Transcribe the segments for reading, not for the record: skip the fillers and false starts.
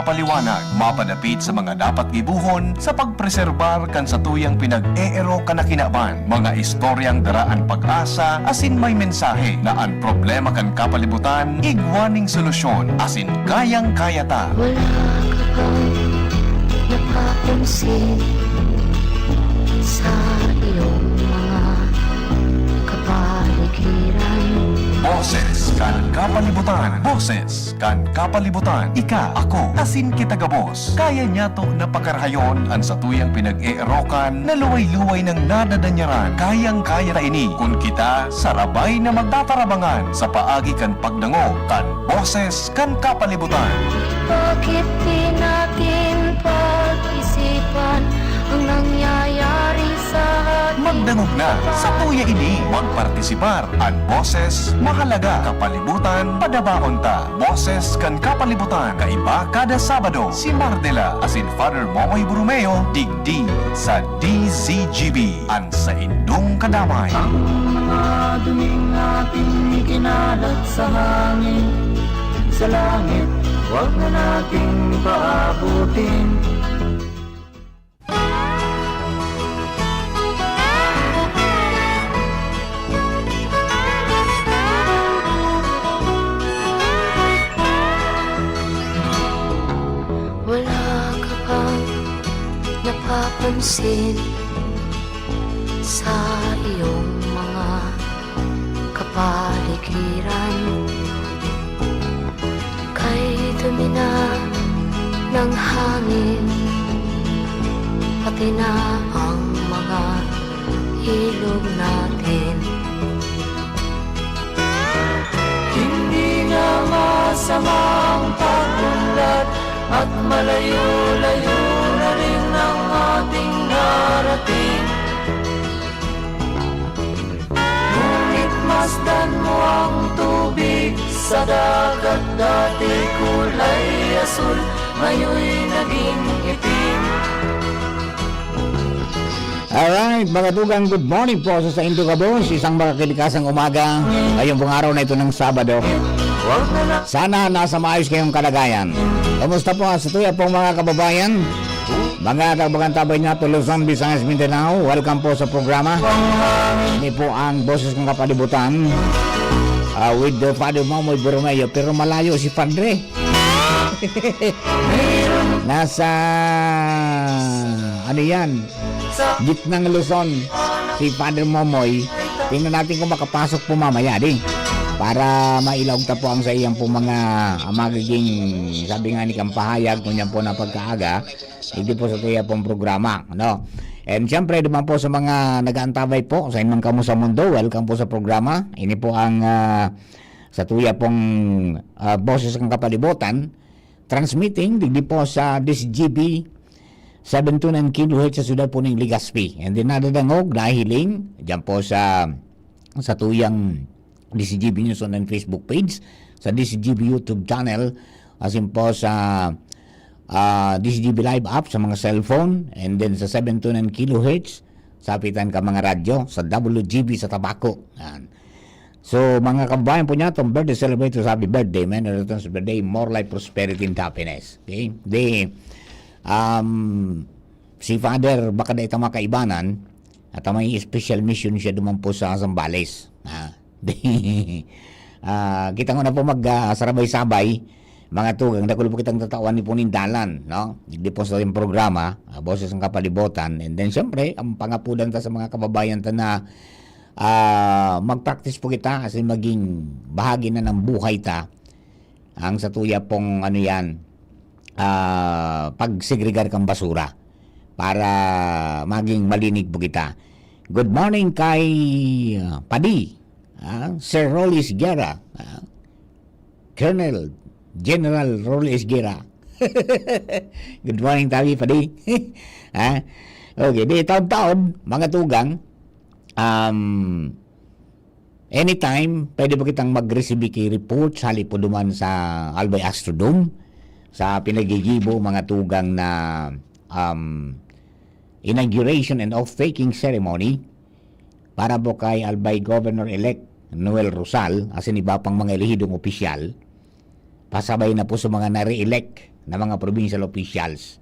paliwanag, mapadapit sa mga dapat gibuhon sa pagpreserbar kan sa tuyang pinag-eero kanakinaban, mga istoryang daraan pag-asa, asin may mensahe na ang problema kan kapalibutan, igwaning solusyon, asin kayang-kaya ta. Wala ka bang napapansin sa iyong mga kapaligiran? Boses kan kapalibutan. Boses kan kapalibutan. Ika, ako, asin kita gabos. Kaya niya to napakarahayon ang sa tuyang pinag-eerokan na luway-luway ng nadadanyaran. Kayang-kaya ta ini kung kita sarabay na magtatarabangan sa paagi kan pagdango kan boses kan kapalibutan. Bakit di natin pag-isipan ang nangyayari sa ating Magdangog na sa tuya ini. Magpartisipar ang boses mahalaga kapalibutan padabaon ta. Boses kan kapalibutan kaiba kada Sabado si Mardela asin Father Momoy Brumeo digdi sa DZGB an sa indong kadamay. Ang mga duming ating kinalat sa hangin, sa langit, huwag na nating paabutin. Wala ka bang napapansin sa iyong mga kapaligiran? Kay dumi na ng hangin, pati na ang mga ilog natin. Hindi na masamang pag-unlad at malayo-layo na rin ang ating narating. Ngunit masdan mo ang tubig sa dagat, dati kulay asul, ngayon'y naging itim. Alright, mga tugang, good morning po sa Indo Gabos. Isang makakilikasang umaga ngayong pong araw na ito ng Sabado. Huwag na na Sana nasa maayos kayong kalagayan. Kamusta po sa tuya pong mga kababayan? Mga kabagantabay niya, Luzon, Visayas, Mindanao. Welcome po sa programa. Ini po ang boses ng kapalibutan with the Father Momoy Borromeo. Pero malayo si Padre. Nasa ano yan, gitnang Luzon si Father Momoy. Tingnan natin kung makapasok po mamaya din para mailawag ta po ang sa iyang po mga magiging, sabi nga ni Kampahayag kung yan po na pagkaaga hindi po sa tuya pong programa, no? And siyempre naman po sa mga nag-aantabay po sa inyong kamo sa mundo, welcome po sa programa. Ini po ang sa tuya pong boses ng kapalibutan, transmitting digdi po sa DZGB 729 kHz sa sudad po ng Legazpi. And then nadadangog nahiling dyan po sa tuyang DZGB News on Facebook page, sa DZGB YouTube channel, asin po sa DZGB Live app sa mga cellphone, and then sa 729 kHz sa apitan ka mga radyo, sa WGB sa Tabaco. Yan. So mga kabayan po niya, itong birthday celebrate, so happy birthday, man, returns birthday, more life, prosperity, and happiness. Okay? Si Father baka na itang makaibanan at may special mission siya duman po sa Zambales. Kita ko na po mag-sarabay-sabay mga tugang, nakulo po kitang tatawan ni po nindalan, no? Hindi po sa yung programa, boses ng kapalibutan, and then syempre ang pangapudan ta sa mga kababayan ta na mag-practice po kita kasi maging bahagi na ng buhay ta ang sa tuya pong ano yan, pagsegregar kang basura para maging malinig po kita. Good morning kay Padi, Sir Rollis Guerra, Colonel General Rollis Guerra. Good morning tabi Padi. Okay, di taon-taon mga tugang, anytime pwede po kitang mag-receive kay report sali po duman sa Albay Astrodome sa pinagigibo mga tugang na inauguration and oath-taking ceremony para po kay Albay Governor-elect Noel Rosal asin iba pang mga elehidong opisyal, pasabay na po sa mga nare-elect na mga provincial officials.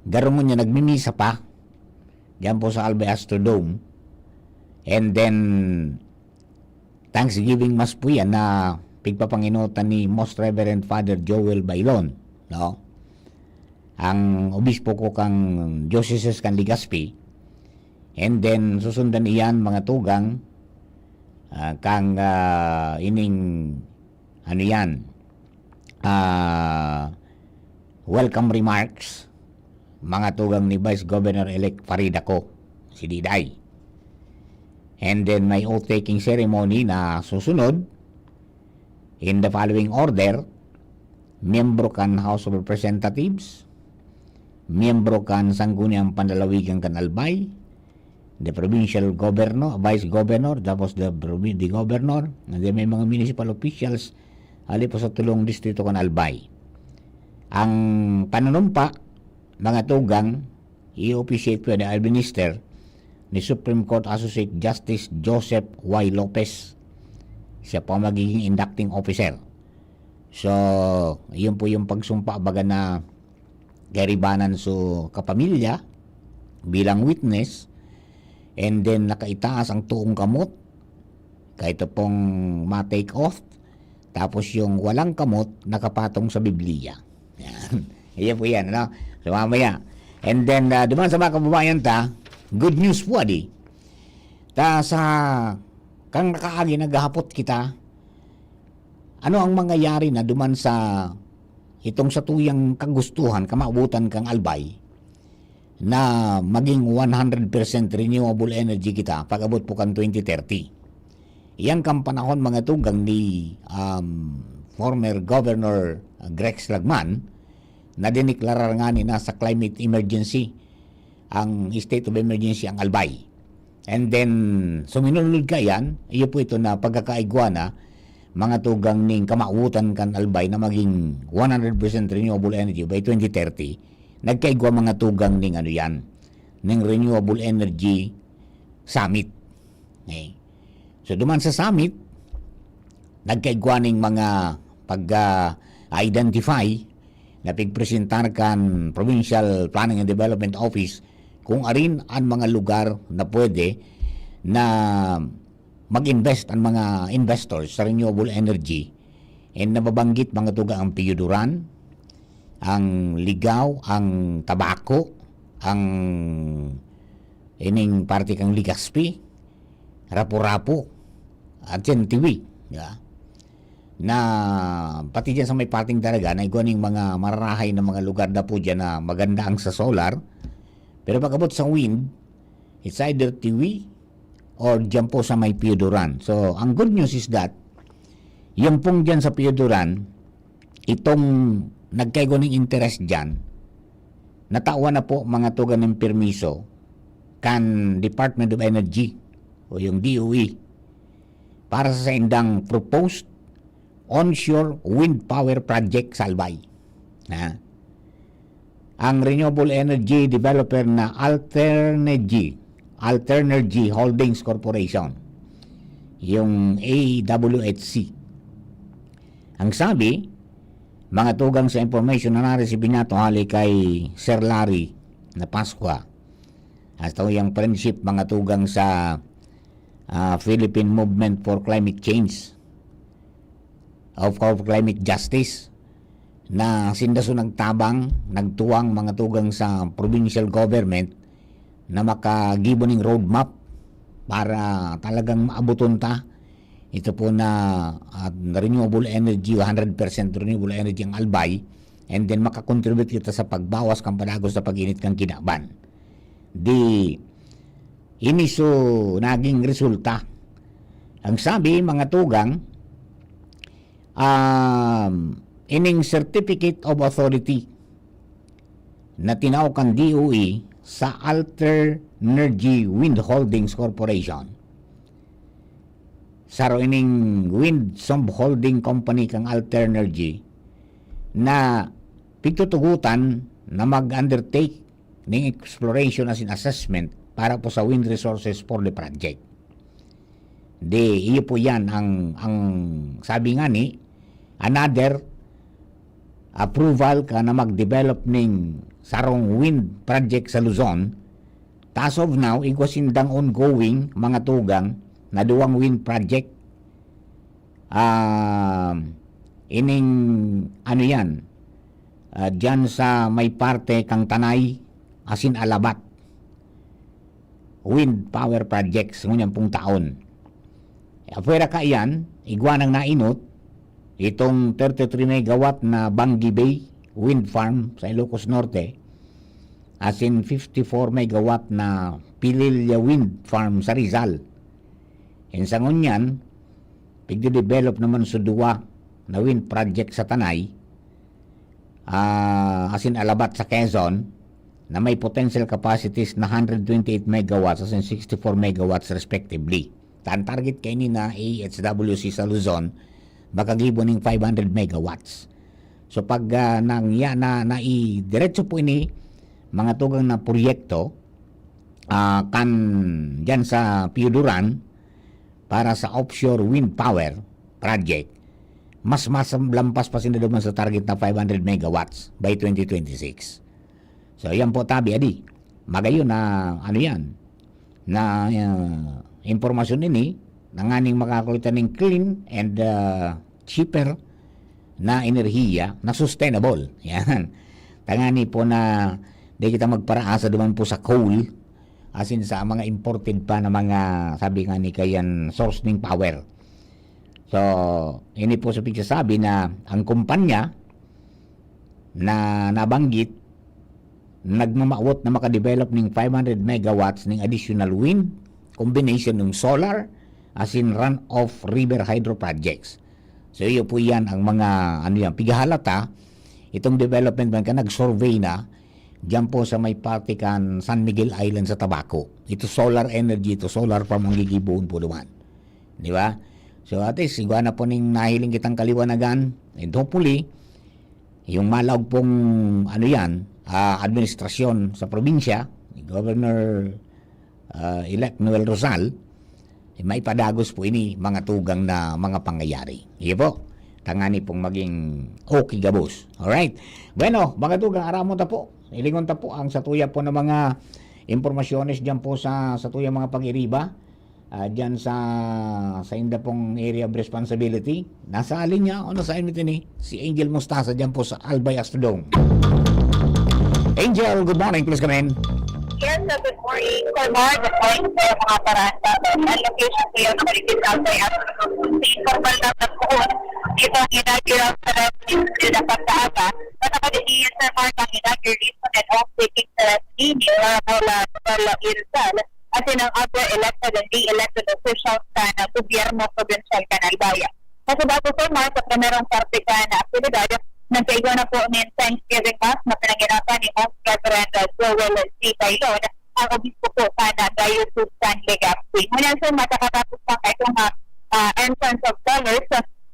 Garo mo niya nagmimisa pa diyan po sa Albay Astrodome. And then Thanksgiving Mass po yan na pigpapanginutan ni Most Reverend Father Joel Bailon, no? Ang obispo ko kang Diocese kan Legazpi. And then susundan iyan mga tugang kang ining ano yan, welcome remarks mga tugang ni Vice Governor-elect Farida ko, si Diday. And then may oath-taking ceremony na susunod in the following order: miyembro kan House of Representatives, miyembro kan Sangguniang Panlalawigan kan Albay, the provincial governor, vice governor, tapos the governor, and then may mga municipal officials ali po sa tulong distrito kan Albay. Ang panunumpa mga tugang i-officiate po na administer ni Supreme Court Associate Justice Joseph Y. Lopez. Siya po magiging inducting officer. So, yun po yung pagsumpa baga na karibanan sa kapamilya bilang witness, and then nakaitaas ang tuong kamot kahit pong ma-take off, tapos yung walang kamot nakapatong sa Biblia. Yan. Iyan po yan, no? So, mamaya. And then, duman sa mga kababayan good news po, adi. Sa kang nakaagi naghahapot kita, ano ang mangyayari na duman sa itong sa tuyang kagustuhan, kamaubutan kang Albay, na maging 100% renewable energy kita pag-abot po kang 2030. Iyan kang panahon mga tugang ni former Governor Greg Slagman na diniklara nga ni sa climate emergency, ang state of emergency ang Albay. And then suminunod ka yan, iyo po ito na pagkakaigwana mga tugang ning kamautan kan Albay na maging 100% renewable energy by 2030. Nagkaigwa mga tugang ning ano yan, ning renewable energy summit. Okay. So duman sa summit, nagkaigwa ning mga pag-identify na pigpresentar kan Provincial Planning and Development Office kung arin ang mga lugar na pwede na mag-invest ang mga investors sa renewable energy. And nababanggit mga tuga ang Piyuduran, ang Ligaw, ang Tabako, ang ining party kang Legazpi, Rapu-Rapu, at yan Tiwi. Yeah. Na pati dyan sa may parting talaga na iguaning mga mararahay na mga lugar na po dyan na maganda ang sa solar, pero pag-abot sa wind, it's either Tiwi or dyan po sa may Piyuduran. So ang good news is that yung pong dyan sa Piyuduran, itong nagkaigo ng interest dyan, natawa na po mga tugan ng permiso kan Department of Energy o yung DOE para sa indang proposed onshore wind power project sa Albay. Ang renewable energy developer na Alternergy Holdings Corporation, yung AWHC. Ang sabi, mga tugang sa information na nareceive niya hali kay Sir Larry na Pasqua, at yung friendship mga tugang sa Philippine Movement for Climate Change of Climate Justice, na sindaso nagtabang, nagtuwang mga tugang sa provincial government na makagibo ng roadmap para talagang maabuton ta ito po na renewable energy, 100% renewable energy ang Albay, and then makakontribute kita sa pagbawas kang padagos sa pag-init kang kinaban. Iniso naging resulta. Ang sabi mga tugang, ining certificate of authority na tinawag kang DOE sa Alternergy Wind Holdings Corporation. Saro ining wind sub holding company kang Alternergy na pitutugutan na mag-undertake ng exploration as in assessment para po sa wind resources for the project. Iyo po yan ang sabi nga ni another approval ka na mag-develop ning sarong wind project sa Luzon. As of now, igwasindang ongoing mga tugang na duwang wind project. Ining ano yan, dyan sa may parte kang Tanay, asin Alabat. Wind power projects ngunyang pong taon. Afuera ka yan, igwanang nainot, itong 33 megawatt na Bangi Bay wind farm sa Ilocos Norte, as in 54 megawatt na Pililya wind farm sa Rizal. And sa ngunyan, pigde-develop naman sa duwa na wind project sa Tanay, as in Alabat sa Quezon, na may potential capacities na 128 megawatts as in 64 megawatts respectively. Tan target kay ni na AHWC sa Luzon, makagibo ng 500 megawatts. So pag diretso po ini mga tugang na proyekto kan dyan sa Piuduran para sa offshore wind power project, mas lampas pa sila naman sa target na 500 megawatts by 2026. So yan po tabi adi. Magayon na ano yan na impormasyon ini nanganing makakulitan ng clean and cheaper na enerhiya na sustainable. Yan. Tangani po na di kita magparaasa duman po sa coal as in sa mga imported pa na mga sabi nga ni kayan source ng power. So, ini po sa pagsasabi na ang kumpanya na nabanggit nagmamaawot na makadevelop ng 500 megawatts ng additional wind combination ng solar as in run-off river hydro projects. So, iyo po yan ang mga pigahalata itong development man ka nag-survey na diyan po sa may partikan San Miguel Island sa Tabaco. Ito solar energy, ito solar farm ang gigibuon po naman. Di ba? So at least, sigwa na po ning nahiling kitang kaliwanagan and hopefully, yung malawag pong administrasyon sa probinsya, ni Governor elect Noel Rosal, may padagos po ini mga tugang na mga pangyayari. Iyo po. Tangani pong maging okay gabos. Alright? Bueno, mga tugang, aramo ta po. Ilingon ta po ang satuya po ng mga impormasyones dyan po sa satuya mga pag-iriba. Dyan sa inda pong area of responsibility. Nasa alin niya o nasa alin ni si Angel Mustasa dyan po sa Albay Astrodome. Angel, good morning. Please come in. Yes, good morning. Good morning sa mga parasa. Ang location ko yung nakulitin sa Albay Astrodome. Sa informal lang na po. Ito ang inaugural ceremony sa dapat sa ABA. Natakadiniyan sa Mark ang inauguration and off-taking ceremony ni Lola Irzal at ang other elected and de-elected officials na gobyerno provincial Canalbaya. Kasi bago sa Mark, at merong parte ka na aktibidad, nagkaigo na po ng Thanksgiving Mass na pinangirapan ni Most Reverend Joel C. Bailon, ang obispo po sana Diocese San Legazpi. Muna sa matakatapos pa kayo itong entrance of colors,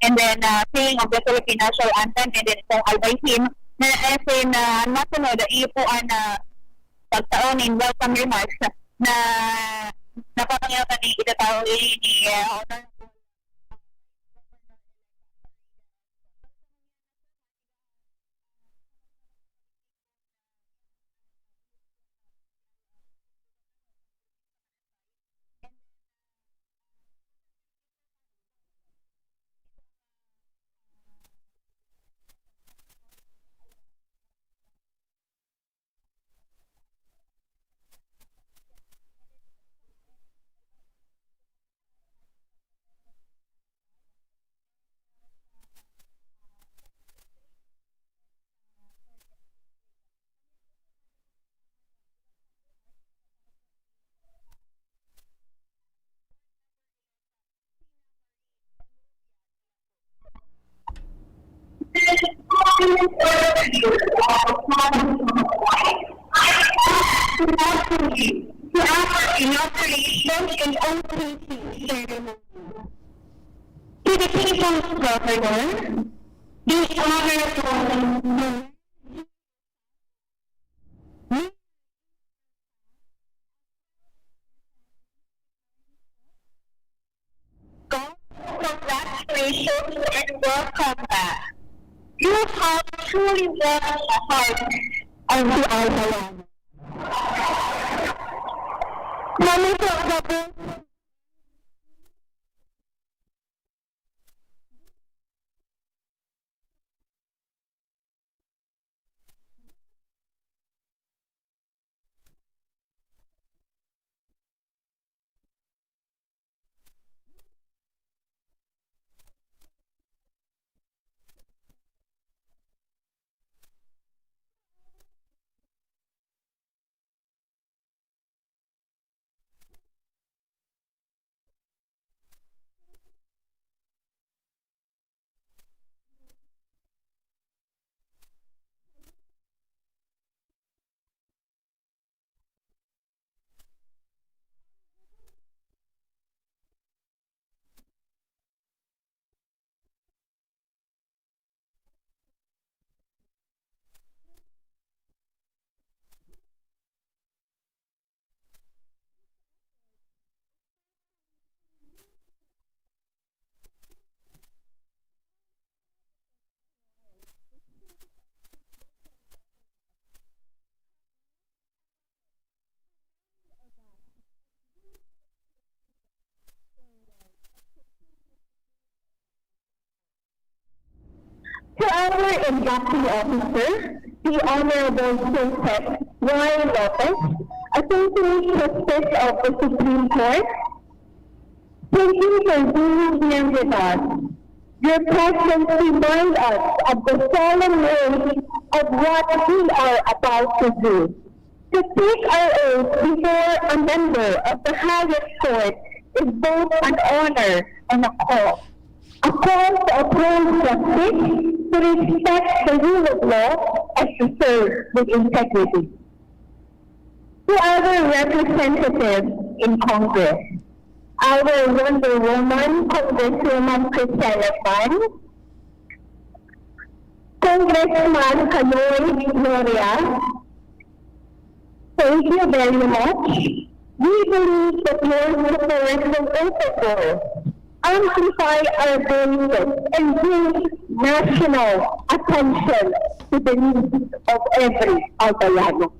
and then singing of the Philippine National Anthem, and then itong Albay hymn, na as in nasunod, iyo po ang pagtaon in welcome remarks na napapangyakan ni itatao ni Honor inauguration and opening ceremony. To the People's Governor, the Honorable congratulations and welcome back. You have truly warms the heart of the Albayan. Kami po gabi. To our inducting officer, the Honorable Princess Y. Lopez, Associate Justice of the Supreme Court, thank you for being here with us. Your presence reminds us of the solemn weight of what we are about to do. To take our oath before a member of the highest court is both an honor and a call. A call to uphold justice, to respect the rule of law, and to serve with integrity. To our representatives in Congress, our Wonder Woman, Congresswoman Priscilla Fan, Congressman Canoy Gloria, thank you very much. We believe that your support will also amplify our voices and bring national attention to the needs of every Albayano.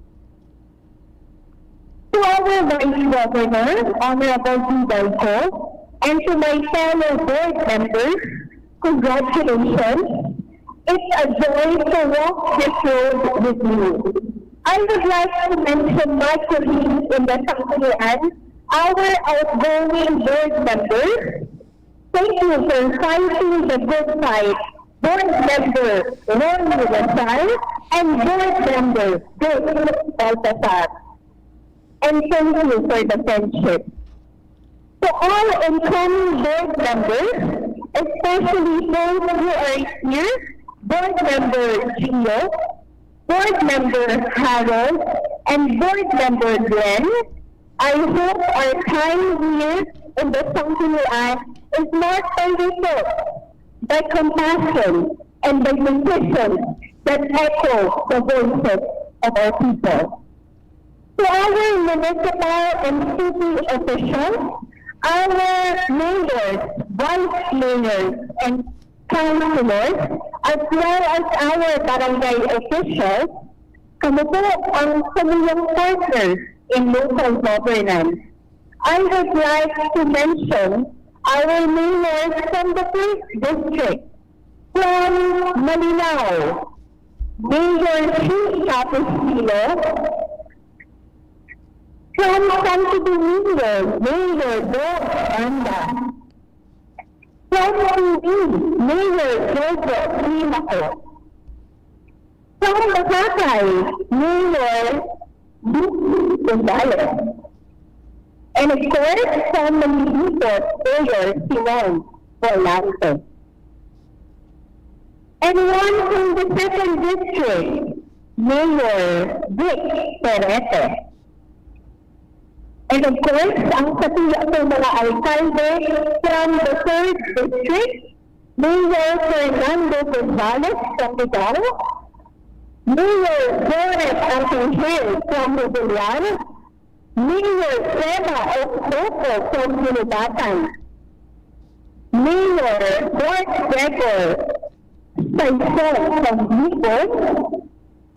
To our Vice Governor, Honorable Diday Ko, and to my fellow board members, congratulations. It's a joy to walk this road with you. I would like to mention my colleagues in the Sanggunian, our outgoing board members. Thank you for fighting the good fight, board member Ron Lasal and board member Dave Baltasar. And thank you for the friendship. To all incoming board members, especially those who are here, board member Gio, board member Harold, and board member Glenn, I hope our time here in the Sanggunian is marked by results, by compassion, and by decisions that echo the voices of our people. To our municipal and city officials, our mayors, vice mayors, and councilors, as well as our barangay officials, kami po ang kanilang partners in local governance. I would like to mention our mayors from the first district, from Malinao, Mayor Chief Capustilo, from Santo Domingo, Mayor Dog Anda, from TV, Mayor Jojo Primaco, from Makakay, Mayor Lucy Gonzalez, and of course, from Maniguito, Mayor Simon Volante. And one from the second district, Mayor Vic Perete. And of course, ang katuya ng mga alkalde from the third district, Mayor Fernando Gonzalez from Ligao, Mayor Boris Antingel from Rubilan, Mayor Seba Octopo from Sinubatan, Mayor Bart Gregor Saison from Bicol,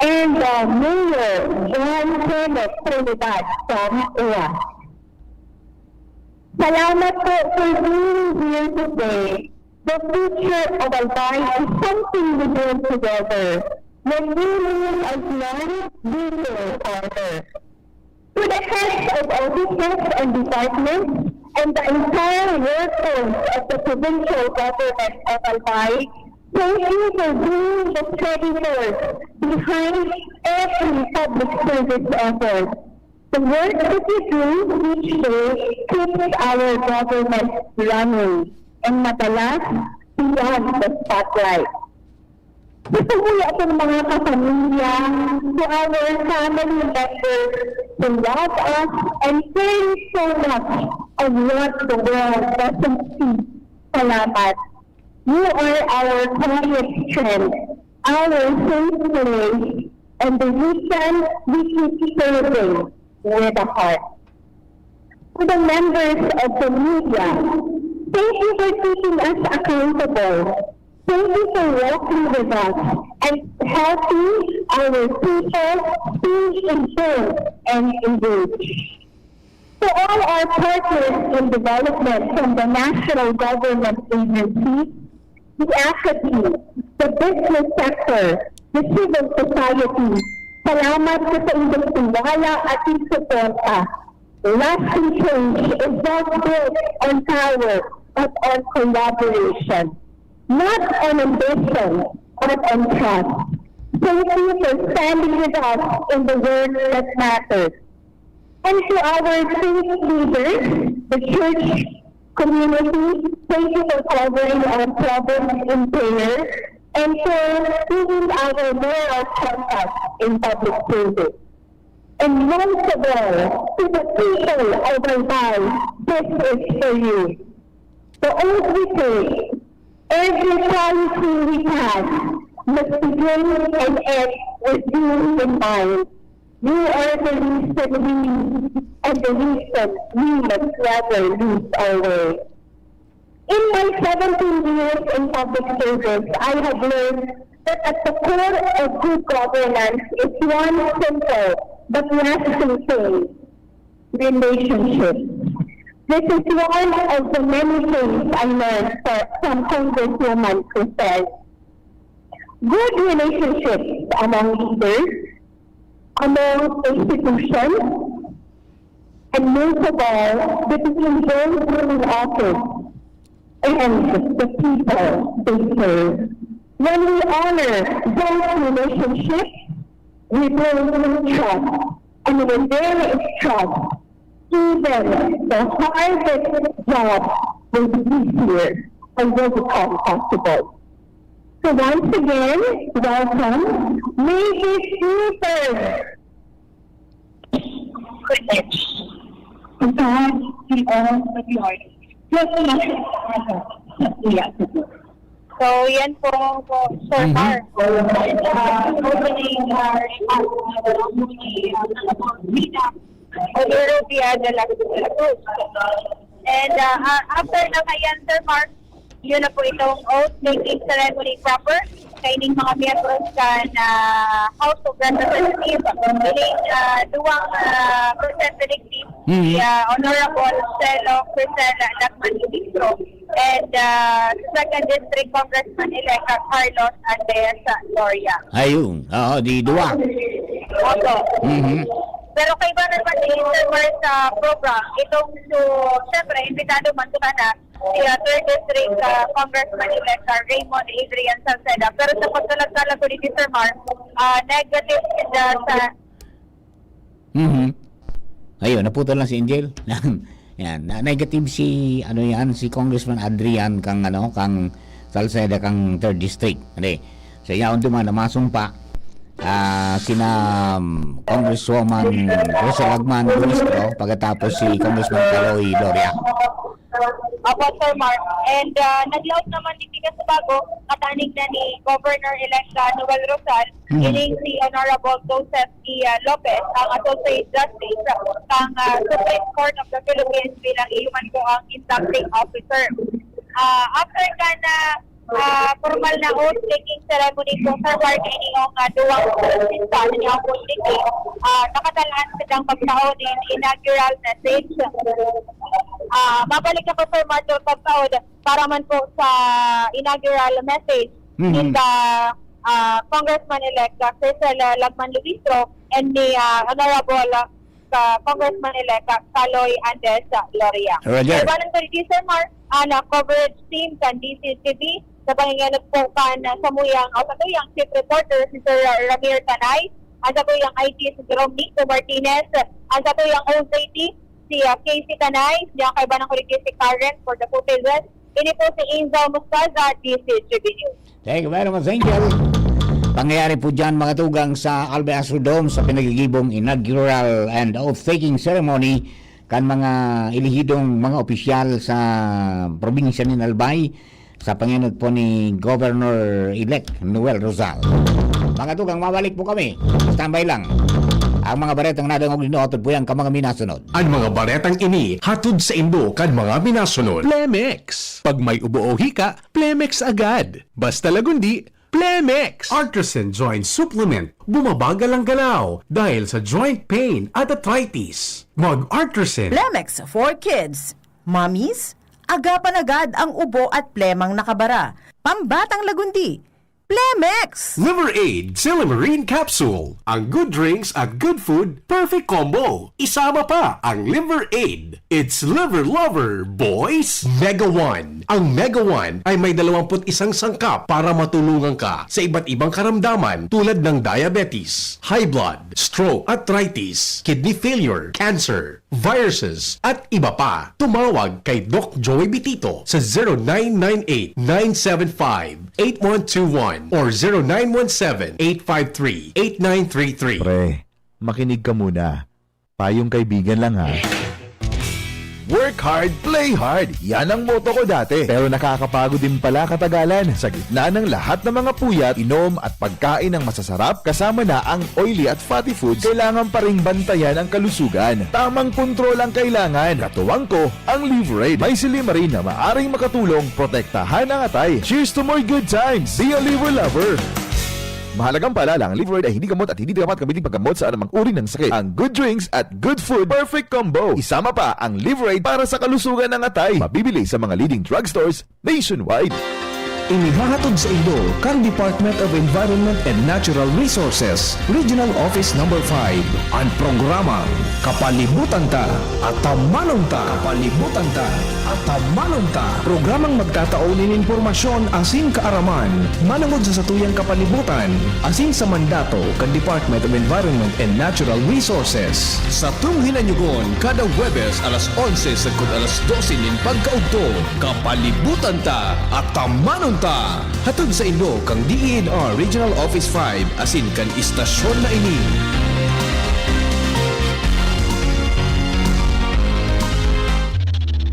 and Mayor John Kenneth Trinidad from UAS. Salamat po for being here today. The future of Albay is something we build together. When we live as one, we will order. To the heads of offices and departments and the entire workforce of the provincial government of Albay, thank you for being the steady force behind every public service effort. The work that you do each day keeps our government running and madalas beyond the spotlight. Gusto ko itong mga kapamilya, to our family members who love us and care so much of what the world doesn't see. Salamat. You are our quiet strength, our safe place, and the reason we keep serving with a heart. To the members of the media, thank you for keeping us accountable. Thank you for walking with us and helping our people stay informed and engaged. To all our partners in development from the national government agencies, the academy, the business sector, the civil society, salamat sa inyong tiwala at suporta. Lasting change is not built on power, but on collaboration. Not on ambition, but on trust. Thank you for standing with us in the work that matters. And to our faith leaders, the church community, thank you for covering our province in prayer and for being our moral compass in public service. And most of all, to the people of Albay, this is for you. The oath we take, every policy we pass, must begin and end with you in mind. You are the reason we, and the reason we must never lose our way. In my 17 years in public service, I have learned that at the core of good governance is one simple but lasting thing: relationships. This is one of the many things I learned from Congresswoman Crisel. Good relationships among leaders, among institutions, and most of all, between those in office and the people they serve. When we honor those relationships, we build trust, and when there is trust, even the hardest job will be easier and will become possible. So once again, welcome. May this serve goodness to God in all the glory. Just like so, yan po, Sir Mar. Opening our Europea de la Cruz. And after na kayan, Sir Mark, yun na po itong oath-taking ceremony proper. Kaining mga miyembros ka na House of Representatives, ining duwang representative, si Honorable Celo Crisela Lacman Ibigro, and Second District Congressman-elect Carlos Andesa Loria. Ayun, di dua. Opo. Pero kay ba naman si Sir sa program, itong siyempre, invitado man ito na si 3rd District Congressman-elect Raymond Adrian Salceda. Pero sa pagkalag-kalag ko ni Sir Mar, negative sila sa... Ayun, naputol lang si Angel. Yan, negative si si Congressman Adrian kang Salceda kang 3rd District. Hindi. Sa yaon duman namasumpa sina Congresswoman Rosa Lagman Buistro pagkatapos si Congressman Caloy Loria. Opo, Sir Mark. And nag-laut naman ni Pika Sabago, katanig na ni Governor-elect Noel Rosal, ining si Honorable Joseph E. Lopez, ang Associate Justice ng Supreme Court of the Philippines bilang iuman ko ang inducting officer. After ka na formal na oath-taking ceremony po sa party niyong duwang sa niyong oath-taking. Nakatalaan silang pagkaon in inaugural message. Babalik ako Sir Marjo pagkaon para man po sa inaugural message in the Congressman-elect Cecil Lagman Lubistro and the Honorable Congressman-elect Kaloy Andes Loria. Roger. Ibanan ko rin Sir Mark, na coverage team kan DCTV sa panginganap po kan sa muyang o sa tuyang chief reporter si Sir Ramir Tanay, ang sa tuyang IT si Jerome Nico Martinez, ang sa tuyang OJT si Casey Tanay, diyan kay Ibanan ko rin si Karen for the footages. Ini po si Inzo Mustaza, DCTV News. Thank you very much, Angel. Pangyayari po dyan mga tugang sa Albe Astro Dome sa pinagigibong inaugural and oath-taking ceremony kan mga ilihidong mga opisyal sa probinsya ni Albay sa panginod po ni Governor-elect Noel Rosal. Mga tugang, mabalik po kami. Standby lang. Ang mga baretang nadangog ninuotod po yan ka mga minasunod. Ang mga baretang ini hatod sa Indo kan mga minasunod. Plemex. Pag may ubo o hika, Plemex agad. Basta lagundi, Plemex. Artisan Joint Supplement. Bumabagal ang galaw dahil sa joint pain at arthritis. Mag-Artisan. Plemex for kids. Mommies, agapan agad ang ubo at plemang nakabara. Pambatang lagundi. Plemex! Liver Aid Silimarine Capsule. Ang good drinks at good food, perfect combo. Isama pa ang Liver Aid. It's liver lover, boys! Mega One. Ang Mega One ay may 21 sangkap para matulungan ka sa iba't ibang karamdaman tulad ng diabetes, high blood, stroke, arthritis, kidney failure, cancer, viruses, at iba pa. Tumawag kay Doc Joey Bitito sa 0998-975-8121 or 0917-853-8933. Pre, makinig ka muna. Payong kaibigan lang ha. Work hard, play hard. Yan ang motto ko dati. Pero nakakapagod din pala katagalan. Sa gitna ng lahat ng mga puyat, inom at pagkain ng masasarap, kasama na ang oily at fatty foods, kailangan pa ring bantayan ang kalusugan. Tamang kontrol ang kailangan. Katuwang ko, ang Liverade. May silimarin na maaring makatulong protektahan ang atay. Cheers to more good times. Be a liver lover. Mahalagang paalala, ang Liverade ay hindi gamot at hindi dapat gamitin paggamot sa anumang uri ng sakit. Ang good drinks at good food, perfect combo. Isama pa ang Liverade para sa kalusugan ng atay. Mabibili sa mga leading drugstores nationwide. Inihahatod sa Indo, kan Department of Environment and Natural Resources, Regional Office No. 5, ang programang Kapalibutan Ta at Tamanong Ta. Kapalibutan Ta at Tamanong Ta. Programang magtataon ng impormasyon asin kaaraman, manungod sa satuyang kapalibutan, asin sa mandato kan Department of Environment and Natural Resources. Sa tunghinanyugon, kada Webes alas 11 sa alas 12 nin pagkaugto, Kapalibutan Ta at Tamanong Ta. Hatod sa Indo kang DENR Regional Office 5 asin kan istasyon na ini.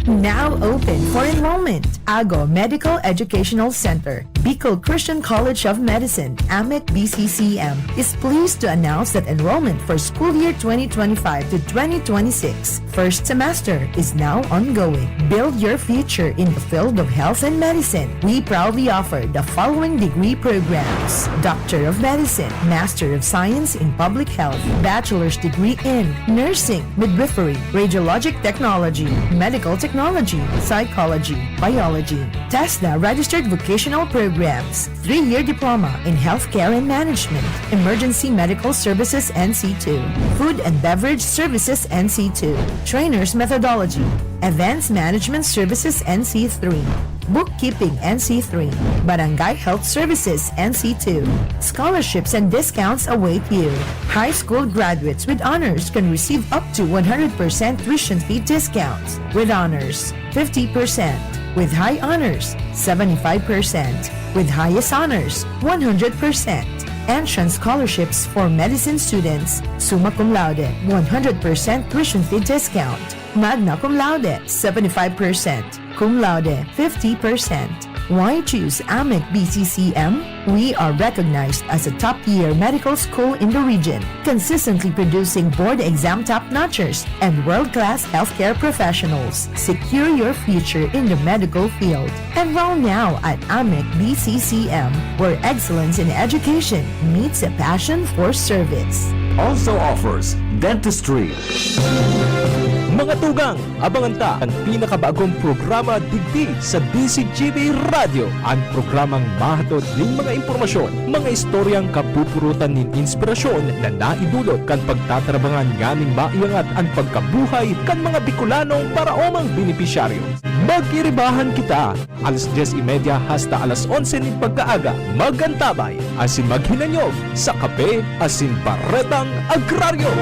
Now open for enrollment. AGO Medical Educational Center, Bicol Christian College of Medicine, AMEC BCCM, is pleased to announce that enrollment for school year 2025 to 2026 first semester is now ongoing. Build your future in the field of health and medicine. We proudly offer the following degree programs: Doctor of Medicine, Master of Science in Public Health, Bachelor's degree in Nursing, Midwifery, Radiologic Technology, Medical Technology, Psychology, Biology, TESDA registered vocational programs, 3-year diploma in Healthcare and Management, Emergency Medical Services NC2, Food and Beverage Services NC2, Trainers Methodology, Events Management Services NC3, Bookkeeping NC3, Barangay Health Services NC2. Scholarships and discounts await you. High school graduates with honors can receive up to 100% tuition fee discounts. With honors, 50%. With high honors, 75%. With highest honors, 100%. Entrance scholarships for medicine students, summa cum laude, 100% tuition fee discount. Magna cum laude, 75%. Cum laude, 50%. Why choose AMEC BCCM? We are recognized as a top-tier medical school in the region, consistently producing board exam top-notchers and world-class healthcare professionals. Secure your future in the medical field. Enroll now at AMEC BCCM, where excellence in education meets a passion for service. Also offers dentistry. Mga tugang, abangan ta ang pinakabagong programa digdi sa DCGB Radio. Ang programang mahatod ng mga impormasyon, mga istoryang kapupurutan ng inspirasyon na naidulot kan pagtatrabangan nganing maiangat ang pagkabuhay kan mga Bicolanong paraomang benepisyaryo. Magkiribahan kita, alas 10:30 hasta alas 11 ng pagkaaga. Magantabay, asin maghinanyog sa kape, asin baretang agraryo.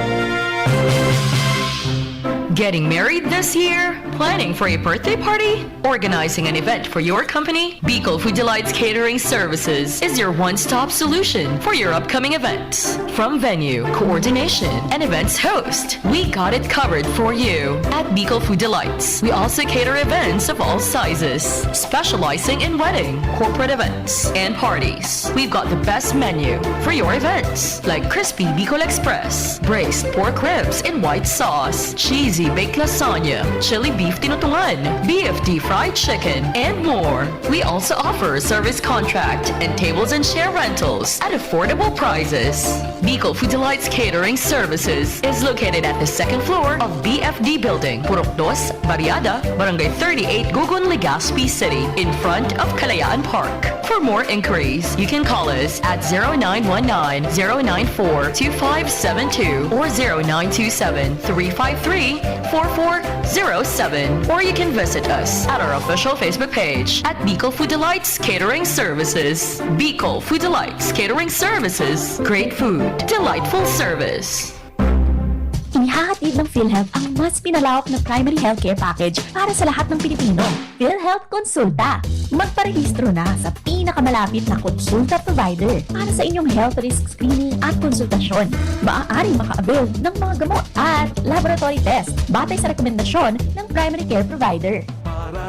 Getting married this year? Planning for a birthday party? Organizing an event for your company? Bicol Food Delights Catering Services is your one-stop solution for your upcoming events. From venue, coordination, and events host, we got it covered for you. At Bicol Food Delights, we also cater events of all sizes, specializing in wedding, corporate events, and parties. We've got the best menu for your events, like crispy Bicol Express, braised pork ribs in white sauce, cheesy baked lasagna, chili beef tinutungan, BFD fried chicken, and more. We also offer service contract and tables and chair rentals at affordable prices. Bicol Food Delights Catering Services is located at the second floor of BFD Building, Purok 2, Barriada, Barangay 38, Gugun, Legazpi City, in front of Kalayaan Park. For more inquiries, you can call us at 0919-094-2572 or 0927-353-4407, or you can visit us at our official Facebook page at Bicol Food Delights Catering Services. Bicol Food Delights Catering Services. Great food, delightful service. Inihahatid ng PhilHealth ang mas pinalawak na primary healthcare package para sa lahat ng Pilipino. PhilHealth Konsulta. Magparehistro na sa pinakamalapit na konsulta provider para sa inyong health risk screening at konsultasyon. Maaaring maka-avail ng mga gamot at laboratory test batay sa rekomendasyon ng primary care provider.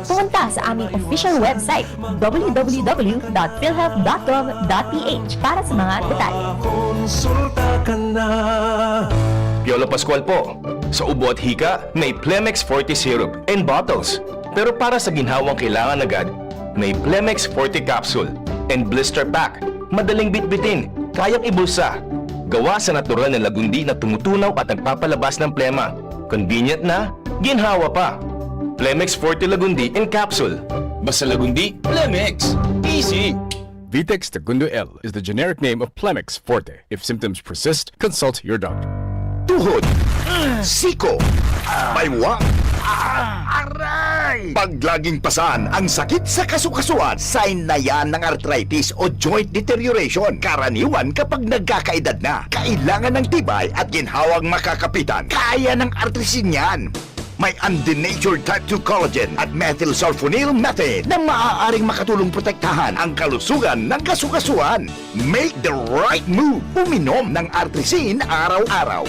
Pumunta sa aming official website www.philhealth.gov.ph para sa mga detalye. Konsulta ka na. Piolo Pascual po. Sa ubo at hika, may Plemex Forte Syrup and bottles. Pero para sa ginhawang kailangan agad, may Plemex Forte Capsule and Blister Pack. Madaling bitbitin, kayang ibulsa. Gawa sa natural na lagundi na tumutunaw at nagpapalabas ng plema. Convenient na, ginhawa pa. Plemex Forte Lagundi in Capsule. Basta Lagundi, Plemex. Easy! Vitex Segundo L is the generic name of Plemex Forte. If symptoms persist, consult your doctor. Tuhod, siko, baywang, aray! Pag laging pasan ang sakit sa kasukasuan, sign na yan ng arthritis o joint deterioration. Karaniwan kapag nagkakaedad na, kailangan ng tibay at ginhawang makakapitan. Kaya ng artrisin yan. May undenatured type 2 collagen at methylsulfonyl methane na maaaring makatulong protektahan ang kalusugan ng kasukasuan. Make the right move. Uminom ng artrisin araw-araw.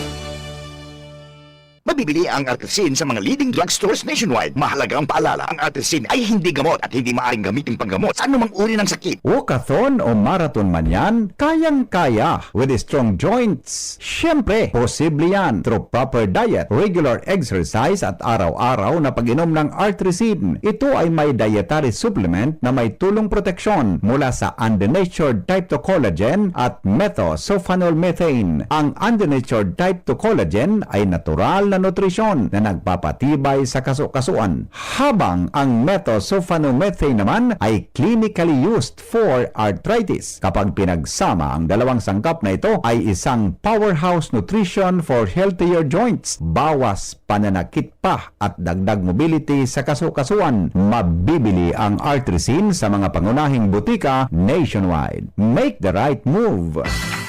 Mabibili ang artrisin sa mga leading drugstores nationwide. Mahalaga ang paalala, ang artrisin ay hindi gamot at hindi maaaring gamitin panggamot sa anumang uri ng sakit. Walkathon o marathon man yan, kayang-kaya with strong joints. Siyempre, posible yan through proper diet, regular exercise at araw-araw na pag-inom ng artrisin. Ito ay may dietary supplement na may tulong proteksyon mula sa undenatured type 2 collagen at methylsulfonylmethane. Ang undenatured type 2 collagen ay natural na nutrisyon na nagpapatibay sa kasukasuan, habang ang methylsulfonylmethane naman ay clinically used for arthritis. Kapag pinagsama ang dalawang sangkap na ito ay isang powerhouse nutrition for healthier joints. Bawas pananakit pa at dagdag mobility sa kasukasuan. Mabibili ang artrisin sa mga pangunahing butika nationwide. Make the right move.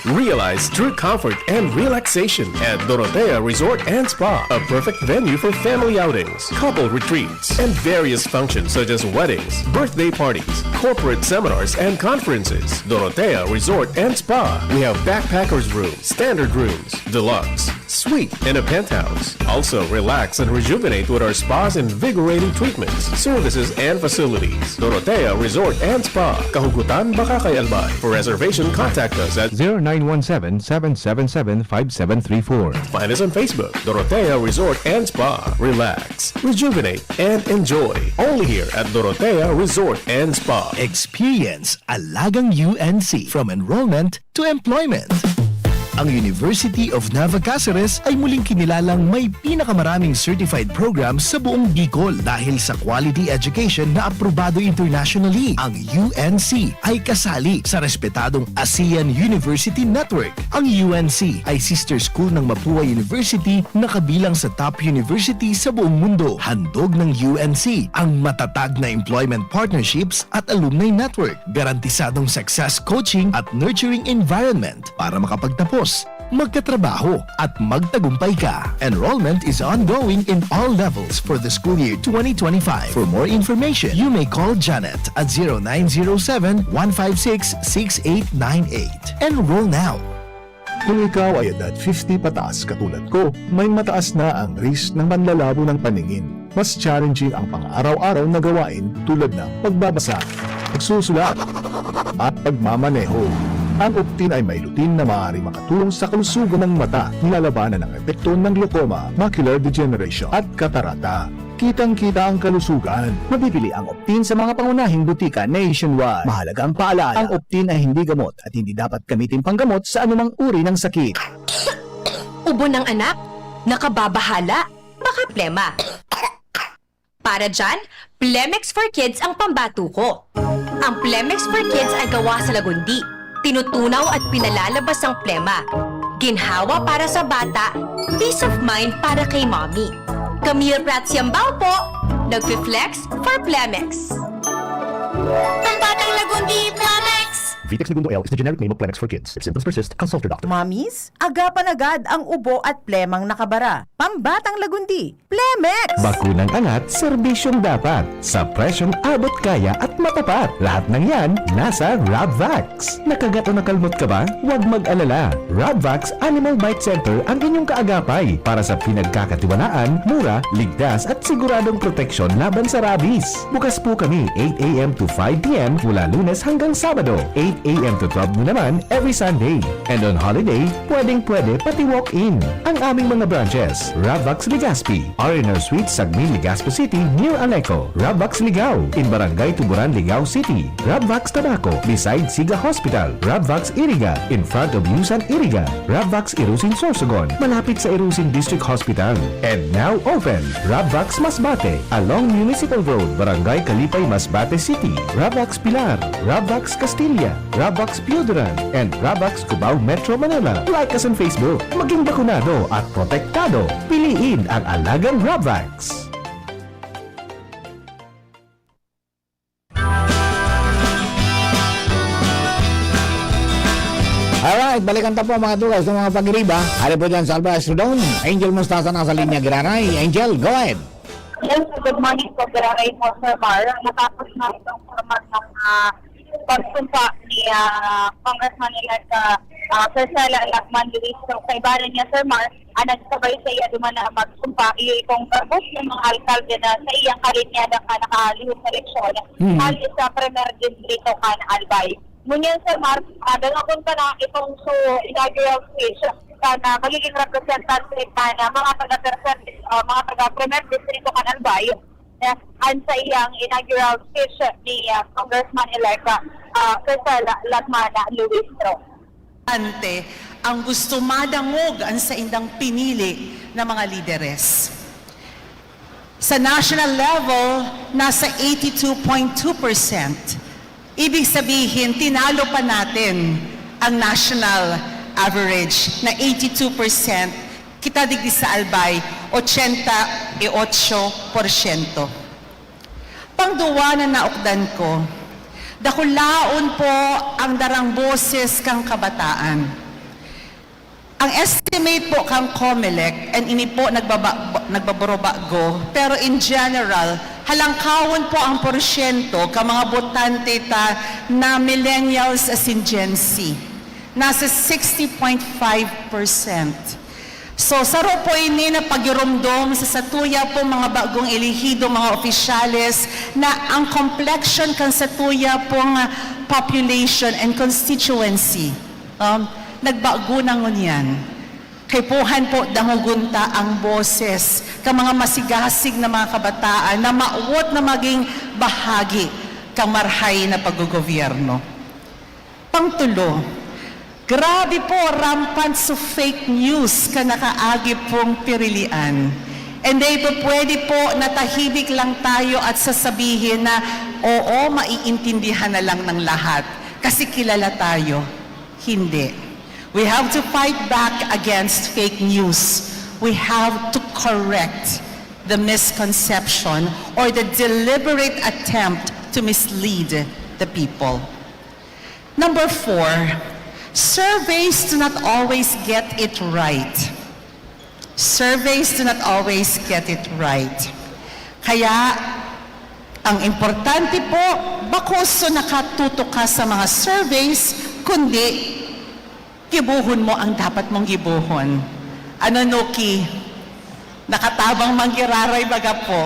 Realize true comfort and relaxation at Dorotea Resort and Spa, a perfect venue for family outings, couple retreats, and various functions such as weddings, birthday parties, corporate seminars, and conferences. Dorotea Resort and Spa. We have backpackers rooms, standard rooms, deluxe, suite, and a penthouse. Also, relax and rejuvenate with our spa's invigorating treatments, services, and facilities. Dorotea Resort and Spa, Kahugutan, Bakakay, Albay. For reservation, contact us at 0917-777-5734. Find us on Facebook, Dorotea Resort and Spa. Relax, rejuvenate, and enjoy. Only here at Dorotea Resort and Spa. Experience Alagang UNC from enrollment to employment. Ang University of Nueva Cáceres ay muling kinilalang may pinakamaraming certified programs sa buong Bicol dahil sa quality education na aprobado internationally. Ang UNC ay kasali sa respetadong ASEAN University Network. Ang UNC ay sister school ng Mapua University na kabilang sa top university sa buong mundo. Handog ng UNC ang matatag na employment partnerships at alumni network, garantisadong success coaching at nurturing environment para makapagtapos, magkatrabaho at magtagumpay ka. Enrollment is ongoing in all levels for the school year 2025. For more information, you may call Janet at 0907-156-6898. Enroll now. Kung ikaw ay edad 50 pataas katulad ko, may mataas na ang risk ng panlalabo ng paningin. Mas challenging ang pang-araw-araw na gawain tulad ng pagbabasa, pagsusulat, at pagmamaneho. Ang Optin ay may lutin na maaaring makatulong sa kalusugan ng mata, nilalabanan ng epekto ng glaucoma, macular degeneration at katarata. Kitang-kita ang kalusugan. Mabibili ang Optin sa mga pangunahing butika nationwide. Mahalagang paalala, ang Optin ay hindi gamot at hindi dapat gamitin panggamot sa anumang uri ng sakit. Ubo ng anak? Nakababahala? Baka plema. Para dyan, Plemex for Kids ang pambato ko. Ang Plemex for Kids ay gawa sa lagundi. Tinutunaw at pinalalabas ang plema. Ginhawa para sa bata, peace of mind para kay mommy. Camille Prats Yambao po, nagpi-flex for Plemex. Pambatang lagundi, Plemex! Vitex Segundo L is the generic name of Plemex for kids. If symptoms persist, consult your doctor. Mommies, agapan agad ang ubo at plemang nakabara. Pambatang lagundi, Plemex! Bakunang angat, serbisyong dapat. Sa presyong abot kaya at matapat. Lahat ng yan, nasa Rabvax. Nakagat o nakalmot ka ba? Huwag mag-alala. Rabvax Animal Bite Center ang inyong kaagapay para sa pinagkakatiwalaan, mura, ligtas at siguradong proteksyon laban sa rabies. Bukas po kami 8 a.m. to 5 p.m. mula Lunes hanggang Sabado, 8 a.m. to 12 noon naman every Sunday. And on holiday, pwedeng-pwede pati walk-in. Ang aming mga branches, Rabvax Legazpi, R&R Suite, Sagmin, Legazpo City, near Aleco. Rabvax Ligao, in Barangay Tuburan, Ligao City. Rabvax Tabaco, beside Siga Hospital. Rabvax Iriga, in front of Yusan Iriga. Rabvax Irusin Sorsogon, malapit sa Irusin District Hospital. And now open, Rabvax Masbate, along Municipal Road, Barangay Kalipay, Masbate City. Rabvax Pilar, Rabvax Castilla, Rabvax Pioduran, and Rabvax Cubao Metro Manila. Like us on Facebook. Maging bakunado at protektado. Piliin ang alagang Rabvax. Alright, balikan tayo po mga tugas ng mga pag-iriba. Hari po dyan sa Alvarez Rodon. Angel Mustasa nasa linya Giranay. Angel, go ahead. Yes, good morning po, Giranay po, Sir Mar. Natapos na itong format ng pagsumpa ni Congressman-elect Sir Sala Lacman Luis. So, sa ibaran niya, Sir Mar, nagsabay sa iya duman na magsumpa kung purpose ng mga alkalde na sa iyang kalinyada ka nakalihos sa leksyon. Halis sa Premier Distrito ka na Albay. Ngunyan, Sir Mar, dalakon pa na itong inaugural speech na magiging representante ka na mga taga-Premier Distrito ka na Albay. Ang sa iyang inaugural speech ni Congressman-elect Sir Lacman Luis. Ante, ang gusto madangog ang sa indang pinili na mga lideres. Sa national level, nasa 82.2%. Ibig sabihin, tinalo pa natin ang national average na 82%. Kita digdi sa Albay, 88%. Pangduwa na naukdan ko, dakulaon po ang darang boses kang kabataan. Ang estimate po kang COMELEC, and ini po nagbaborobago, pero in general, halangkawon po ang porsyento ka mga botante ta na millennials as in Gen Z. Nasa 60.5%. So, saro po ini na pagyurumdom sa satuya po mga bagong elehido, mga opisyales, na ang complexion kan satuya pong population and constituency. Nagbago na ngunyan. Kay puhan po dangugunta ang boses ka mga masigasig na mga kabataan na mauwot na maging bahagi kang marhay na paggogobyerno. Pangtulo, grabe po rampant sa fake news ka nakaagi pong pirilian. And po pwede po natahimik lang tayo at sasabihin na oo, maiintindihan na lang ng lahat kasi kilala tayo. Hindi. We have to fight back against fake news. We have to correct the misconception or the deliberate attempt to mislead the people. Number 4, surveys do not always get it right. Surveys do not always get it right. Kaya, ang importante po, bakoso nakatuto ka sa mga surveys, kundi gibuhon mo ang dapat mong gibuhon. Ano, Nuki? Nakatabang manggiraray baga po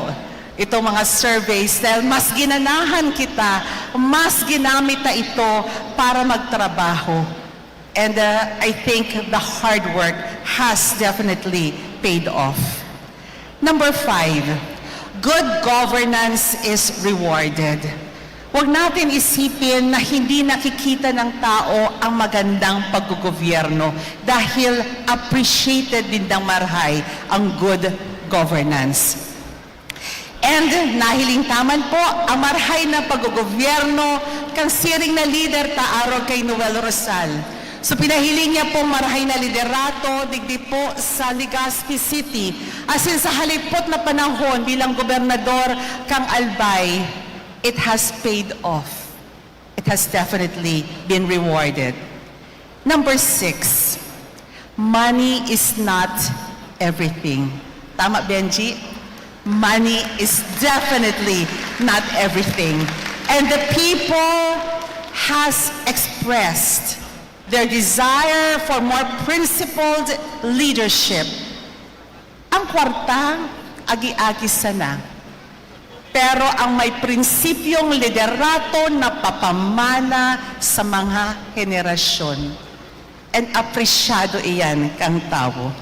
itong mga surveys dahil mas ginanahan kita, mas ginamit na ito para magtrabaho. And I think the hard work has definitely paid off. Number 5, good governance is rewarded. Huwag natin isipin na hindi nakikita ng tao ang magandang paggogobyerno dahil appreciated din ng marhay ang good governance. And nahiling taman po ang marhay na paggogobyerno kang siring na leader taaro kay Noel Rosal. So pinahiling niya pong marhay na liderato digdi po sa Legazpi City. As in sa halipot na panahon bilang gobernador kang Albay, it has paid off. It has definitely been rewarded. Number 6, money is not everything. Tama, Benji? Money is definitely not everything. And the people has expressed their desire for more principled leadership. Ang kwarta, agi-agi sana. Pero ang may prinsipyong liderato na papamana sa mga henerasyon. And apresyado iyan kang tao.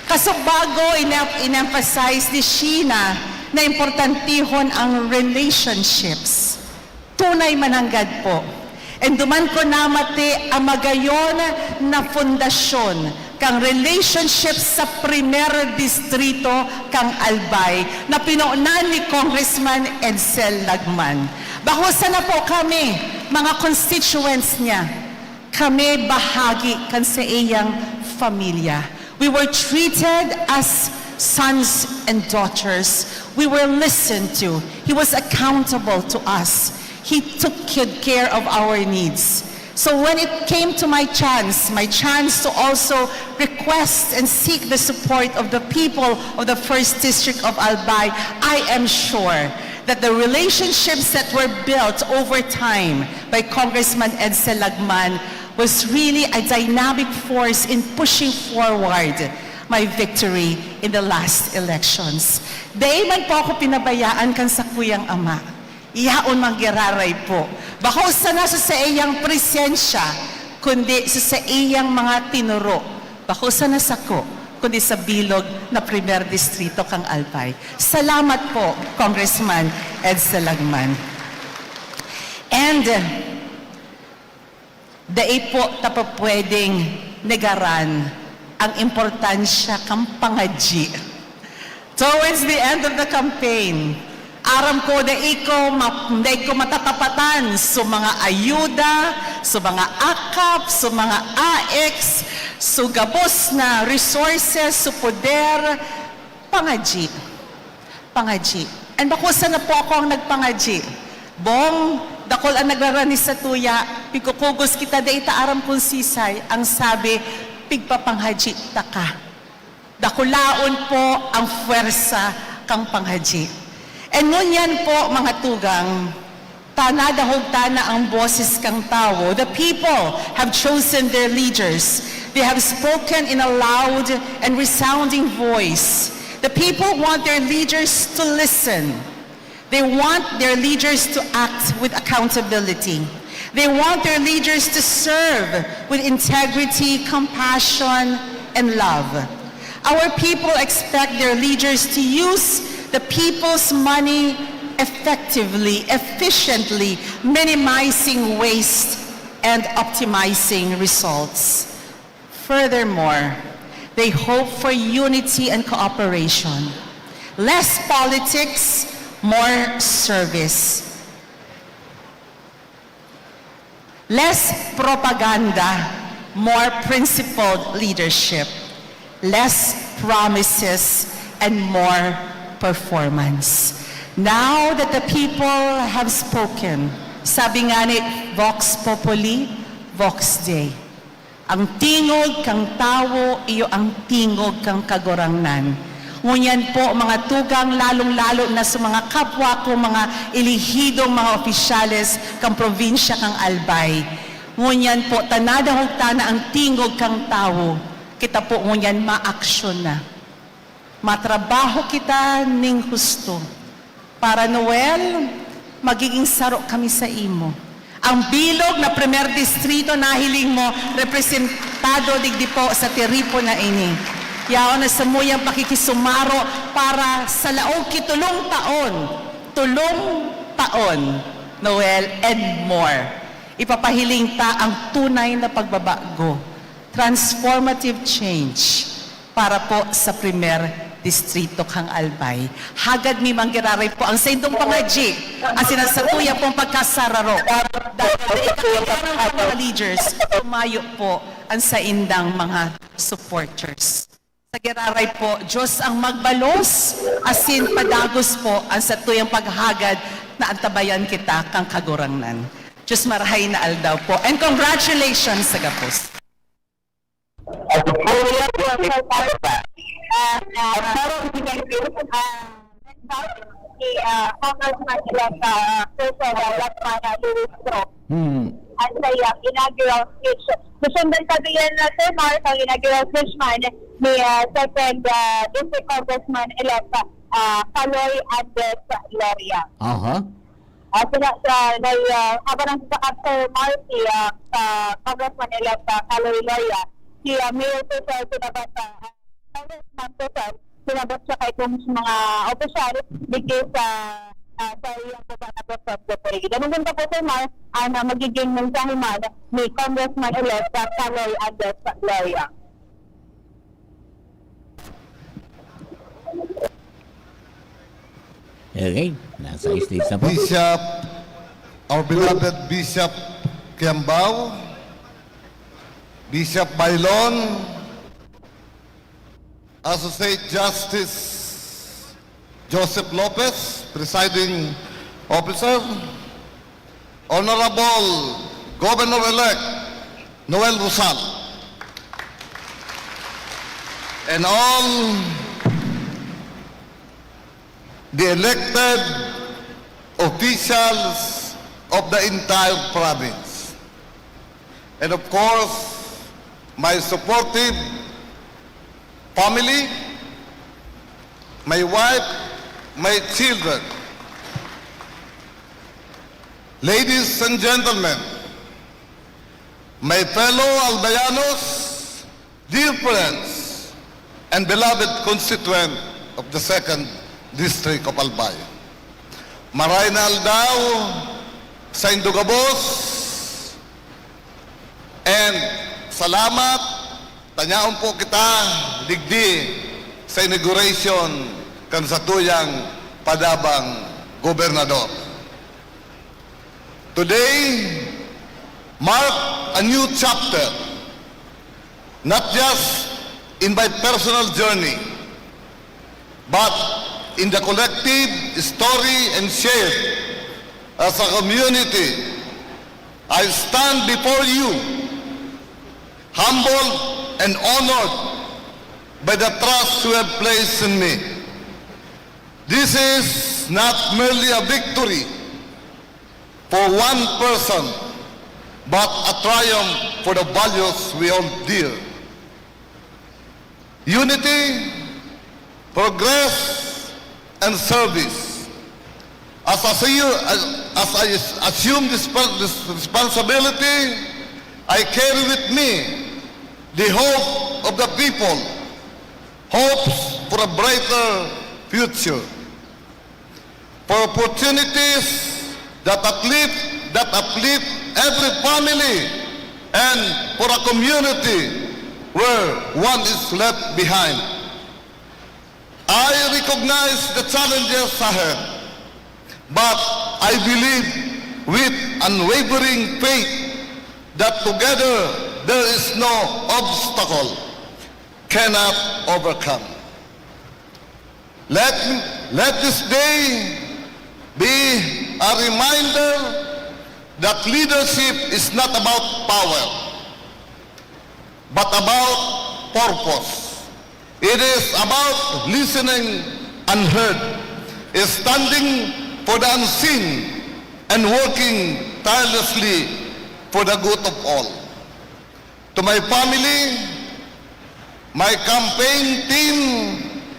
Kaso bago in-emphasize ni Sheena na importantihon ang relationships. Tunay mananggad po. And duman ko namati ang magayon na fondasyon kang relationship sa primer distrito kang Albay na pinaunan ni Congressman Edsel Lagman. Bahusan na po kami, mga constituents niya. Kami bahagi kan sa iyang familia. We were treated as sons and daughters. We were listened to. He was accountable to us. He took good care of our needs. So when it came to my chance to also request and seek the support of the people of the 1st District of Albay, I am sure that the relationships that were built over time by Congressman Edsel Lagman was really a dynamic force in pushing forward my victory in the last elections. Day man po ako pinabayaan kan sa kuyang ama. Iyaon manggiraray po. Bako sa nasa sa iyang presensya, kundi sa iyang mga tinuro. Bako sa nasa ko, kundi sa bilog na primer distrito kang Albay. Salamat po, Congressman Edsel Lagman. And dai po tapo pwedeng negaran ang importansya kang pangadji. Towards the end of the campaign, aram ko na ko matatapatan sa mga ayuda, sa mga akap, sa mga AX, sa gabos na resources, sa poder, pangadji. Pangadji. And bakusa na po ako ang nagpangadji. Bong, dakol ang nagrarani sa tuya, pigkukugos kita da ita aram kong sisay, ang sabi, pigpapanghaji ta ka. Dakulaon po ang fuerza kang panghaji. And ngunyan po, mga tugang, tanadahog tana ang boses kang tao. The people have chosen their leaders. They have spoken in a loud and resounding voice. The people want their leaders to listen. They want their leaders to act with accountability. They want their leaders to serve with integrity, compassion, and love. Our people expect their leaders to use the people's money effectively, efficiently, minimizing waste and optimizing results. Furthermore, they hope for unity and cooperation. Less politics, more service. Less propaganda, more principled leadership. Less promises and more performance. Now that the people have spoken, sabi nga ni Vox Populi, Vox Dei. Ang tingog kang tawo, iyo ang tingog kang kagurangnan. Ngunyan po mga tugang, lalong-lalo na sa mga kapwa ko, mga ilihidong mga opisyales kang probinsya kang Albay. Ngunyan po, tanada hugtana ang tingog kang tawo, kita po ngunyan ma-aksyon na. Matrabaho kita ning husto. Para Noel, magiging saro kami sa imo. Ang bilog na primer distrito na hiling mo, representado digdi po sa Tiripo na ini. Yaon na sa muyang pakikisumaro para sa laog kitulong taon, Noel, and more. Ipapahiling ta ang tunay na pagbabago, transformative change para po sa primer distrito kang Albay. Hagad mi manggiraray po ang saindong pangaji, ang sinasatuya pong pagkasararo. Dahil ang mga leaders, tumayo po ang saindang mga supporters. Sa giraray po, Diyos ang magbalos, asin padagos po ang satuyang paghagad na antabayan kita kang kagurangnan. Diyos marahay na aldaw po. And congratulations sa gapos. At sa inaugural speech. Susundan sabihin na Sir Mark ang inaugural speech man ni second District Congressman-elect Kaloy Andres Loria. Habang ang Sir Mark Congressman-elect Kaloy Loria, si Mayor Cesar sinabat Congressman Cesar sinabat siya kay kung mga opisyal bigay sa iyang gobernador sa Puri. Ganun din po Sir Mar ang magiging mensahe man ni Congressman-elect Kaloy Andres Loria. Okay, nasa stage na po. Bishop, our beloved Bishop Kiambao, Bishop Bailon, Associate Justice Joseph Lopez, Presiding Officer, Honorable Governor-elect Noel Rosal, and all the elected officials of the entire province. And of course, my supportive family, my wife, my children. Ladies and gentlemen, my fellow Albayanos, dear friends, and beloved constituent of the 2nd District of Albay. Maray na aldaw sa Indugabos, and salamat, tanyaon po kita digdi sa inauguration kan sa tuyang padabang gobernador. Today mark a new chapter, not just in my personal journey, but in the collective story and shared as a community. I stand before you, humbled and honored by the trust you have placed in me. This is not merely a victory for one person, but a triumph for the values we hold dear unity, progress, and service. As I assume this responsibility, I carry with me the hope of the people, hopes for a brighter future, for opportunities that uplift every family, and for a community where one is left behind. I recognize the challenges ahead, but I believe with unwavering faith that together there is no obstacle cannot overcome. Let this day be a reminder that leadership is not about power, but about purpose. It is about listening unheard, standing for the unseen, and working tirelessly for the good of all. To my family, my campaign team,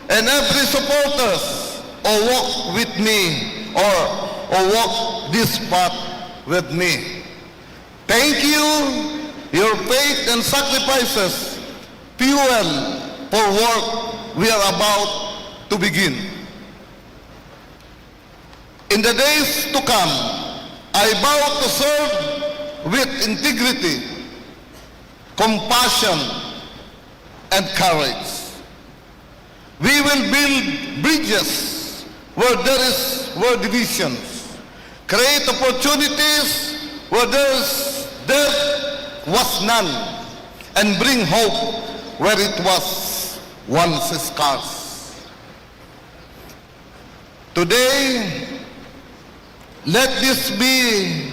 and every supporters who walk with me or walk this path with me, thank you. Your faith and sacrifices fuel for work we are about to begin. In the days to come, I vow to serve with integrity, compassion, and courage. We will build bridges where there divisions, create opportunities where there was none, and bring hope where it was once scarce. Today, let this be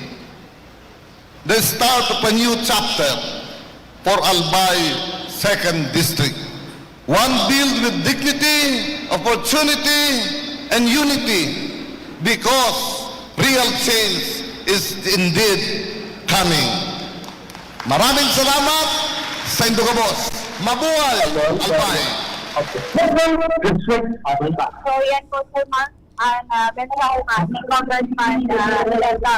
the start of a new chapter for Albay 2nd District. One built with dignity, opportunity, and unity, because real change is indeed coming. Maraming salamat sa Indogabos. Mabuhay Albay! So yan po sir Mark, ang meron ako si Congressman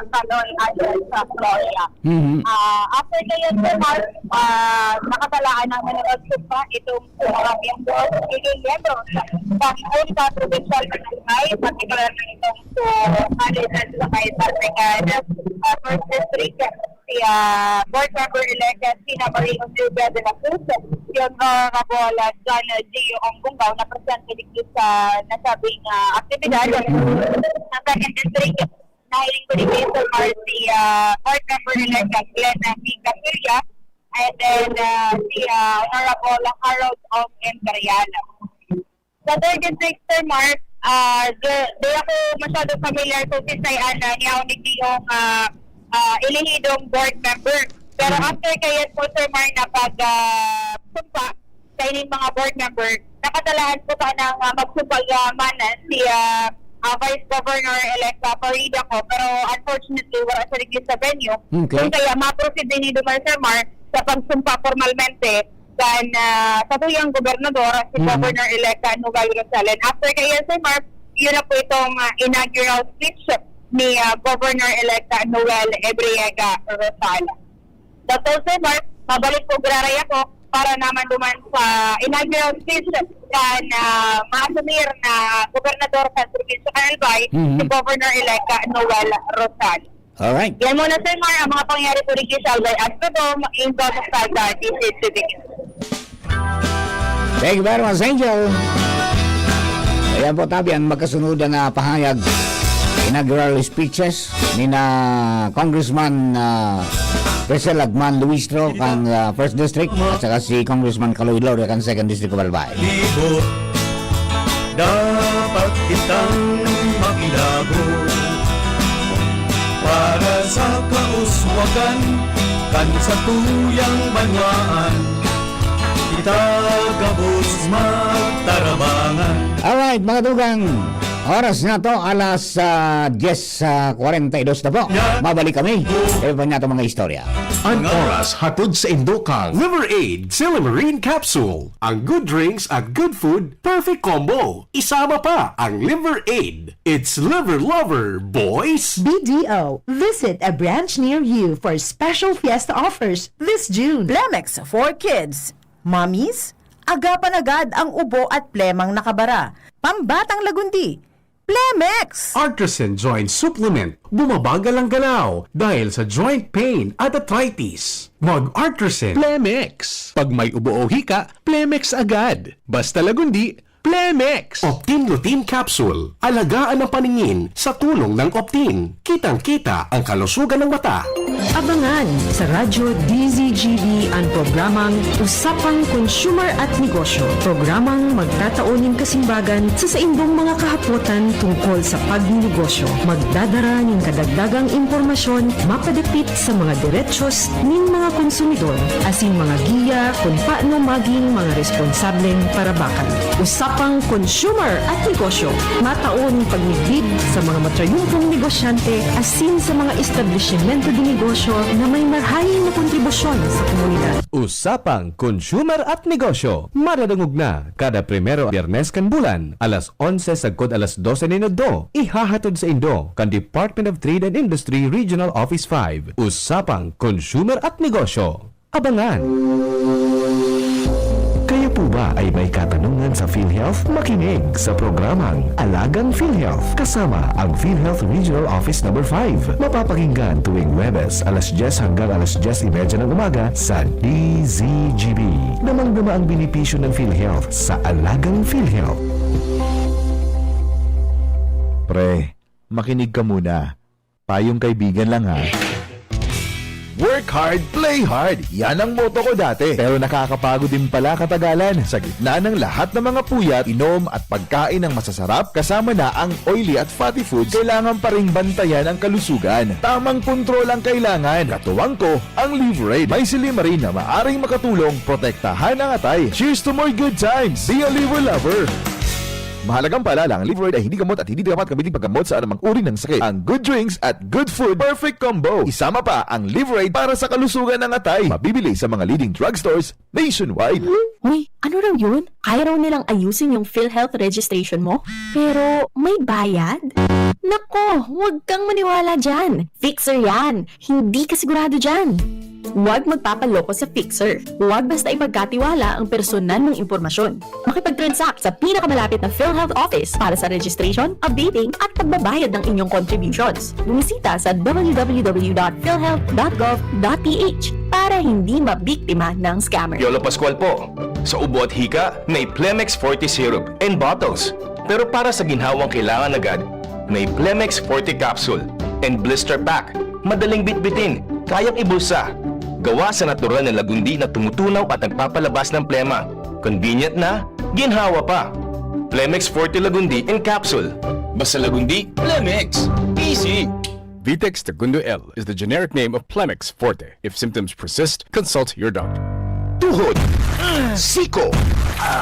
Kaloy Adel sa Florida. After kayo sir Mark, nakatalaan namin ng Otsumpa itong mga miyembro, miyembro sa Punta Provincial Barangay, particular na itong Alisan sa Kaitan First District, si Board Member-elect Sina Marino Silvia de la Cruz, yung Honorable John Gio Ongbungaw na presente dito sa nasabing aktibidad ng second district. Nahiling ko din Sir Mar si Board Member-elect Glenn P. Capilla, and then si Honorable Harold Ong Imperiala. Sa third district, Sir Mark, di ako masyado familiar kung sisayan niya ako yung ilihidong board member. Pero after kaya po Sir Mar na pag-sumpa sa ining mga board member, nakatalahan po ka ng magsupag-manan si Vice Governor-elect Farida ko. Pero unfortunately, wala siya rin sa venue. Kung kaya ma-proceed din ni Dumar Sir Mar sa pagsumpa formalmente sa tuyang gobernador, si Governor-elect Noel Rosales. After kaya Sir Mar, yun na po itong inaugural speech ni Governor-elect Noel Ebriega Rosales. Dr. Sir Mark, mabalik po graraya ko para naman duman sa inaugural speech na maasumir na gobernador sa Provincia ng Albay, si Governor-elect Noel Rosales. Alright. Yan muna Sir Mark, ang mga pangyari po rin sa Albay at Prodom in Dr. Thank you very much, Angel. Ayan po tabi ang magkasunod na pahayag, inaugural speeches ni na Congressman Rizal Agman Luistro kang First District at saka si Congressman Kaloy Laure kang Second District of Albay. Dapat kitang makilago para sa kauswagan kan sa tuyang banwaan kita gabos magtarabangan. Alright mga dugang, Oras na to, alas 10:42 na po. Babalik kami. Ewan nga itong mga istorya. Ang oras hatod sa Indokang Liver Aid Silimarine Capsule. Ang good drinks at good food, perfect combo. Isama pa ang Liver Aid. It's Liver Lover, boys! BDO, visit a branch near you for special fiesta offers this June. Plemex for kids. Mommies, agapan agad ang ubo at plemang nakabara. Pambatang lagundi. Plemex! Artisan Joint Supplement. Bumabagal ang galaw dahil sa joint pain at arthritis. Mag-Artisan Plemex. Pag may ubo o hika, Plemex agad. Basta lagundi, Plemex. Optin Lutein Capsule. Alagaan ang paningin sa tulong ng Optin. Kitang-kita ang kalusugan ng mata. Abangan sa Radyo DZGB ang programang Usapang Consumer at Negosyo. Programang magtataunin kasimbagan sa saindong mga kahapotan tungkol sa pagnegosyo. Magdadara ng kadagdagang impormasyon mapadapit sa mga diretsyon ng mga konsumidor asin mga giya kung paano maging mga responsableng parabakan. Usapang Consumer at Negosyo. Mataon pagniglid sa mga matrayumpong negosyante asin sa mga establishmento de negosyo na may marhaing na kontribusyon sa komunidad. Usapang Consumer at Negosyo. Maradangog na kada primero Biyernes kan bulan, alas 11 sagkod alas 12 ninodo. Ihahatod sa Indo kan Department of Trade and Industry Regional Office 5. Usapang Consumer at Negosyo. Abangan! Kayo po ba ay may katanungan sa PhilHealth? Makinig sa programang Alagang PhilHealth kasama ang PhilHealth Regional Office No. 5. Mapapakinggan tuwing Webes alas 10 hanggang alas 10:30 ng umaga sa DZGB. Damang-dama ang benepisyo ng PhilHealth sa Alagang PhilHealth. Pre, makinig ka muna. Payong kaibigan lang ha. Work hard, play hard. Yan ang motto ko dati. Pero nakakapagod din pala katagalan. Sa gitna ng lahat ng mga puyat, inom at pagkain ng masasarap, kasama na ang oily at fatty foods, kailangan pa ring bantayan ang kalusugan. Tamang kontrol ang kailangan. Katuwang ko, ang Liver Aid. May Silimarine na maaring makatulong protektahan ang atay. Cheers to more good times. Be a Liver Lover. Mahalagang paalala, ang Liver Aid ay hindi gamot at hindi dapat gamitin paggamot sa anumang uri ng sakit. Ang good drinks at good food, perfect combo. Isama pa ang Liver Aid para sa kalusugan ng atay. Mabibili sa mga leading drugstores nationwide. Uy, ano raw yun? Kaya raw nilang ayusin yung PhilHealth registration mo? Pero may bayad? Nako, huwag kang maniwala dyan. Fixer yan. Hindi ka sigurado dyan. Huwag magpapaloko sa fixer. Huwag basta ipagkatiwala ang personal ng impormasyon. Makipag-transact sa pinakamalapit na PhilHealth office para sa registration, updating at pagbabayad ng inyong contributions. Bumisita sa www.philhealth.gov.ph para hindi mabiktima ng scammer. Piolo Pascual po. Sa ubo at hika, may Plemex Forte Syrup and bottles. Pero para sa ginhawang kailangan agad, may Plemex Forte Capsule and Blister Pack. Madaling bitbitin, kayang ibulsa. Gawa sa natural na lagundi na tumutunaw at nagpapalabas ng plema. Convenient na, ginhawa pa. Plemex Forte Lagundi in Capsule. Basta lagundi, Plemex. Easy! Vitex Segundo L is the generic name of Plemex Forte. If symptoms persist, consult your doctor. Tuhod, siko,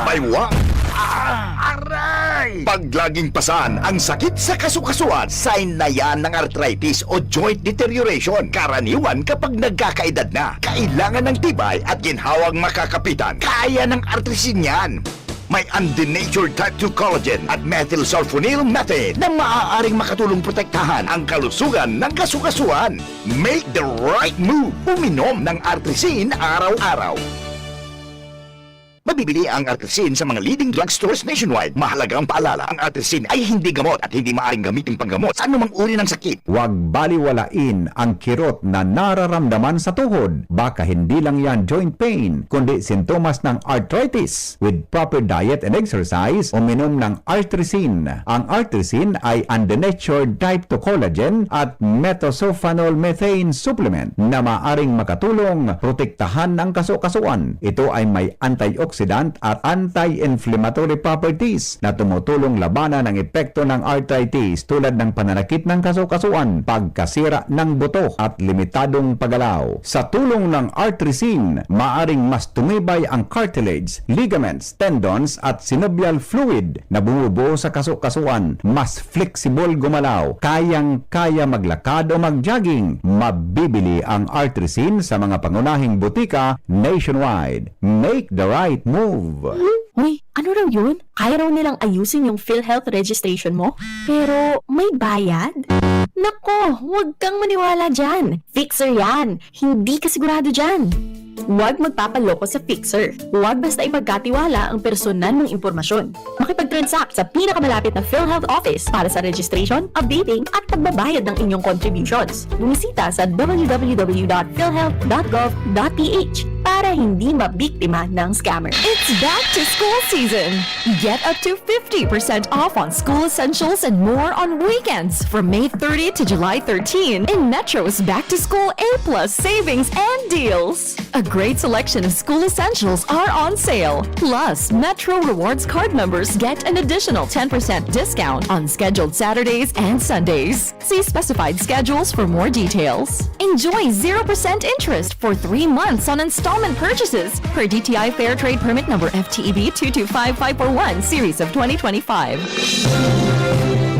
baywang, aray! Pag laging pasan ang sakit sa kasukasuan, sign na yan ng arthritis o joint deterioration. Karaniwan kapag nagkakaedad na, kailangan ng tibay at ginhawang makakapitan. Kaya ng artrisin yan. May undenatured type 2 collagen at methylsulfonyl methane na maaaring makatulong protektahan ang kalusugan ng kasukasuan. Make the right move. Uminom ng artrisin araw-araw. Mabibili ang artrisin sa mga leading drugstores nationwide. Mahalagang paalala, ang artrisin ay hindi gamot at hindi maaaring gamitin panggamot sa anumang uri ng sakit. Huwag baliwalain ang kirot na nararamdaman sa tuhod. Baka hindi lang yan joint pain, kundi sintomas ng arthritis. With proper diet and exercise, uminom ng artrisin. Ang artrisin ay undenatured type 2 collagen at methylsulfonyl methane supplement na maaring makatulong protektahan ang kasukasuan. Ito ay may antioxidant antioxidant at anti-inflammatory properties na tumutulong labanan ang epekto ng arthritis tulad ng pananakit ng kasukasuan, pagkasira ng buto at limitadong paggalaw. Sa tulong ng Artrisin, maaring mas tumibay ang cartilage, ligaments, tendons at synovial fluid na bumubuo sa kasukasuan, mas flexible gumalaw, kayang-kaya maglakad o mag-jogging. Mabibili ang Artrisin sa mga pangunahing butika nationwide. Make the right move. Uy, ano raw yun? Kaya raw nilang ayusin yung PhilHealth registration mo? Pero may bayad? Nako, huwag kang maniwala dyan. Fixer yan. Hindi ka sigurado dyan. Huwag magpapaloko sa Fixer. Huwag basta ipagkatiwala ang personal mong impormasyon. Makipag-transact sa pinakamalapit na PhilHealth office para sa registration, updating at pagbabayad ng inyong contributions. Bumisita sa www.philhealth.gov.ph para hindi mabiktima ng scammer. It's back to school season. Get up to 50% off on school essentials and more on weekends from May 30 to July 13 in Metro's Back to School A+ savings and deals. A great selection of school essentials are on sale. Plus, Metro Rewards card members get an additional 10% discount on scheduled Saturdays and Sundays. See specified schedules for more details. Enjoy 0% interest for 3 months on installment purchases per DTI Fair Trade Permit number FTEB 225541 series of 2025.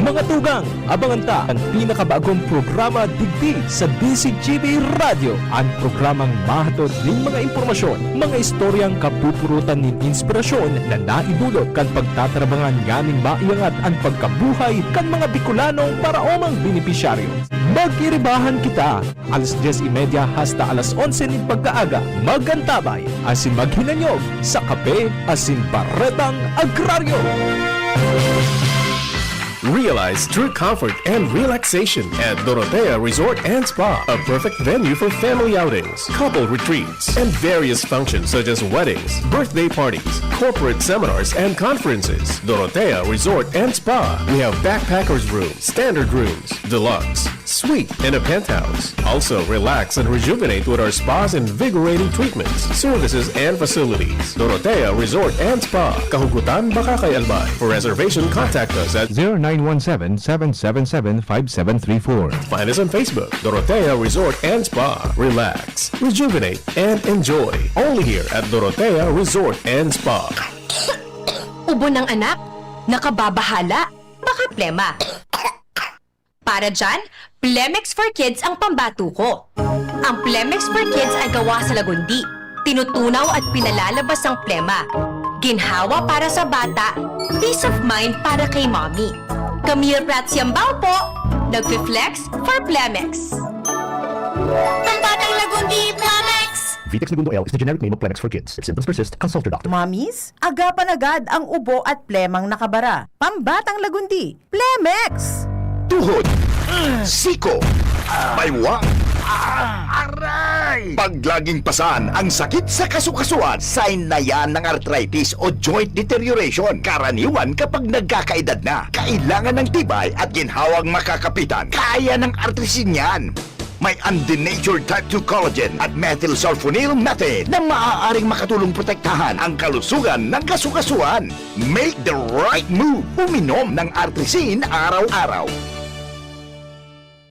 Mga tugang, abangan ta ang pinakabagong programa digdi sa DCGB Radio. Ang programang mahatod ng mga impormasyon, mga istoryang kapupurutan ng inspirasyon na naidulot kan pagtatrabangan nganing maiangat ang pagkabuhay kan mga Bicolanong paraomang benepisyaryo. Mag-iribahan kita, alas 10:30 hasta alas 11 ng pagkaaga. Magantabay, asin maghinanyog sa kape, asin baretang agraryo. Realize true comfort and relaxation at Dorotea Resort and Spa, a perfect venue for family outings, couple retreats, and various functions such as weddings, birthday parties, corporate seminars, and conferences. Dorotea Resort and Spa. We have backpackers rooms, standard rooms, deluxe, suite, and a penthouse. Also, relax and rejuvenate with our spas and invigorating treatments, services, and facilities. Dorotea Resort and Spa, Kahugutan, Bakakay, Albay. For reservation, contact us at 0917-777-5734. Find us on Facebook, Dorotea Resort and Spa. Relax, rejuvenate, and enjoy. Only here at Dorotea Resort and Spa. Ubo ng anak? Nakababahala? Baka plema. Para dyan, Plemex for Kids ang pambatuko. Ang Plemex for Kids ay gawa sa lagundi. Tinutunaw at pinalalabas ang plema. Ginhawa para sa bata, peace of mind para kay mommy. Camille Prats Yambao po, nagpi-flex for Plemex. Pambatang lagundi, Plemex! Vitex Segundo L is the generic name of Plemex for kids. If symptoms persist, consult your doctor. Mommies, agapan agad ang ubo at plemang nakabara. Pambatang lagundi, Plemex! Tuhod, siko, baywang, aray! Pag laging pasan ang sakit sa kasukasuan, sign na yan ng arthritis o joint deterioration. Karaniwan kapag nagkakaedad na, kailangan ng tibay at ginhawang makakapitan. Kaya ng Artrisin yan. May undenatured type 2 collagen at methylsulfonyl methane na maaaring makatulong protektahan ang kalusugan ng kasukasuan. Make the right move. Uminom ng Artrisin araw-araw.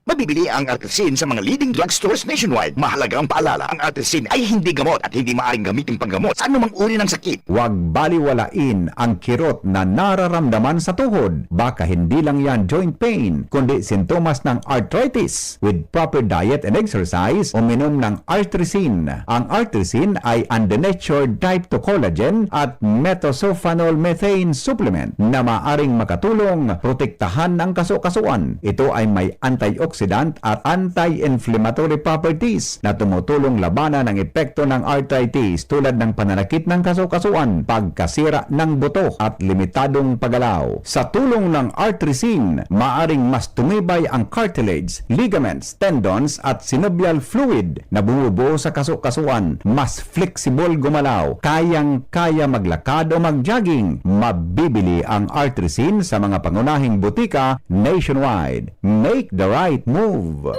Mabibili ang Artrisin sa mga leading drugstores nationwide. Mahalagang paalala, ang Artrisin ay hindi gamot at hindi maaaring gamitin panggamot sa anumang uri ng sakit. Huwag baliwalain ang kirot na nararamdaman sa tuhod. Baka hindi lang yan joint pain, kundi sintomas ng arthritis. With proper diet and exercise, uminom ng Artrisin. Ang Artrisin ay undenatured type 2 collagen at metosulfonol methane supplement na maaaring makatulong protektahan ang kasukasuan. Ito ay may antioxidant at anti-inflammatory properties na tumutulong labanan ang epekto ng arthritis tulad ng pananakit ng kasukasuan, pagkasira ng buto at limitadong paggalaw. Sa tulong ng Artrisin, maaring mas tumibay ang cartilage, ligaments, tendons at synovial fluid na bumubuo sa kasukasuan, mas flexible gumalaw, kayang-kaya maglakad o mag-jogging. Mabibili ang Artrisin sa mga pangunahing butika nationwide. Make the right move.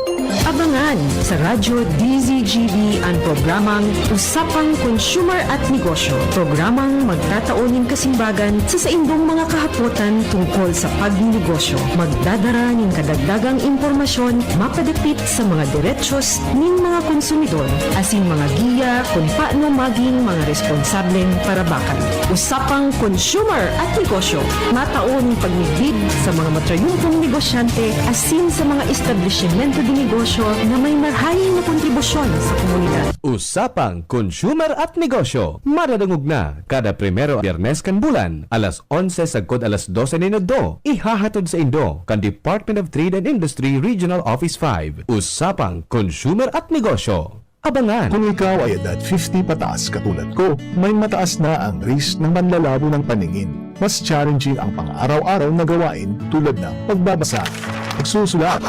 Abangan sa Radyo DZG DCGB ang programang Usapang Consumer at Negosyo. Programang magtataunin kasimbagan sa saindong mga kahapotan tungkol sa pagnegosyo. Magdadara ng kadagdagang impormasyon mapadapit sa mga diretsyon ng mga konsumidor asin mga giya kung paano maging mga responsableng parabakan. Usapang Consumer at Negosyo. Mataon pagnibid sa mga matrayumpong negosyante asin sa mga establishmento de negosyo na may marhaing na kontribusyon sa komunidad. Usapang Consumer at Negosyo. Maradangog na kada primero Biyernes kan bulan, alas 11 sagkod alas 12 ni Nagdo. Ihahatod sa Indo kan Department of Trade and Industry Regional Office 5. Usapang Consumer at Negosyo. Abangan! Kung ikaw ay edad 50 pataas katulad ko, may mataas na ang risk ng manlalabo ng paningin. Mas challenging ang pang-araw-araw na gawain tulad ng pagbabasa, pagsusulat,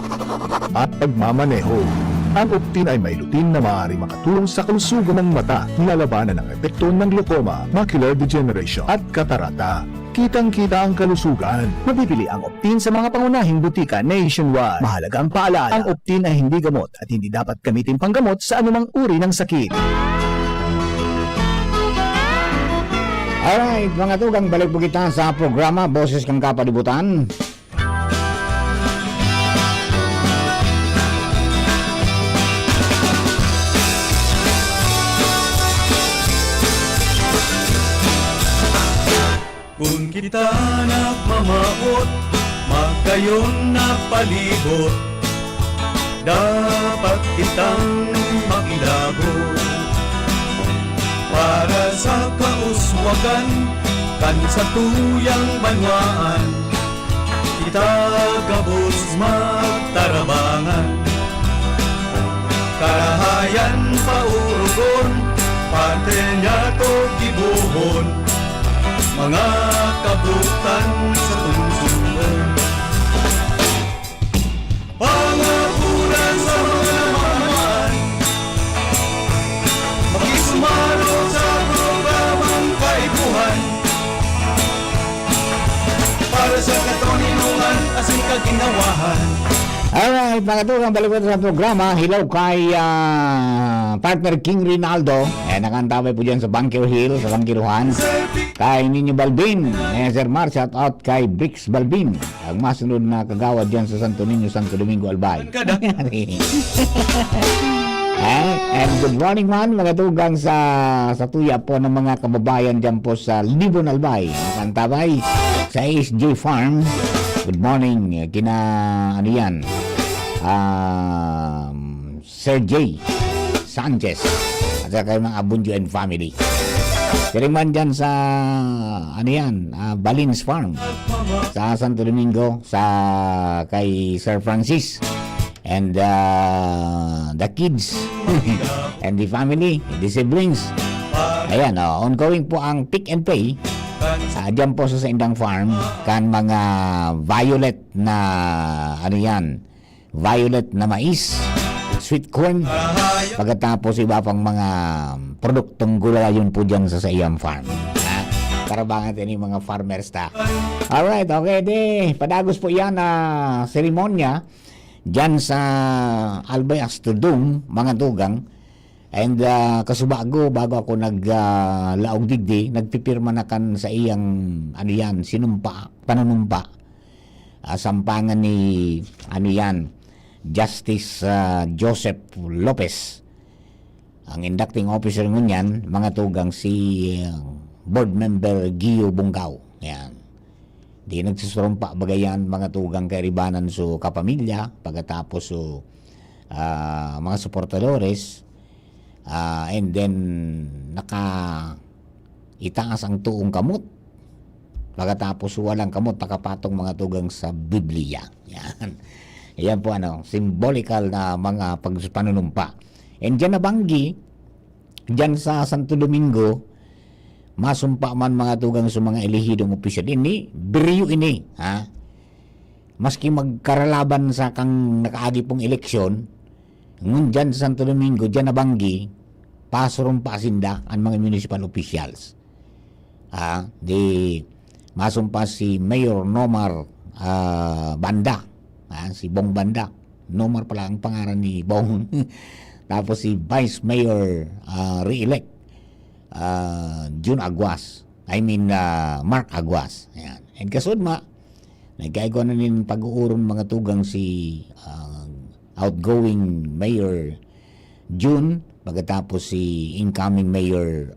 at pagmamaneho. Ang Optin ay may lutin na maaaring makatulong sa kalusugan ng mata, nilalabanan ang epekto ng glaucoma, macular degeneration at katarata. Kitang-kita ang kalusugan. Mabibili ang Optin sa mga pangunahing butika nationwide. Mahalagang paalala, ang Optin ay hindi gamot at hindi dapat gamitin panggamot sa anumang uri ng sakit. Alright, mga tugang, balik po kita sa programa Boses kang Kapalibutan. Kung kita nagmamaot, magkayon na palibot, dapat kitang makilabot. Para sa kauswagan, kan sa tuyang banwaan, kita gabos magtarabangan. Karahayan paurugon, parte niya to gibuhon, mga kabutan sa tungsungan. Pangapunan sa mga maman, makisumalo sa programang kaibuhan, para sa katoninungan asin kaginawahan. Alright, mga tugang, balik po sa programa. Hilaw kay partner King Rinaldo. Nakantabay po dyan sa Bunker Hill, sa Bangkiruhan. Kay Nino Balbin, Sir Mar, shout out kay Brix Balbin. Ang masunod na kagawad dyan sa Santo Niño, Santo Domingo, Albay. And good morning man, mga tugang sa tuya po ng mga kababayan dyan po sa Libon, Albay. Nakantabay sa SJ Farm. Good morning, kina ano yan, Sir J. Sanchez at saka yung mga Abundio and family. Kiriman dyan sa ano yan, Balins Farm sa Santo Domingo, sa kay Sir Francis and the kids and the family, the siblings. Ayan, ongoing po ang pick and pay dyan po sa Indang Farm kan mga violet na ano yan, violet na mais, sweet corn, pagkatapos iba pang mga produktong gulay yun po dyan sa Iyang Farm. Karabangan din yung mga farmers ta. Alright, okay di, padagos po yan na seremonya dyan sa Albay Astudong, mga tugang. And kasubago, bago ako naglaog digdi, nagpipirma na kan sa iyang ano yan, panunumpa, sampangan ni ano yan, Justice Joseph Lopez, ang inducting officer ngunyan, mga tugang si board member Gio Bungkaw. Yan, di nagsusurumpa bagayan mga tugang kairibanan so kapamilya, pagkatapos so mga suportadores. And then itaas ang tuong kamot, pagkatapos walang kamot nakapatong mga tugang sa Biblia. Yan po symbolical na mga panunumpa. And dyan nabanggi dyan sa Santo Domingo, masumpa man mga tugang sa mga elehidong opisyal ini, biriyo ini, maski magkaralaban sa kang nakaagi pong eleksyon, ngun dyan sa Santo Domingo, dyan nabanggi, pasurumpa sinda ang mga municipal officials. Di masumpa si Mayor Nomar Banda, si Bong Banda. Nomar pala ang pangalan ni Bong. Tapos si Vice Mayor re-elect Mark Aguas. Ayan. And kasudma, nagkaigo na nin pag-uuron mga tugang si outgoing Mayor June, pagkatapos si incoming Mayor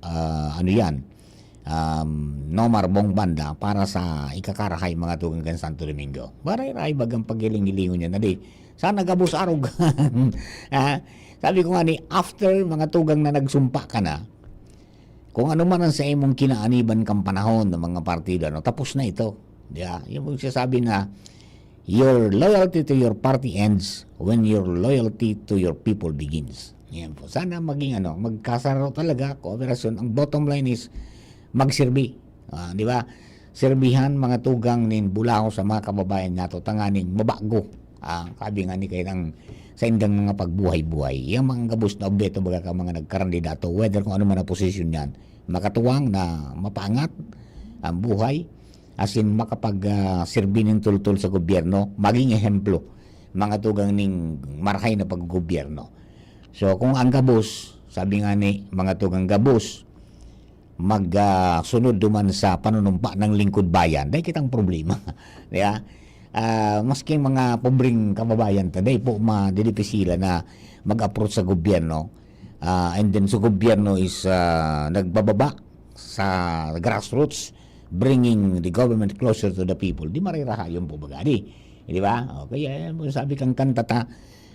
Nomar Bongbanda para sa ikakarahay mga tugang kan Santo Domingo. Baray-ray bagang pagiling-gilingon niya na di. Sana gabos arog. Sabi ko nga ni, after mga tugang na nagsumpa ka na, kung ano man ang sa imong kinaaniban kang panahon ng mga partido, tapos na ito. Yeah, yung sabi na, your loyalty to your party ends when your loyalty to your people begins. Yan po. Sana maging magkasaro talaga, kooperasyon. Ang bottom line is, magserbi. Di ba? Serbihan mga tugang nin bulaho sa mga kababayan nato, tanganing mabago. Sabi nga ni kayo sa indang mga pagbuhay-buhay. Yung mga gabos na objeto baga ka mga nagkarandidato, whether kung ano man ang posisyon yan, makatuwang na mapaangat ang buhay, as in makapag-serbi ng tultul sa gobyerno, maging ehemplo mga tugang ning marhay na paggobyerno. So kung ang gabos, sabi nga ni mga tugang gabos, magsunod duman sa panunumpa ng lingkod bayan, dahil kitang problema. Diba? Maski mga pobreng kababayan taday po madidipesila na mag-approach sa gobyerno, and then sa gobyerno is nagbababa sa grassroots, bringing the government closer to the people. Di mariraha yung po bagari, di ba? Okay, sabi kang kantata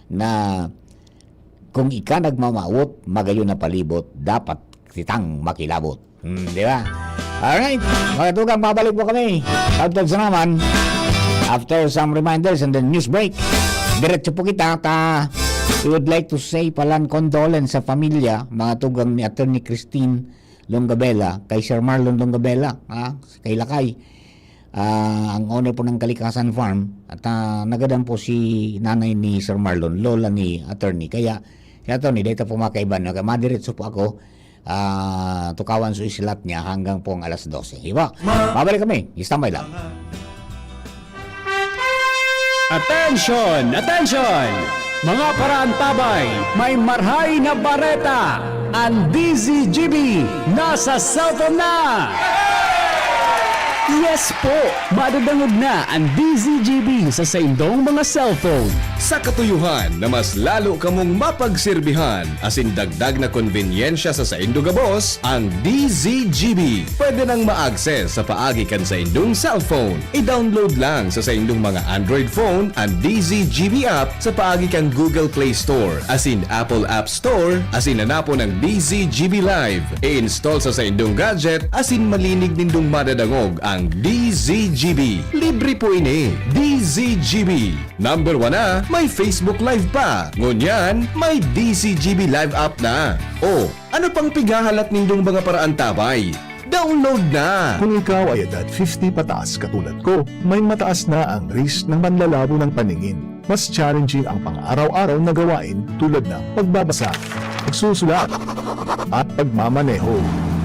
na kung ika nagmamawot magayon na palibot, dapat kitang makilabot. Di ba? Alright, mga tugang, babalik po kami after sa naman, after some reminders and then news break. Diretso po kita we would like to say palang condolence sa pamilya, mga tugang ni Attorney Christine Longabella, kay Sir Marlon Longabella, kay Lakay, ang owner po ng Kalikasan Farm, at nagadan po si nanay ni Sir Marlon, lola ni Attorney. Kaya si Attorney, dito po makaiban, madiretso po ako, tukawan sa islat niya hanggang pong alas 12. Diba? Babalik kami, istambay lang. Attention! Attention! Mga paraantabay, may marhay na bareta! Ang DZGB nasa cellphone na! Yes po! Madadangog na ang DZGB sa saindong mga cellphone. Sa katuyuhan na mas lalo kamong mapagsilbihan, asin dagdag na konbinyensya sa saindo gabos, ang DZGB. Pwede nang ma-access sa paagi kan sa indong cellphone. I-download lang sa saindong mga Android phone ang DZGB app sa paagi kan Google Play Store, asin Apple App Store, asin nanapo ng DZGB Live. I-install sa saindong gadget, asin malinig nindong madadangog ang DZGB. Libre po ini. DZGB. Number 1 na, may Facebook Live pa. Ngunyan, may DZGB Live app na. O, ano pang pigahalat nindong mga paraantabay? Download na! Kung ikaw ay edad 50 pataas katulad ko, may mataas na ang risk ng manlalabo ng paningin. Mas challenging ang pang-araw-araw na gawain tulad ng pagbabasa, pagsusulat, at pagmamaneho.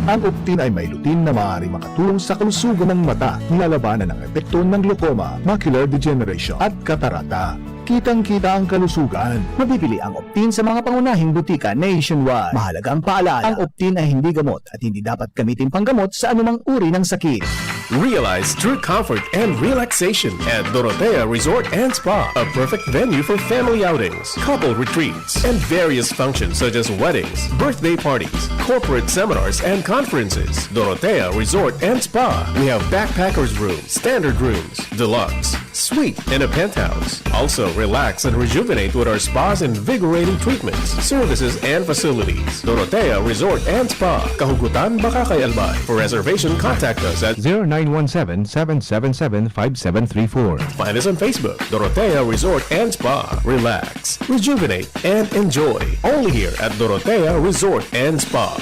Ang Optin ay may lutin na maaari makatulong sa kalusugan ng mata, nilalabanan ng epekto ng glaucoma, macular degeneration at katarata. Kitang-kita ang kalusugan. Mabibili ang Optin sa mga pangunahing butika nationwide. Mahalagang paalala, ang Optin ay hindi gamot at hindi dapat gamitin panggamot sa anumang uri ng sakit. Realize true comfort and relaxation at Dorotea Resort and Spa, a perfect venue for family outings, couple retreats, and various functions such as weddings, birthday parties, corporate seminars, and conferences. Dorotea Resort and Spa. We have backpackers rooms, standard rooms, deluxe, suite, and a penthouse. Also, relax and rejuvenate with our spas and invigorating treatments, services, and facilities. Dorotea Resort and Spa, Kahugutan, Bakakay, Albay. For reservation, contact us at 0917-777-5734. Find us on Facebook, Dorotea Resort and Spa. Relax, rejuvenate, and enjoy. Only here at Dorotea Resort and Spa.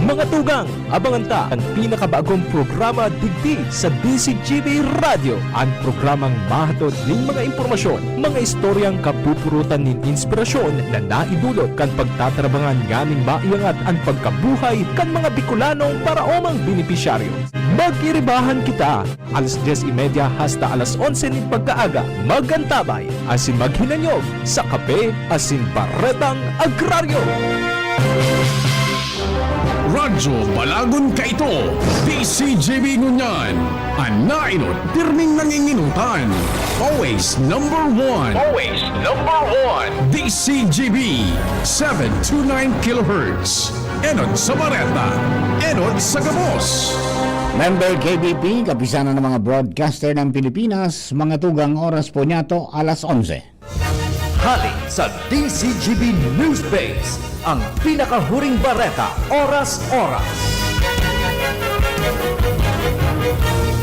Mga tugang, abangan ta ang pinakabagong programa digdi sa DZGB Radio. Ang programang mahatod ng mga impormasyon, mga istoryang kapupurutan ng inspirasyon na naidulot kan pagtatrabangan ganing maiangat ang pagkabuhay kan mga Bicolanong para omang benepisyaryo. Magiribahan kita. Alas 10:30 hasta alas 11 ng pagkaaga. Magantabay asin maghinanyog sa kape asin baretang agraryo. Radyo Balagon ka ito. DCGB Ngunyan. Anainot, pirming nanginginutan. Always number one. Always number one. DCGB 729 kHz. Enod sa Bareta. Enod sa Gabos. Member KBP, kapisanan ng mga broadcaster ng Pilipinas, mga tugang oras po niya to alas 11. Hali sa DCGB News Base, ang pinakahuring bareta, oras-oras.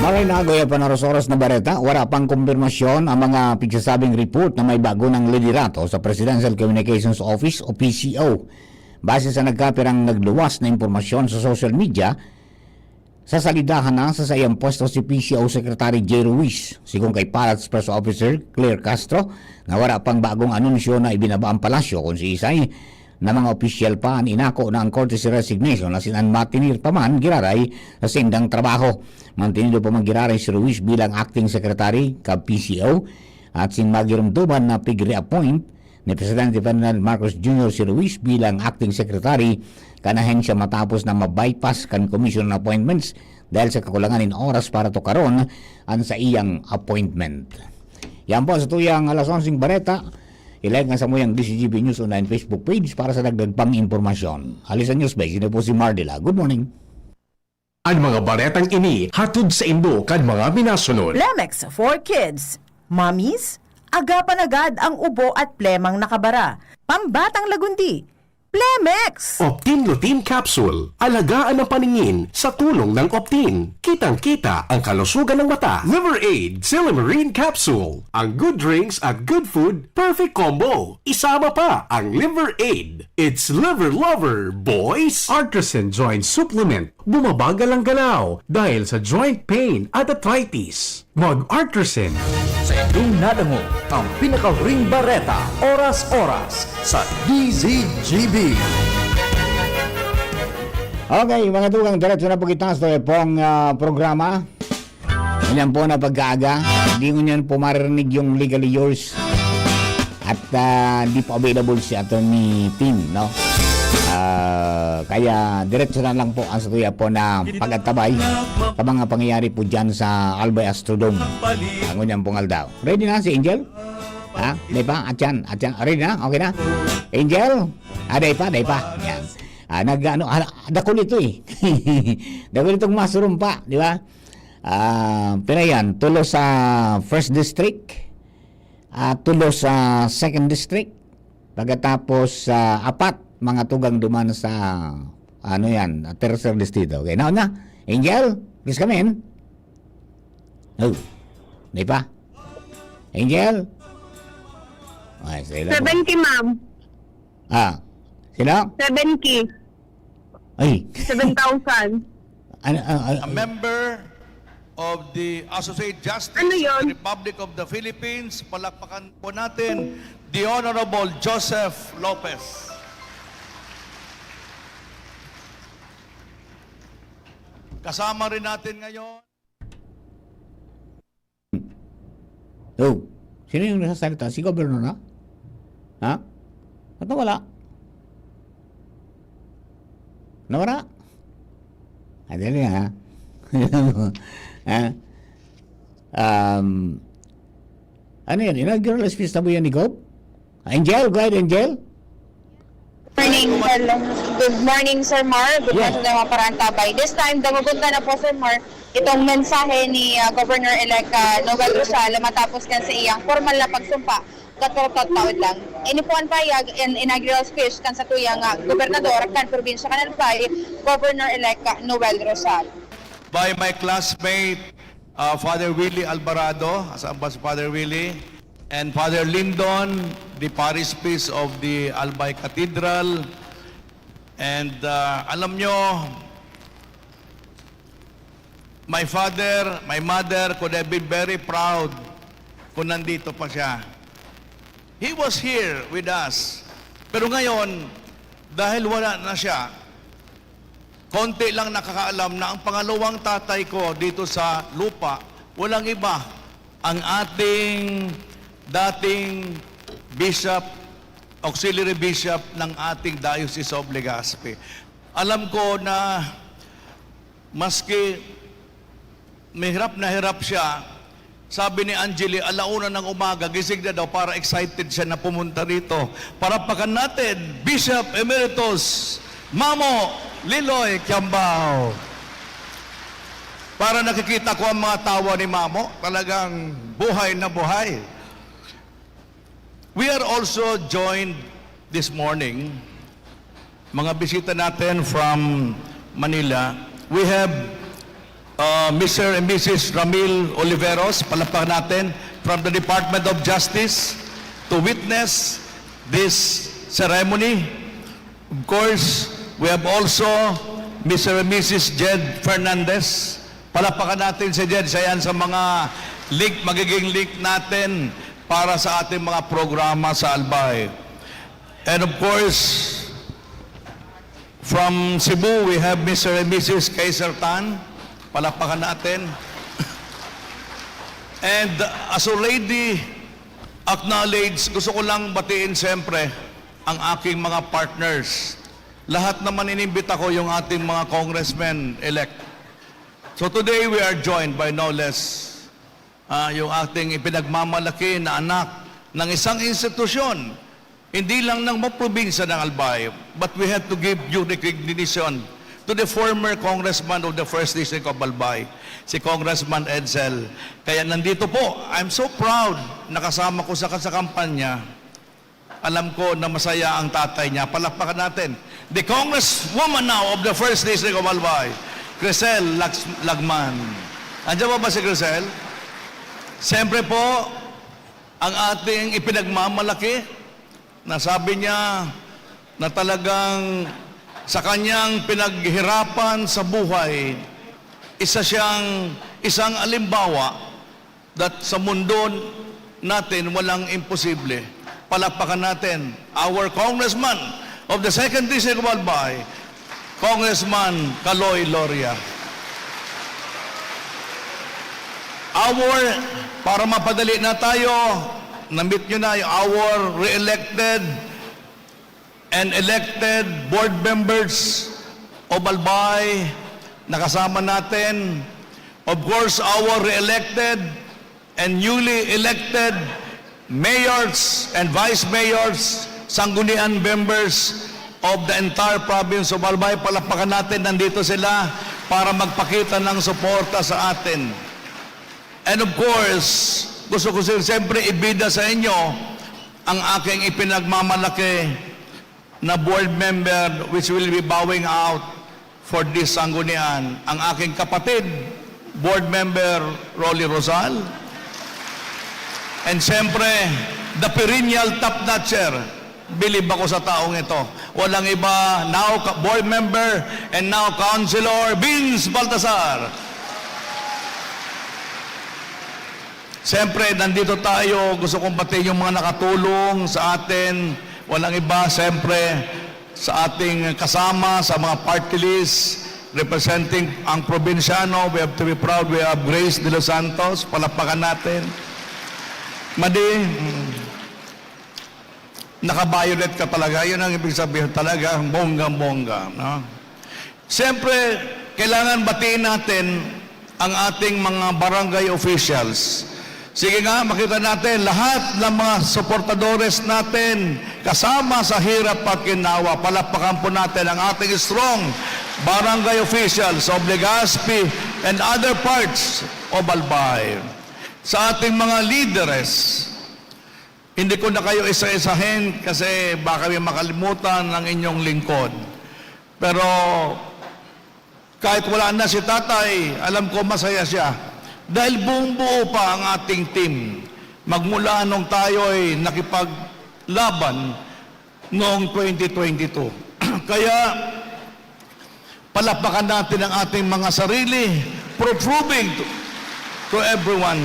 Marinagoy pa na oras na bareta, wala pang kumpirmasyon ang mga pigsasabing report na may bago ng liderato sa Presidential Communications Office o PCO. Base sa nagkapirang nagluwas na impormasyon sa social media, sasalidahan na sa sayang pwesto si PCO Secretary J. Ruiz, sigung kay Palace Press Officer Claire Castro, na wala pang bagong anunsyo na ibinaba ang palasyo kung si Isay na mga opisyal pa ang inako na ang courtesy resignation na sinan matinir pa man giraray sa sindang trabaho. Mantinido pa man giraray si Ruiz bilang acting secretary ka PCO at sin magirumduman na pig-reappoint ni Presidente Ferdinand Marcos Jr. si Ruiz bilang acting secretary kanahen siya matapos na mabypass kan commission appointments dahil sa kakulangan in oras para to karon ang sa iyang appointment. Yan po sa tuyang alas 11 bareta. I-like nga sa mo yung DCGB News Online Facebook page para sa dagdag pang impormasyon. Alisan News Base, ito po si Mardila. Good morning. Ang mga baretang ini hatod sa Indo kan mga minasunod. Plemex for Kids. Mommies, agapan agad ang ubo at plemang nakabara. Pambatang lagundi. Plemex! Optin Lutein Capsule. Alagaan ang paningin sa tulong ng Optin. Kitang-kita ang kalusugan ng mata. Liver Aid Silymarin Capsule. Ang good drinks at good food, perfect combo. Isama pa ang Liver Aid. It's Liver Lover, boys! Artisan Joint Supplement. Bumabagal ang galaw dahil sa joint pain at arthritis. Mag-Artisan. Sa inyong nadango, ang pinakahuring bareta, oras-oras sa DZGB. Okay, mga tugang, diretso na po kita sa pong programa. Ilan po na pagkaaga. Hindi ko niyan po maririnig yung legally yours. At hindi po available si Attorney Tim, no? Kaya diretso na lang po ang satuya po na pag-atabay sa mga pangyayari po dyan sa Albay Astrodome. Ang unyang pong aldaw. Ready na si Angel? Ha? Day pa? Atyan? Ready na? Okay na? Angel? Day pa. Yan. Dakol ito eh. Dakol itong mushroom pa, di ba? Pero yan, tulo sa 1st District, tulo sa 2nd District, pagkatapos apat mga tugang duman sa 3rd District. Okay, now na. Angel, please come in. Oh, di pa? Angel? Ay, 70, ma'am. Sino? 70. Ay. 7,000. A member of the Associated Justice of the Republic of the Philippines, palakpakan po natin, the Honorable Joseph Lopez. Kasama rin natin ngayon. Oh, sino yung nasasalita? Si Governor na? Ha? Ba't nawala? Nawala? Adali ha? Ano yan? Inaugural speech na mo yan ni Gob? Angel? Go ahead, Angel. Good morning, Sir Mar. Good morning sa mga parantabay. This time, damugunta na po, Sir Mar, itong mensahe ni Governor-elect Noel Rosal matapos kan sa iyang formal na pagsumpa katulad taon lang. Ini po ang payag in inaugural speech kan sa tuyang gobernador kan probinsya kan Albay, Governor-elect Noel Rosal. By my classmate, Father Willie Alvarado, asan ba si Father Willie? And Father Lyndon, the parish priest of the Albay Cathedral. And alam nyo, my father, my mother could have been very proud kung nandito pa siya. He was here with us. Pero ngayon, dahil wala na siya, konti lang nakakaalam na ang pangalawang tatay ko dito sa lupa, walang iba, ang ating dating bishop, auxiliary bishop ng ating Diocese of Legazpi. Alam ko na maski mahirap na hirap siya, sabi ni Angeli, alauna ng umaga, gising na daw para excited siya na pumunta rito. Parapakan natin, Bishop Emeritus Mamo Liloy Kiambao. Para nakikita ko ang mga tawa ni Mamo, talagang buhay na buhay. We are also joined this morning, mga bisita natin from Manila. We have Mr. and Mrs. Ramil Oliveros, palapakan natin, from the Department of Justice to witness this ceremony. Of course, we have also Mr. and Mrs. Jed Fernandez. Palapakan natin si Jed, siya yan sa mga magiging link natin para sa ating mga programa sa Albay. And of course, from Cebu, we have Mr. and Mrs. Kaiser Tan. Palapakan natin. And as already acknowledged, gusto ko lang batiin siyempre ang aking mga partners. Lahat naman inimbita ko yung ating mga congressmen-elect. So today we are joined by no less yung ating ipinagmamalaki na anak ng isang institusyon, hindi lang ng probinsya ng Albay, but we have to give due recognition to the former congressman of the 1st District of Albay, si Congressman Edsel. Kaya nandito po, I'm so proud na kasama ko sa kampanya. Alam ko na masaya ang tatay niya. Palakpakan natin. The Congresswoman now of the 1st District of Albay, Crisel Lagman. Andiyan ba si Crisel? Siyempre po, ang ating ipinagmamalaki, na sabi niya na talagang sa kanyang pinaghirapan sa buhay, isang alimbawa that sa mundo natin walang imposible. Palakpakan natin our Congressman of the 2nd District of Albay, Congressman Caloy Loria. Para mapadali na tayo, na-meet nyo na our re-elected and elected board members of Albay, nakasama natin. Of course, our re-elected and newly elected mayors and vice mayors, sanggunian members of the entire province of Albay. Palapakan natin, nandito sila para magpakita ng suporta sa atin. And of course, gusto ko siyempre ibida sa inyo ang aking ipinagmamalaki na board member which will be bowing out for this sanggunian, ang aking kapatid, board member Rolly Rosal, and siyempre, the perennial top-notcher, believe ako sa taong ito. Walang iba, now board member and now Councilor Vince Baltasar. Siyempre, nandito tayo, gusto kong batiin yung mga nakatulong sa atin. Walang iba, siyempre, sa ating kasama, sa mga party list, representing ang probinsyano. We have to be proud. We have Grace de los Santos. Palapakan natin. Madi, naka-violet ka talaga. Yun ang ibig sabihin talaga, bongga-bongga. No? Siyempre, kailangan batiin natin ang ating mga barangay officials. Sige nga, makita natin lahat ng mga suportadores natin kasama sa hirap at ginawa. Palakpakan po natin ang ating strong barangay officials of Legazpi and other parts of Albay. Sa ating mga leaders, hindi ko na kayo isa-isahin kasi baka may makalimutan ng inyong lingkod. Pero kahit wala na si tatay, alam ko masaya siya. Dahil buong buo pa ang ating team. Magmula nung tayo ay nakipaglaban noong 2022. Kaya palapakan natin ang ating mga sarili, proving to everyone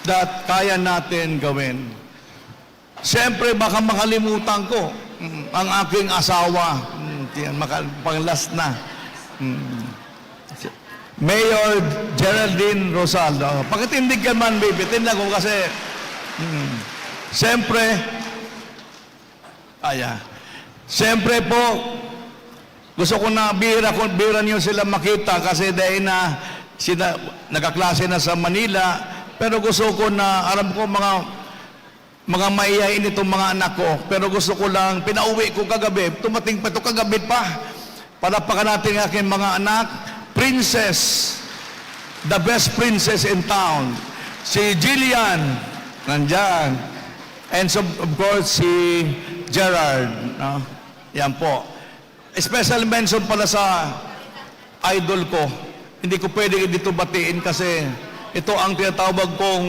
that kaya natin gawin. Siyempre, baka makalimutan ko ang aking asawa. Pang last na. Mayor Geraldine Rosaldo. Pakitindig ka man, baby. Tindig ko kasi, siyempre po, gusto ko na bira niyo sila makita kasi dahil na sila nagkaklase na sa Manila, pero gusto ko na, alam ko mga maiyain itong mga anak ko, pero gusto ko lang, pinauwi ko kagabi, tumating pa ito kagabi pa, palapakan natin ang aking mga anak, princess, the best princess in town, si Jillian, nandyan, and so, of course, si Gerard, no? Yan po. Special mention pala sa idol ko. Hindi ko pwede dito batiin kasi ito ang tinatawag kong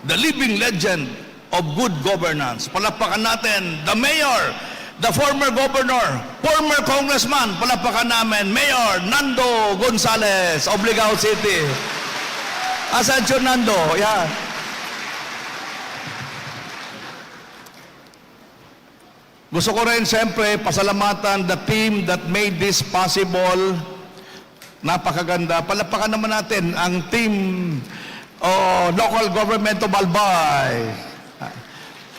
the living legend of good governance. Palapakan natin, the mayor, the former governor, former congressman, palapakan namin, Mayor Nando Gonzales, Obligao City. Asan yun, Nando? Yan. Gusto ko rin siyempre pasalamatan the team that made this possible. Napakaganda. Palapakan naman natin ang team local government of Albay.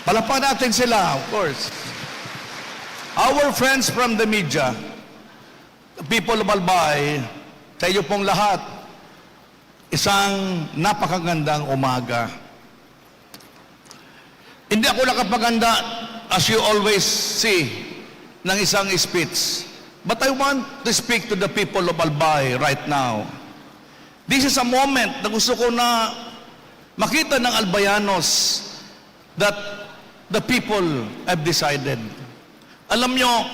Palapakan natin sila, of course. Our friends from the media, the people of Albay, tayo pong lahat, isang napakagandang umaga. Hindi ako nakapaganda, as you always see, ng isang speech. But I want to speak to the people of Albay right now. This is a moment na gusto ko na makita ng Albayanos that the people have decided. Alam nyo,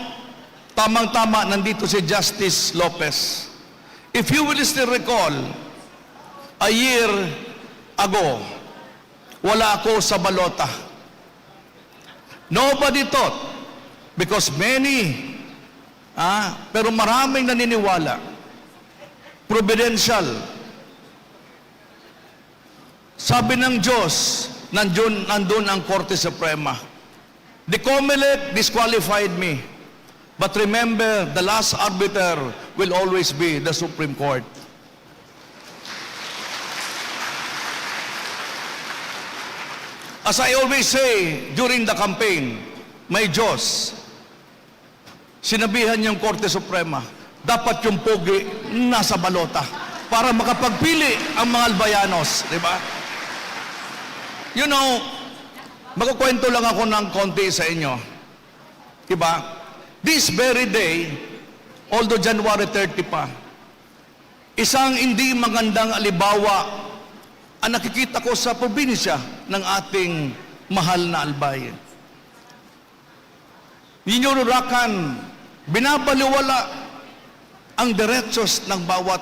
tamang-tama, nandito si Justice Lopez. If you will still recall, a year ago, wala ako sa balota. Nobody thought, because many, pero maraming naniniwala, providential. Sabi ng Diyos, nandun ang Korte Suprema. The COMELEC disqualified me. But remember, the last arbiter will always be the Supreme Court. As I always say during the campaign, may Diyos, sinabihan niyang Korte Suprema, dapat yung pogi nasa balota para makapagpili ang mga Albayanos, di ba? You know, magkukwento lang ako ng konti sa inyo. Di ba? This very day, although January 30 pa, isang hindi magandang alibawa ang nakikita ko sa probinsya ng ating mahal na Albay. Ninunurakan, binabaliwala ang diretsos ng bawat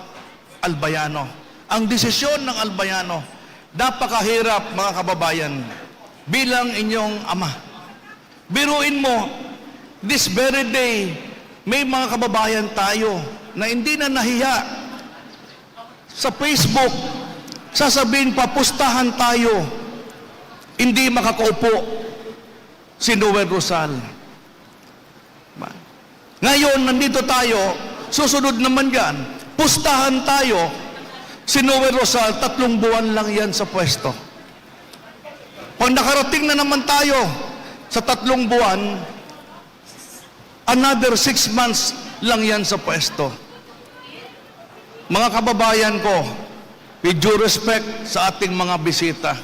Albayano. Ang desisyon ng Albayano, napakahirap mga kababayan, bilang inyong ama. Biruin mo, this very day, may mga kababayan tayo na hindi na nahiya sa Facebook, sasabihin papustahan tayo, hindi makakaupo si Noel Rosal. Ngayon, nandito tayo, susunod naman yan, pustahan tayo, si Noel Rosal, 3 buwan lang yan sa pwesto. Pag nakarating na naman tayo sa 3 buwan, another 6 months lang yan sa pwesto. Mga kababayan ko, with due respect sa ating mga bisita,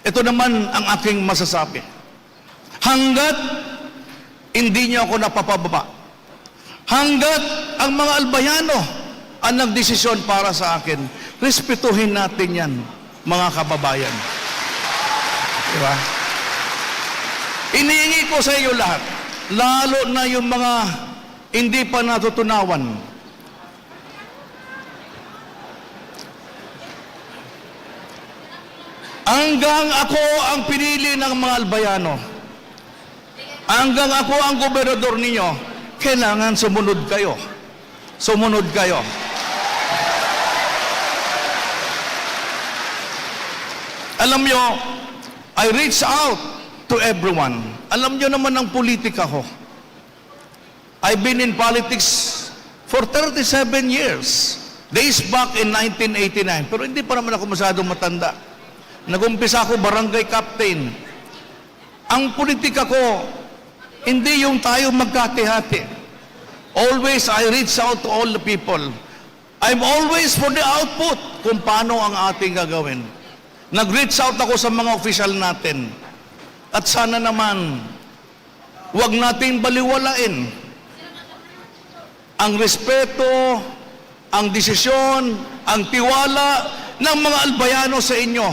ito naman ang aking masasabi. Hanggat hindi niyo ako napapababa, hanggat ang mga Albayano ang nagdesisyon para sa akin, respetuhin natin yan, mga kababayan. Diba? Iniingi ko sa iyo lahat, lalo na yung mga hindi pa natutunawan. Hanggang ako ang pinili ng mga Albayano, hanggang ako ang gobernador ninyo, kailangan sumunod kayo. Sumunod kayo. Alam nyo, I reach out to everyone. Alam nyo naman ang politika ko. I've been in politics for 37 years. Days back in 1989. Pero hindi pa naman ako masyadong matanda. Nag-umpisa ako barangay captain. Ang politika ko, hindi yung tayo magkati-hati. Always I reach out to all the people. I'm always for the output kung paano ang ating gagawin. Nag-reach out ako sa mga official natin. At sana naman, huwag nating baliwalain ang respeto, ang desisyon, ang tiwala ng mga albayano sa inyo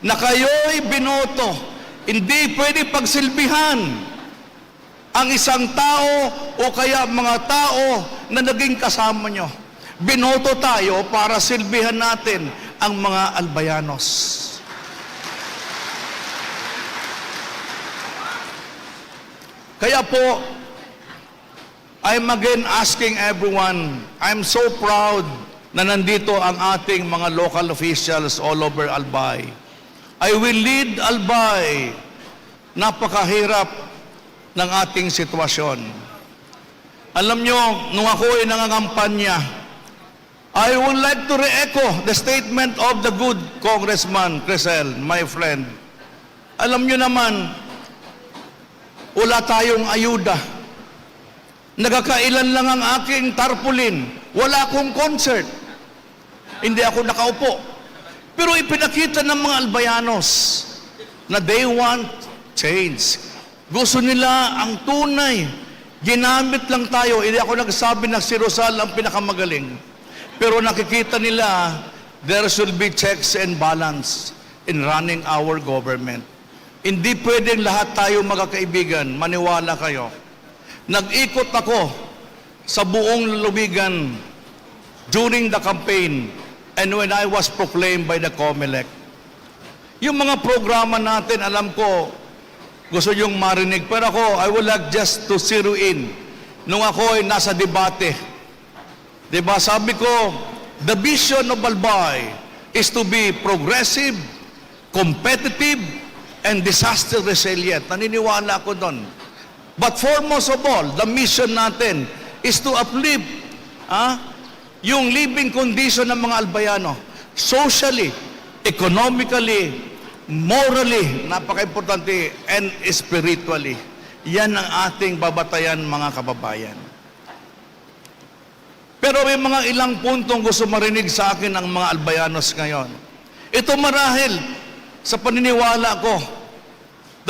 na kayo'y binoto. Hindi pwede pagsilbihan ang isang tao o kaya mga tao na naging kasama nyo. Binoto tayo para silbihan natin ang mga albayanos. Kaya po, I'm again asking everyone, I'm so proud na nandito ang ating mga local officials all over Albay. I will lead Albay. Napakahirap ng ating sitwasyon. Alam nyo, nung ako ay nangangampanya, I would like to re-echo the statement of the good Congressman Crisel, my friend. Alam nyo naman, wala tayong ayuda. Nagkakailan lang ang aking tarpaulin. Wala akong concert. Hindi ako nakaupo. Pero ipinakita ng mga albayanos na they want change. Gusto nila ang tunay. Ginamit lang tayo. Hindi ako nagsabi na si Rosal ang pinakamagaling. Pero nakikita nila there should be checks and balance in running our government. Hindi pwedeng lahat tayo magkakaibigan. Maniwala kayo. Nag-ikot ako sa buong lalawigan during the campaign and when I was proclaimed by the COMELEC. Yung mga programa natin, alam ko, gusto yung marinig. Pero ako, I would like just to zero in. Nung ako ay nasa debate, diba, sabi ko, the vision of Albay is to be progressive, competitive, and disaster resilient. Naniniwala ako doon. But foremost of all, the mission natin is to uplift yung living condition ng mga albayano. Socially, economically, morally, napaka-importante, and spiritually. Yan ang ating babatayan, mga kababayan. Pero may mga ilang puntong gusto marinig sa akin ng mga albayanos ngayon. Ito marahil sa paniniwala ko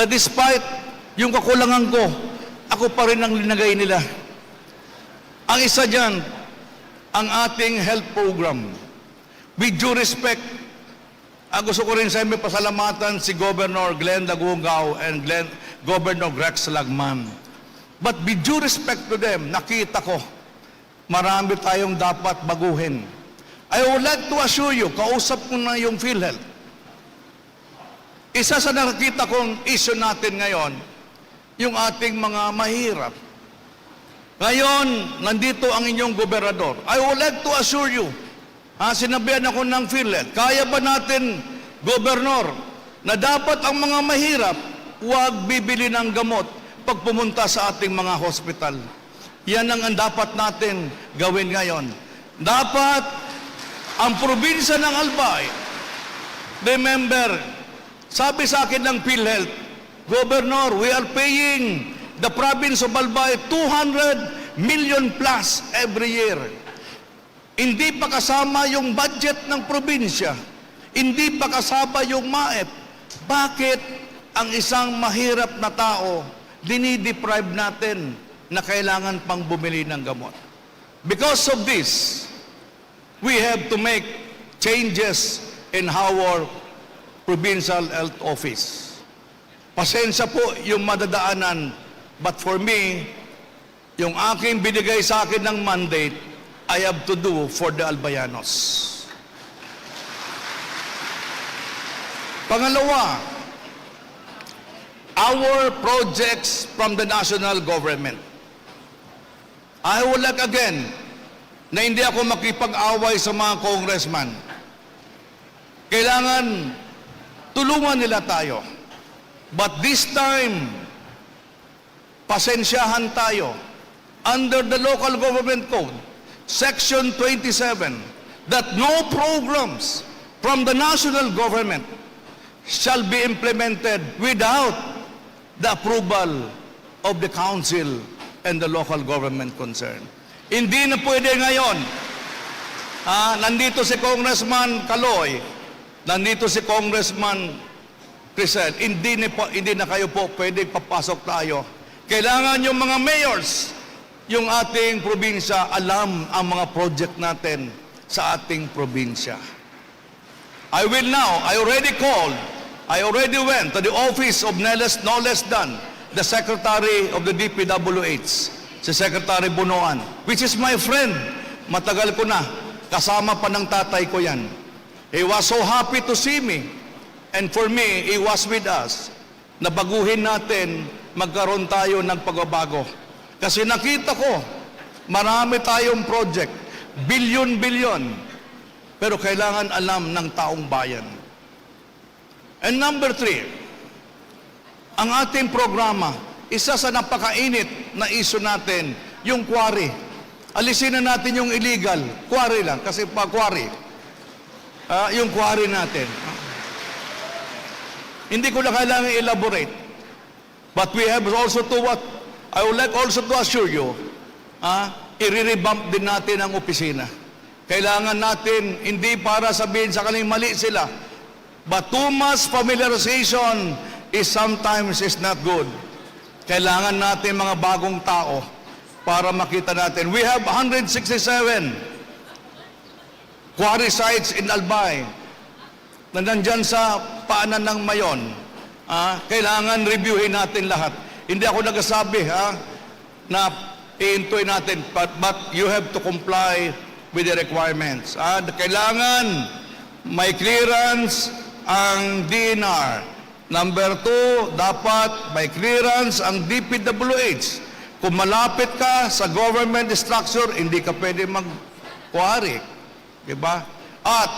that despite yung kakulangan ko, ako pa rin ang linagay nila. Ang isa dyan, ang ating health program. With due respect, gusto ko rin sa inyo pasalamatan si Governor Glenn Dagungao and Governor Rex Lagman. But with due respect to them, nakita ko, marami tayong dapat baguhin. I would like to assure you, kausap ko na yung PhilHealth. Isa sa nakikita kong issue natin ngayon, yung ating mga mahirap. Ngayon, nandito ang inyong gobernador. I would like to assure you, sinabihan ako ng PhilHealth, kaya ba natin, gobernador, na dapat ang mga mahirap huwag bibili ng gamot pag pumunta sa ating mga hospital. Yan ang dapat natin gawin ngayon. Dapat ang probinsya ng Albay, remember, sabi sa akin ng PhilHealth, Governor, we are paying the province of Albay 200 million plus every year. Hindi pa kasama yung budget ng probinsya. Hindi pa kasama yung MAEP. Bakit ang isang mahirap na tao dinideprive natin na kailangan pang bumili ng gamot? Because of this, we have to make changes in our provincial health office. Pasensya po yung madadaanan, but for me, yung aking binigay sa akin ng mandate, I have to do for the albayanos. Pangalawa, our projects from the national government. I would like again na hindi ako makipag-away sa mga congressman. Kailangan tulungan nila tayo. But this time, pasensyahan tayo. under the Local Government Code, Section 27, that no programs from the national government shall be implemented without the approval of the council and the local government concerned. Hindi na pwede ngayon. Nandito si Congressman Caloy, nandito si Congressman Crisel, hindi na kayo po pwede papasok tayo. Kailangan yung mga mayors, yung ating probinsya, alam ang mga project natin sa ating probinsya. I already went to the office of no less than the Secretary of the DPWH, si Secretary Bunoan, which is my friend. Matagal ko na, kasama pa ng tatay ko yan. He was so happy to see me. And for me, he was with us na baguhin natin, magkaroon tayo ng pagbabago. Kasi nakita ko, marami tayong project, bilyon-bilyon, pero kailangan alam ng taong bayan. And number 3, ang ating programa, isa sa napakainit na issue natin, yung quarry. Alisin na natin yung illegal, quarry lang, kasi pa quarry. Yung quarry natin. Hindi ko na kailangan elaborate. But we have also to what, I would like also to assure you, i-revamp din natin ang opisina. Kailangan natin, hindi para sabihin sa kanila mali sila, but too much familiarization sometimes is not good. Kailangan natin mga bagong tao para makita natin. We have 167 quarry sites in Albay na nandyan sa paanan ng Mayon. Kailangan reviewin natin lahat. Hindi ako nagsasabi na iintuin natin, but you have to comply with the requirements. Kailangan may clearance ang DNR. Number 2, dapat may clearance ang DPWH. Kung malapit ka sa government structure, hindi ka pwede mag-quarry. Diba? At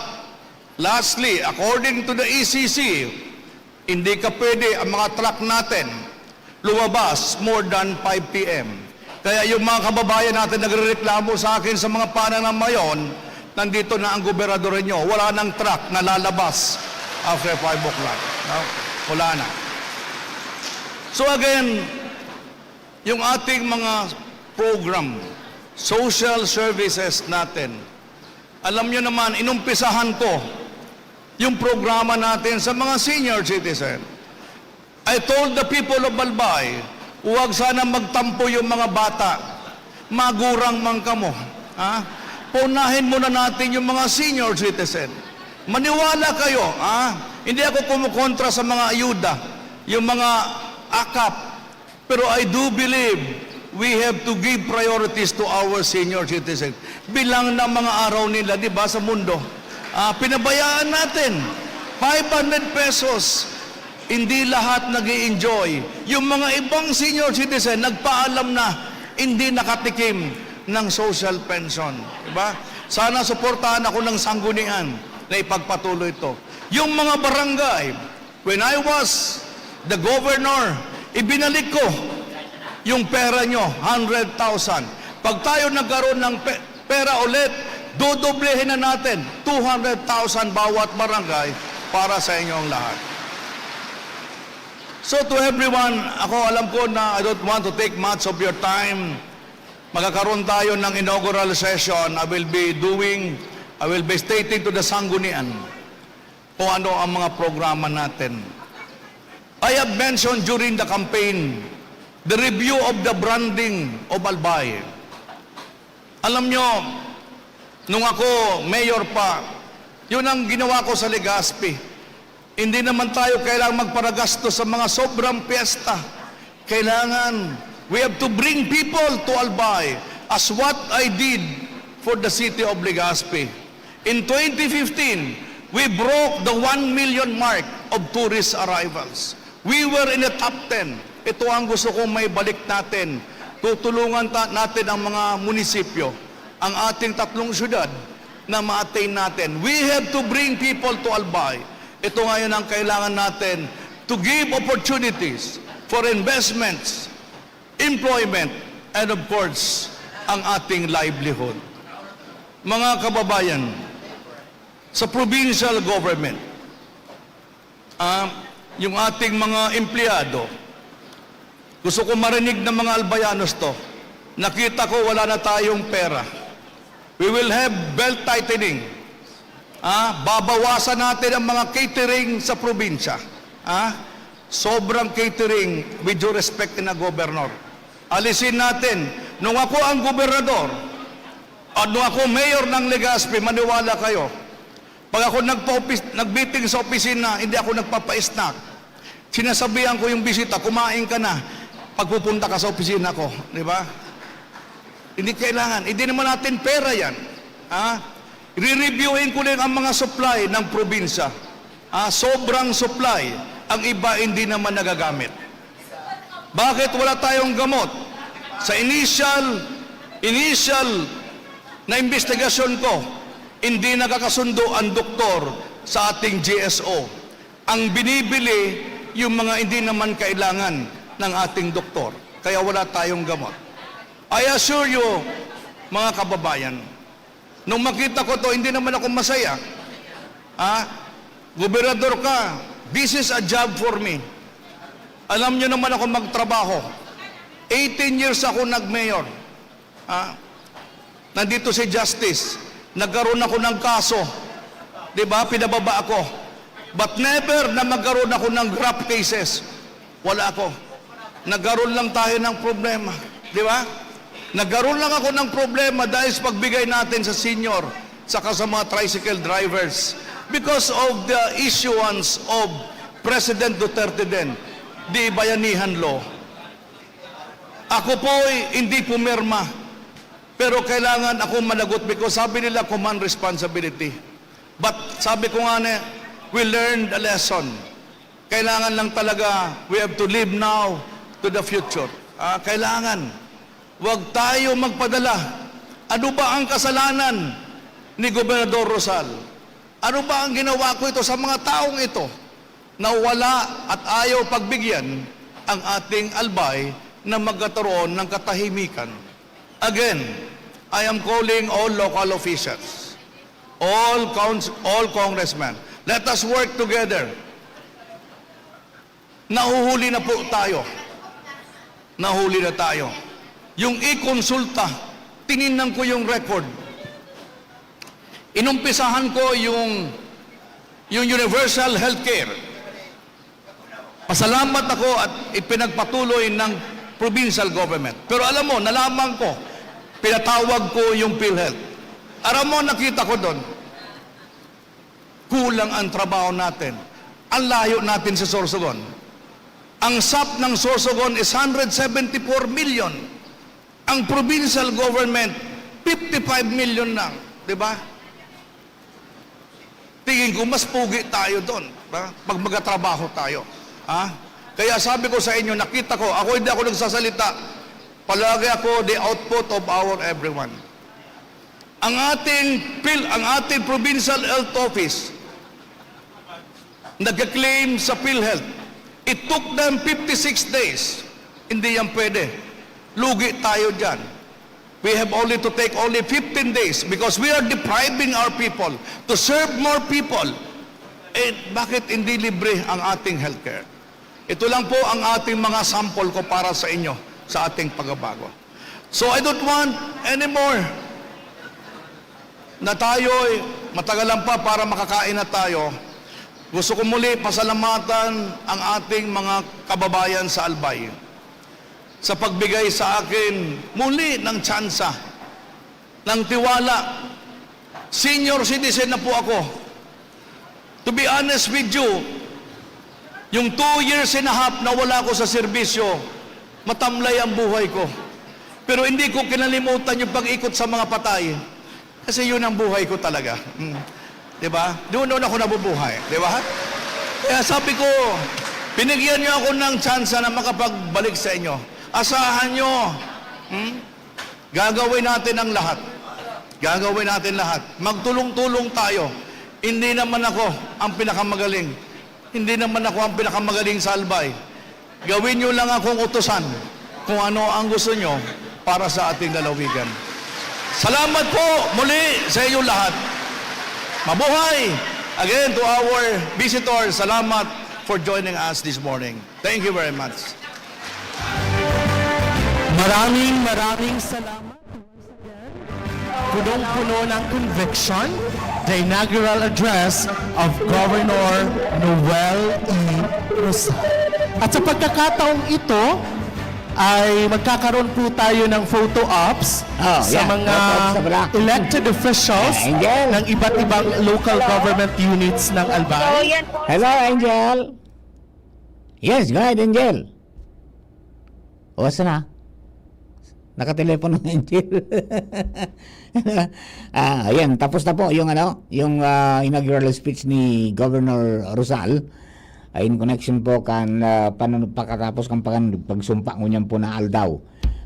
lastly, according to the ECC, hindi ka pwede ang mga truck natin lumabas more than 5 p.m. Kaya yung mga kababayan natin nagrereklamo sa akin sa mga panan ng Mayon, nandito na ang gobernador nyo, wala nang truck na lalabas after 5 o'clock. No? Wala na. So again, yung ating mga program, social services natin, alam nyo naman, inumpisahan ko yung programa natin sa mga senior citizen. I told the people of Albay, huwag sana magtampo yung mga bata. Magurang man kamo. Punahin muna natin yung mga senior citizen. Maniwala kayo. Hindi ako kumukontra sa mga ayuda, yung mga akap. Pero I do believe we have to give priorities to our senior citizens. Bilang ng mga araw nila, di ba, sa mundo. Pinabayaan natin. 500 pesos. Hindi lahat nag-i-enjoy. Yung mga ibang senior citizen, nagpaalam na hindi nakatikim ng social pension. Diba? Sana suportahan ako ng sanggunian na ipagpatuloy ito. Yung mga barangay, when I was the governor, ibinalik ko yung pera nyo, 100,000. Pag tayo nagkaroon ng pera ulit, dodoblehin na natin, 200,000 bawat barangay para sa inyong lahat. So to everyone, ako alam ko na I don't want to take much of your time. Magkakaroon tayo ng inaugural session. I will be stating to the sanggunian kung ano ang mga programa natin. I have mentioned during the campaign the review of the branding of Albay. Alam nyo, nung ako mayor pa, yun ang ginawa ko sa Legazpi. Hindi naman tayo kailangang magparagasto sa mga sobrang piyesta. Kailangan, we have to bring people to Albay as what I did for the city of Legazpi. In 2015, we broke the 1 million mark of tourist arrivals. We were in the top 10. Ito ang gusto kong may balik natin. Tutulungan natin ang mga munisipyo, ang ating 3 syudad na ma-attain natin. We have to bring people to Albay. Ito ngayon ang kailangan natin to give opportunities for investments, employment, and of course, ang ating livelihood. Mga kababayan, sa provincial government, yung ating mga empleyado, gusto ko marinig ng mga albayanos to, nakita ko wala na tayong pera. We will have belt tightening. Babawasan natin ang mga catering sa probinsya. Sobrang catering with due respect na gobernador. Alisin natin. Nung ako ang gobernador, at nung ako mayor ng Legazpi, maniwala kayo, pag ako nag-meeting sa opisina, hindi ako nagpapa-snack. Sinasabihan ko yung bisita, kumain ka na pagpupunta ka sa opisina ko. Di ba? Hindi kailangan. Hindi naman natin pera yan. Re-reviewin ko din ang mga supply ng probinsya. Sobrang supply. Ang iba hindi naman nagagamit. Bakit wala tayong gamot? Sa initial na investigasyon ko, hindi nakakasundo ang doktor sa ating GSO. Ang binibili, yung mga hindi naman kailangan ng ating doktor. Kaya wala tayong gamot. I assure you, mga kababayan, nung makita ko to, hindi naman ako masaya. Gobernador ka, this is a job for me. Alam niyo naman ako magtrabaho. 18 years ako nag-mayor. Nandito si Justice. Nagkaroon ako ng kaso. Diba? Pinababa ako. But never na magkaroon ako ng graft cases. Wala ako. Nagkaroon lang tayo ng problema. Diba? Nagkaroon lang ako ng problema dahil sa pagbigay natin sa senior saka sa mga tricycle drivers. Because of the issuance of President Duterte din, the Bayanihan Law. Ako po hindi pumirma. Pero kailangan ako managot because sabi nila command responsibility. But sabi ko nga na, we learned a lesson. Kailangan lang talaga, we have to live now to the future. Kailangan. Huwag tayo magpadala. Ano ba ang kasalanan ni Gobernador Rosal? Ano ba ang ginawa ko ito sa mga taong ito na wala at ayaw pagbigyan ang ating albay na magkataroon ng katahimikan? Again, I am calling all local officials, all congressmen. Let us work together. Nahuhuli na po tayo. Nahuli na tayo. Yung i-konsulta, tinignan ko yung record. Inumpisahan ko yung universal healthcare. Pasalamat ako at ipinagpatuloy ng provincial government. Pero alam mo, nalaman ko, pinatawag ko yung PhilHealth. Alam mo, nakita ko doon, kulang ang trabaho natin. Ang layo natin sa Sorsogon. Ang SAP ng Sorsogon is 174 million. Ang provincial government, 55 million lang. Diba? Tingin ko, mas pugi tayo doon. Diba? Pag magkatrabaho tayo. Kaya sabi ko sa inyo, nakita ko, ako hindi ako nagsasalita. Palagi ako the output of our everyone. Ang ating provincial health office, nagka-claim sa PhilHealth, it took them 56 days. Hindi yan pwede. Lugi tayo dyan. We have only to take only 15 days because we are depriving our people to serve more people. Bakit hindi libre ang ating healthcare? Ito lang po ang ating mga sample ko para sa inyo sa ating pagbabago. So I don't want anymore na tayo'y matagalan pa para makakain na tayo. Gusto ko muli pasalamatan ang ating mga kababayan sa Albay sa pagbigay sa akin muli ng tsansa, ng tiwala. Senior citizen na po ako. To be honest with you, yung 2 years and a half na wala ko sa serbisyo, matamlay ang buhay ko. Pero hindi ko kinalimutan yung pag-ikot sa mga patay. Kasi yun ang buhay ko talaga. Diba? Doon ako nabubuhay. Diba? Kaya sabi ko, pinigyan niyo ako ng tsansa na makapagbalik sa inyo. Asahan nyo. Gagawin natin ang lahat. Gagawin natin lahat. Magtulong-tulong tayo. Hindi naman ako ang pinakamagaling. Hindi naman ako ang pinakamagaling sa Albay. Gawin nyo lang akong utusan kung ano ang gusto nyo para sa ating lalawigan. Salamat po muli sa inyong lahat. Mabuhay! Again, to our visitors, salamat for joining us this morning. Thank you very much. Maraming salamat. Punong-puno ng conviction, the inaugural address of Governor Noel E. Rosal. At sa pagkakataong ito, ay magkakaroon po tayo ng photo ops sa mga elected officials ng iba't ibang local government units ng Albay. Hello, Angel. Yes, go ahead, Angel. O, saan na? Nakatelepono ng Angel. Ayan, tapos na po yung inaugural speech ni Governor Rosal. In connection po kan pagkatapos kan pagsumpa ngunyan po na aldaw.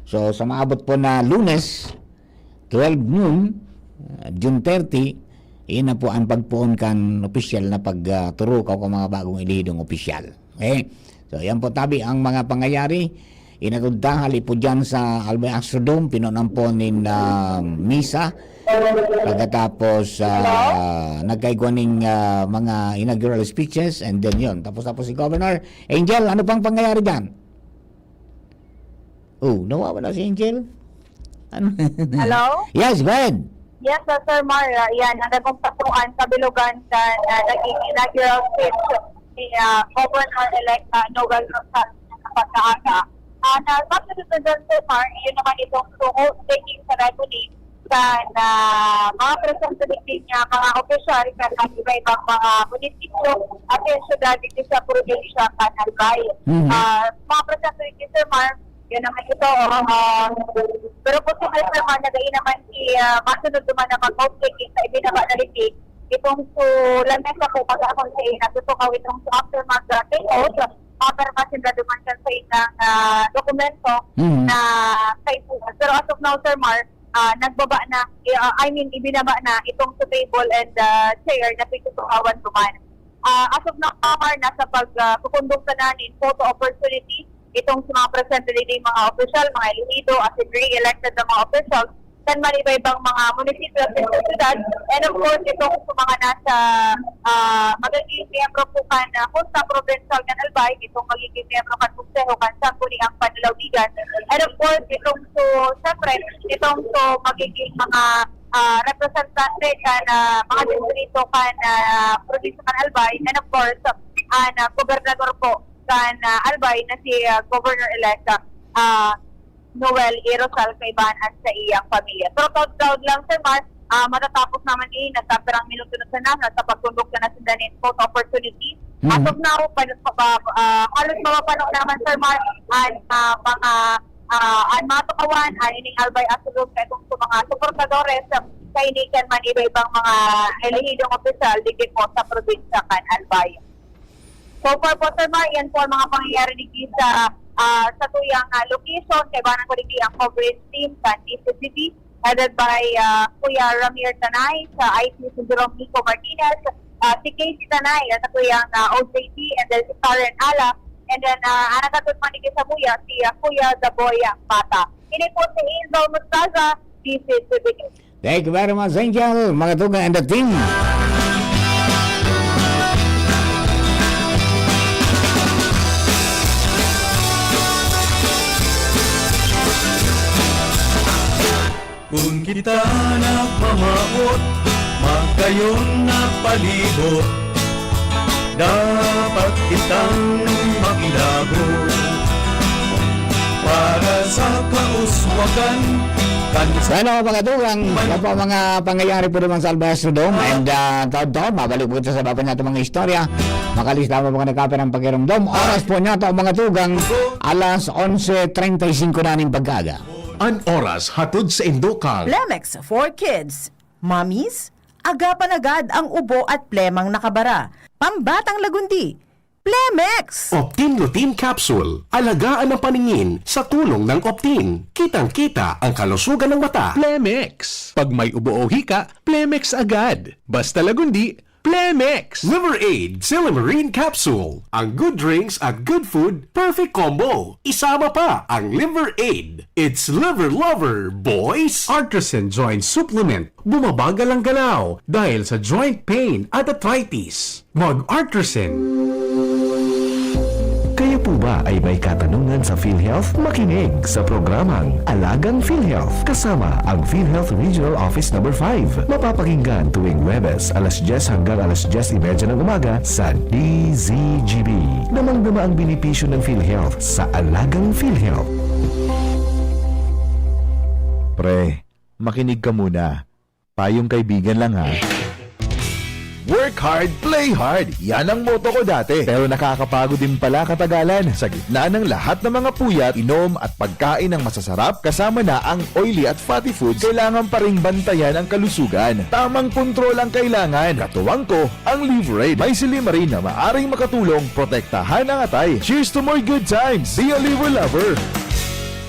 So sa maabot po na Lunes 12 noon June 30 ina po ang pagpuon kan opisyal na pagturo ka mga bagong ilihidong opisyal. Okay? So yan po tabi ang mga pangyayari inatudda hali po dyan sa Albay Astrodome pinonamponin misa pagkatapos nagkaigwaning mga inaugural speeches and then yun tapos si Governor Angel, ano pang pangyayari dyan? Nawawala si Angel. Ano? Hello? Yes, go ahead. Yes, Sir Mar. Yan, ang nagpapatuan sa Bilugan sa naging inaugural speech ni Governor-elect Noel Rosal sa pagkaaga. Pagkasunod doon, Sir Mar, yun naman itong taking ceremony sa mga representative niya, mga opisyal sa iba-ibang mga munisipyo at yung syudad dito sa probinsya Albay. Mga representative, Sir Mar, yun naman ito. Pero po si Sir Mar, nagain naman masunod naman na mag-taking sa ibinaba na litig. Itong lamesa po pag-akong sa ina, tutukaw itong after mag-take-out, mapermasin na duman siya sa inang dokumento na sa ipuan. Pero as of now, Sir Mar, nagbaba na, ibinaba na itong sa table and chair na pitutukawan duman. As of now, Mar, nasa pagkukundok sa nanin, photo opportunity, itong sa mga representative, mga official, mga elihido, as in re-elected na mga officials, kan man iba-ibang mga munisipyo sa syudad, and of course, itong sa mga nasa magiging miyembro po kan Junta Provincial kan Albay, itong magiging miyembro kan Konseho kan Sangguniang Panlalawigan, and of course, itong siyempre, itong magiging mga representante kan mga distrito kan probinsya kan Albay, and of course, ang gobernador po kan Albay na si Governor-elect Noel E. Rosal kaibahan sa iyang pamilya. Pero proud lang, Sir Mar, matatapos naman nagkapirang minuto na sa nasa sa pagtundok na nasindanin photo opportunity. As of now, halos mapapanok naman, Sir Mar, ang mga tukawan, ining Albay Astrodome kaya itong mga suportadores sa inikan man iba-ibang mga elihidong opisyal digit po sa probinsya kan Albay. So far po, Sir Mar, yan po ang mga pangyayari ni Gisa sa tuyang location, kay Banang Kuligi ang coverage team sa DCCB, headed by Kuya Ramir Tanay sa IT si Jerome Nico Martinez, si Casey Tanay sa tuyang OJT, and then si Karen Ala, and then anakatut manigay sa buya si Kuya Daboya Pata. Ini po si Angel Mustaza, DCCB. Thank you very much, Angel, mga tugang and the team. Kung kita nagmamaot, magkayon na palibot, dapat kitang makilago para sa kauswagan. Ano mga tugang, yan po mga pangyayari po naman sa Albay Astrodome, and taon-taon, mabalik po ito sa baba natin mga istorya. Makalista po mga nagkapit ng pagkirumdom. Oras po niya ito mga tugang, alas 11:35 na ng pagkaga. An oras hatod sa Indokang. Plemex for Kids. Mommies, agapan agad ang ubo at plemang nakabara. Pambatang lagundi. Plemex! Optin Lutein Capsule. Alagaan ang paningin sa tulong ng Optin. Kitang-kita ang kalusugan ng mata. Plemex. Pag may ubo o hika, Plemex agad. Basta lagundi, Plemex Liver Aid Silimarine Capsule. Ang good drinks at good food, perfect combo. Isama pa ang Liver Aid. It's liver lover, boys! Artisan Joint Supplement. Bumabagal ang galaw dahil sa joint pain at arthritis. Mag-Artisan. Kayo po ba ay may katanungan sa PhilHealth? Makinig sa programang Alagang PhilHealth kasama ang PhilHealth Regional Office No. 5. Mapapakinggan tuwing Huwebes alas 10 hanggang alas 10:30 ng umaga sa DZGB. Damang-dama ang benepisyo ng PhilHealth sa Alagang PhilHealth. Pre, makinig ka muna. Payong kaibigan lang ha. Work hard, play hard. Yan ang motto ko dati. Pero nakakapagod din pala katagalan. Sa gitna ng lahat ng mga puyat, inom at pagkain ng masasarap, kasama na ang oily at fatty foods, kailangan pa ring bantayan ang kalusugan. Tamang kontrol ang kailangan. Katuwang ko, ang Liverade. May silimarin na maaring makatulong protektahan ang atay. Cheers to more good times. Be a liver lover.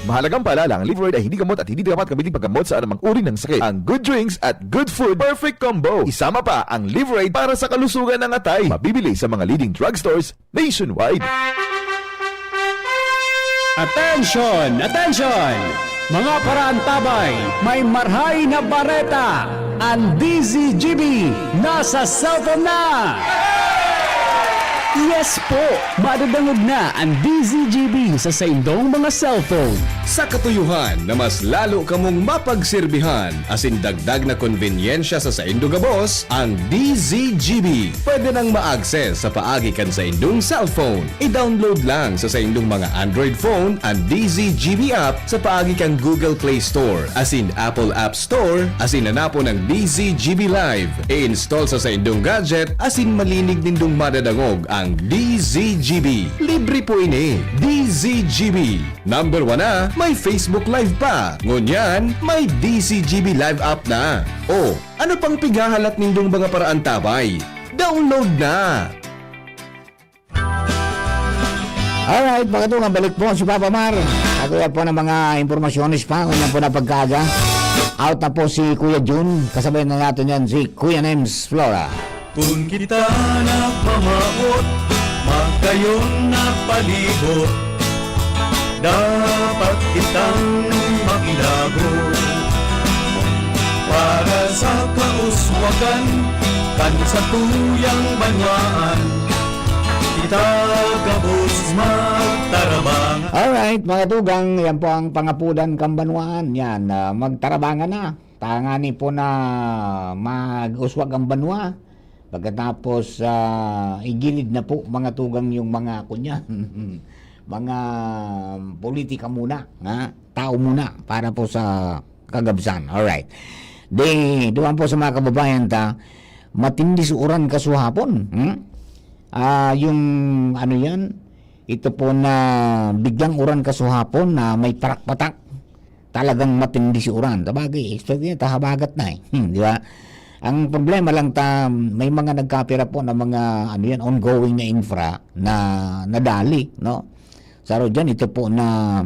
Mahalagang paalala, ang Liverade ay hindi gamot at hindi dapat kabiling paggamot sa anumang uri ng sakit. Ang good drinks at good food, perfect combo. Isama pa ang Liverade para sa kalusugan ng atay. Mabibili sa mga leading drugstores nationwide. Attention! Attention! Mga parantabay, may marhay na bareta. Ang DZGB nasa cellphone na! Yes po! Madadangog na ang DZGB sa saindong mga cellphone. Sa katuyuhan na mas lalo kamong mapagsilbihan, asin dagdag na konbinyensya sa saindo gabos, ang DZGB. Pwede nang ma-access sa paagi kan sa indong cellphone. I-download lang sa saindong mga Android phone ang DZGB app sa paagi kan Google Play Store, asin Apple App Store, asin nanapo ng DZGB Live. I-install sa saindong gadget, asin malinig nindong madadangog ang DZGB. Libre po ini. DZGB. Number 1 na, may Facebook Live pa. Ngunyan, may DZGB Live app na. O, ano pang pigahalat nindong mga paraan tabay? Download na! Alright, pagkatulang balik po si Papa Mar. Katulad po ng mga impormasyonis pa, kung yan po na pagkaga. Out na po si Kuya Jun. Kasabay na natin yan si Kuya Nems Flora. Kung kita napamaot, magkayon na palibot, dapat kitang makilago. Para sa kauswagan, kan sa tuyang banwaan, kita gabos magtarabangan. Alright, mga tugang, yan po ang pangapudan kambanwaan. Yan, magtarabangan na. Tangani po na mag-uswag ang banwa. Pagkatapos, igilid na po mga tugang yung mga kunya. Mga politika muna. Tao muna para po sa kagabsan. Alright. Doon po sa mga kababayan matindi suuran kasuhapon. Yung ano yan, ito po na biglang uran kasuhapon na may parak-patak. Talagang matindi suuran. Tabagay, expect niya, tahabagat na di ba? Ang problema lang may mga nagkapira po na mga ano yan, ongoing na infra na nadali, no? Saro dyan, ito po na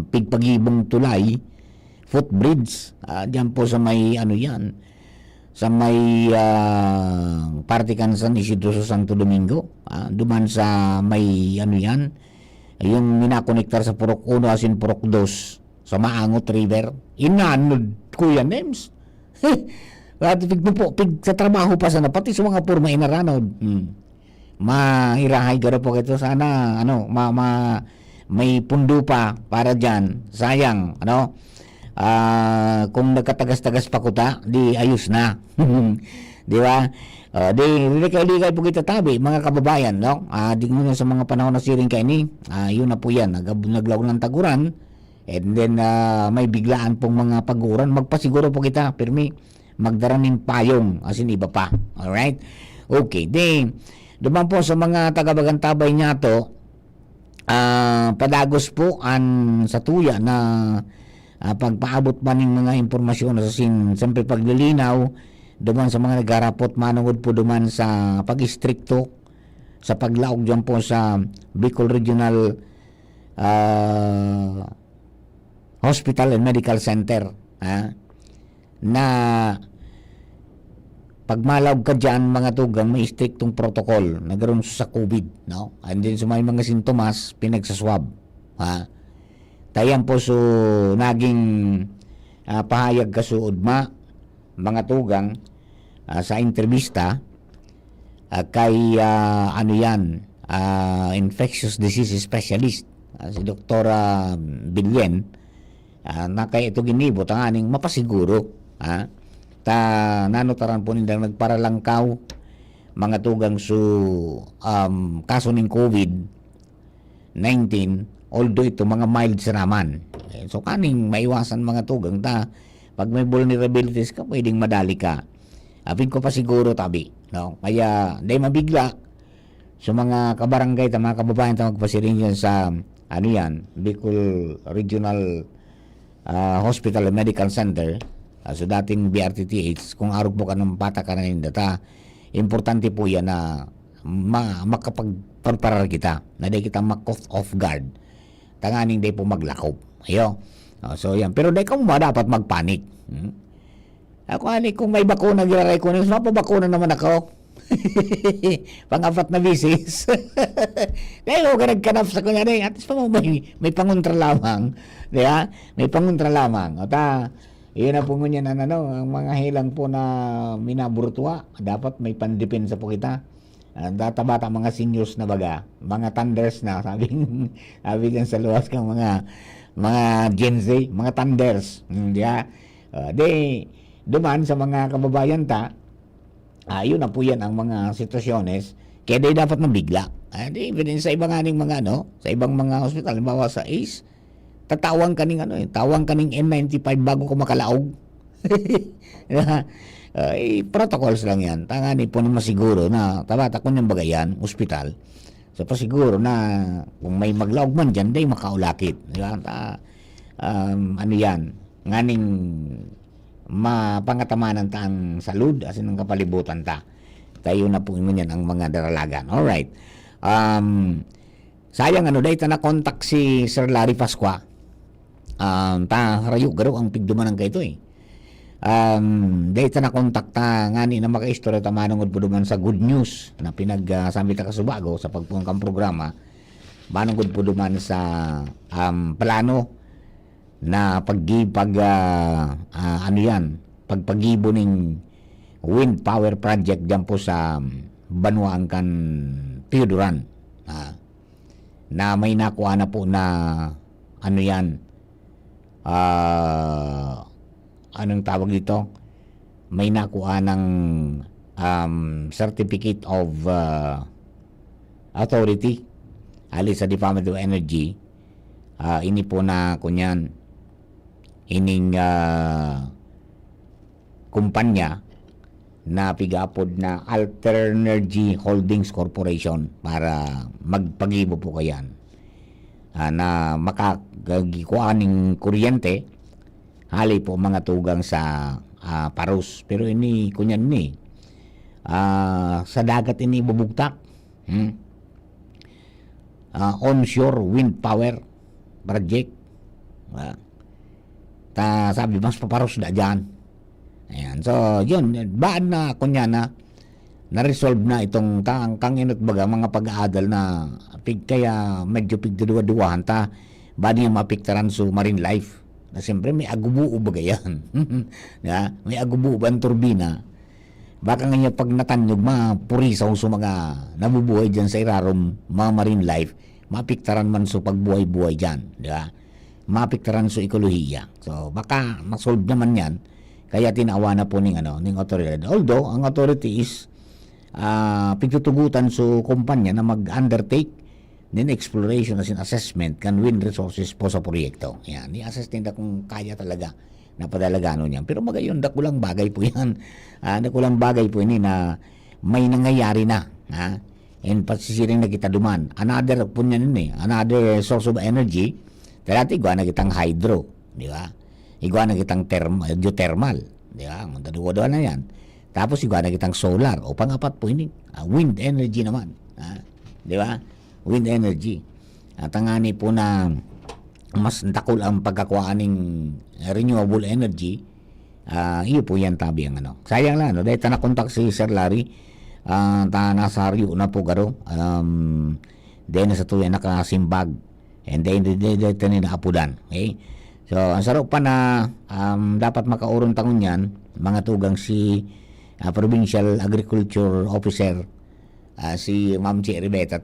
Pigpagibong Tulay footbridge, dyan po sa may ano yan, sa may Partikan San Isidro sa Santo Domingo, duman sa may ano yan, yung minakonektar sa Purok 1 asin Purok 2 sa Maangot River. Inanod Kuya Nems. Pig sa trabaho pa sana, pati sa mga purma inaranod. Mahirahay garo po ito, sana may pundo pa para dyan. Sayang, kung nagkatagas-tagas pa kuta, di ayos na. Di ba? Di po kita tabi, mga kababayan, no? Di mo sa mga panahon na siring kayo ni, yun na po yan, naglaw ng taguran, and then may biglaan pong mga paguran, magpasiguro po kita, pirmi, magdaraning payong, asin iba pa. Alright? Okay, duman po sa mga tagabagantabay niya to, padagos po sa tuya na pagpaabot man ng mga impormasyon sa siyempre paglilinaw, duman sa mga nagharapot, manungod po duman sa pag-istrikto, sa paglaog dyan po sa Bicol Regional Hospital and Medical Center, na pag malawag ka dyan, mga tugang, may striktong protocol na garon sa COVID, no? And then, may mga sintomas, pinagsaswab. Ha? Tayan po so, naging pahayag kasuod mga tugang, sa entrevista, kay, infectious disease specialist, si Dr. Bilyen, na kaya ito ginibot, ang aning mapasiguro, nanutaran po nilang nagparalangkaw mga tugang su kaso ng COVID-19, although ito mga mild sa naman. So kaning maiwasan mga tugang pag may vulnerabilities ka, pwedeng madali ka. Apin ko pa siguro tabi, no? Kaya dahil mabigla sa mga kabarangay, mga kababayan magpasirin sa Bicol Regional Hospital and Medical Center, so dating BRTTH, kung arog po ka ng patakaran ng data, importante po yan na makapagparparar kita, na di kita off guard, tanganing di po maglakop. Ayo. So yan, pero di ka mo dapat magpanik. Ako kung may bakuna gilaray ko, mapabakuna naman ako. Pang-apat na bisis. Kaya ko nagkanap sa kunya, at least pa may pangontra lamang. Diba? May pangontra lamang. Iyon na po ngunyan ang mga hilang po na minaburtwa, dapat may pandepensa po kita. Bata mga seniors na baga, mga thunders na, sabi dyan sa luwas kang mga Gen Z, mga thunders. Duman sa mga kababayan yun na po yan ang mga sitwasyones, kaya dapat mabigla. Sa ibang sa ibang mga hospital, halimbawa sa ACE, tatawang kaning tawang kaning N95 bago ko makalaog. Protocols lang yan. Tangani po na masiguro na tabata ko ng bagayan, ospital. So pasiguro na kung may maglaog man dyan, day makaulakit. Yan, nganing mapangatamaan ang salud asin ng kapalibutan tayo na po yan ang mga daralagan. Alright. Sayang day na contact si Sir Larry Pasqua. Harayo garo ang pigduman ng kaito day na contact ngani na makaistorya manungod po duman sa good news na pinagsamit ka Subago sa pagpungkang programa, manungod po duman sa plano na pagpagibo ng wind power project dyan po sa Banwa kan Pioduran, na may nakuha na po na anong tawag dito, may nakuha ng certificate of authority alis sa Department of Energy. Ini po na kunyan ining kumpanya na pigapod na Alternergy Holdings Corporation para magpagibo po kayan na makagikuha ng kuryente hali po mga tugang sa Parus. Pero ini kunyan sa dagat ini bubugtak onshore wind power project. Sabi mas paparos na dyan. Ayan. So yun, baan na kunya na-resolve na itong kang inot baga mga pag-aadal na kaya medyo pigduwa-duwahan ba niya mapiktaran sa marine life. Na siyempre may agubuo baga yan. May agubuo ba ang turbina? Baka nga pag natanyog mapurisaw sa mga nabubuhay dyan sa irarom mga marine life, mapiktaran man sa pagbuhay-buhay dyan. Diba? Mapiktaran sa ekolohiya. So baka masolve naman yan, kaya tinawa na po ng authority. Although ang authority is pagtutugutan sa kumpanya na mag-undertake din exploration as in assessment kan wind resources po sa proyekto. Yan, i-assess nila kung kaya talaga na padalagano niyan. Pero magayon, dakulang bagay po yan. Dakulang bagay po ini na may nangyayari na. And pasisiring na kita duman. Another po niyan another source of energy. Dati igwa na kitang hydro, di ba? Igwa na kitang geothermal, di ba? Dalawa na yan. Tapos igwa na kitang solar. O pangapat po ini, wind energy naman. Di ba? Wind energy. At angani po na mas dakol ang pagkakuha ng renewable energy Iyo po yan tabi ang ano. Sayang lang, no? Dahil nakontak si Sir Larry, nasa Rio na po garo. Then sa tuya nakasimbag. And then dito na apudan. Okay? So, ang sarap pa na dapat makauron tangon yan, mga tugang si Provincial Agriculture Officer, si Ma'am Chi Ribeta,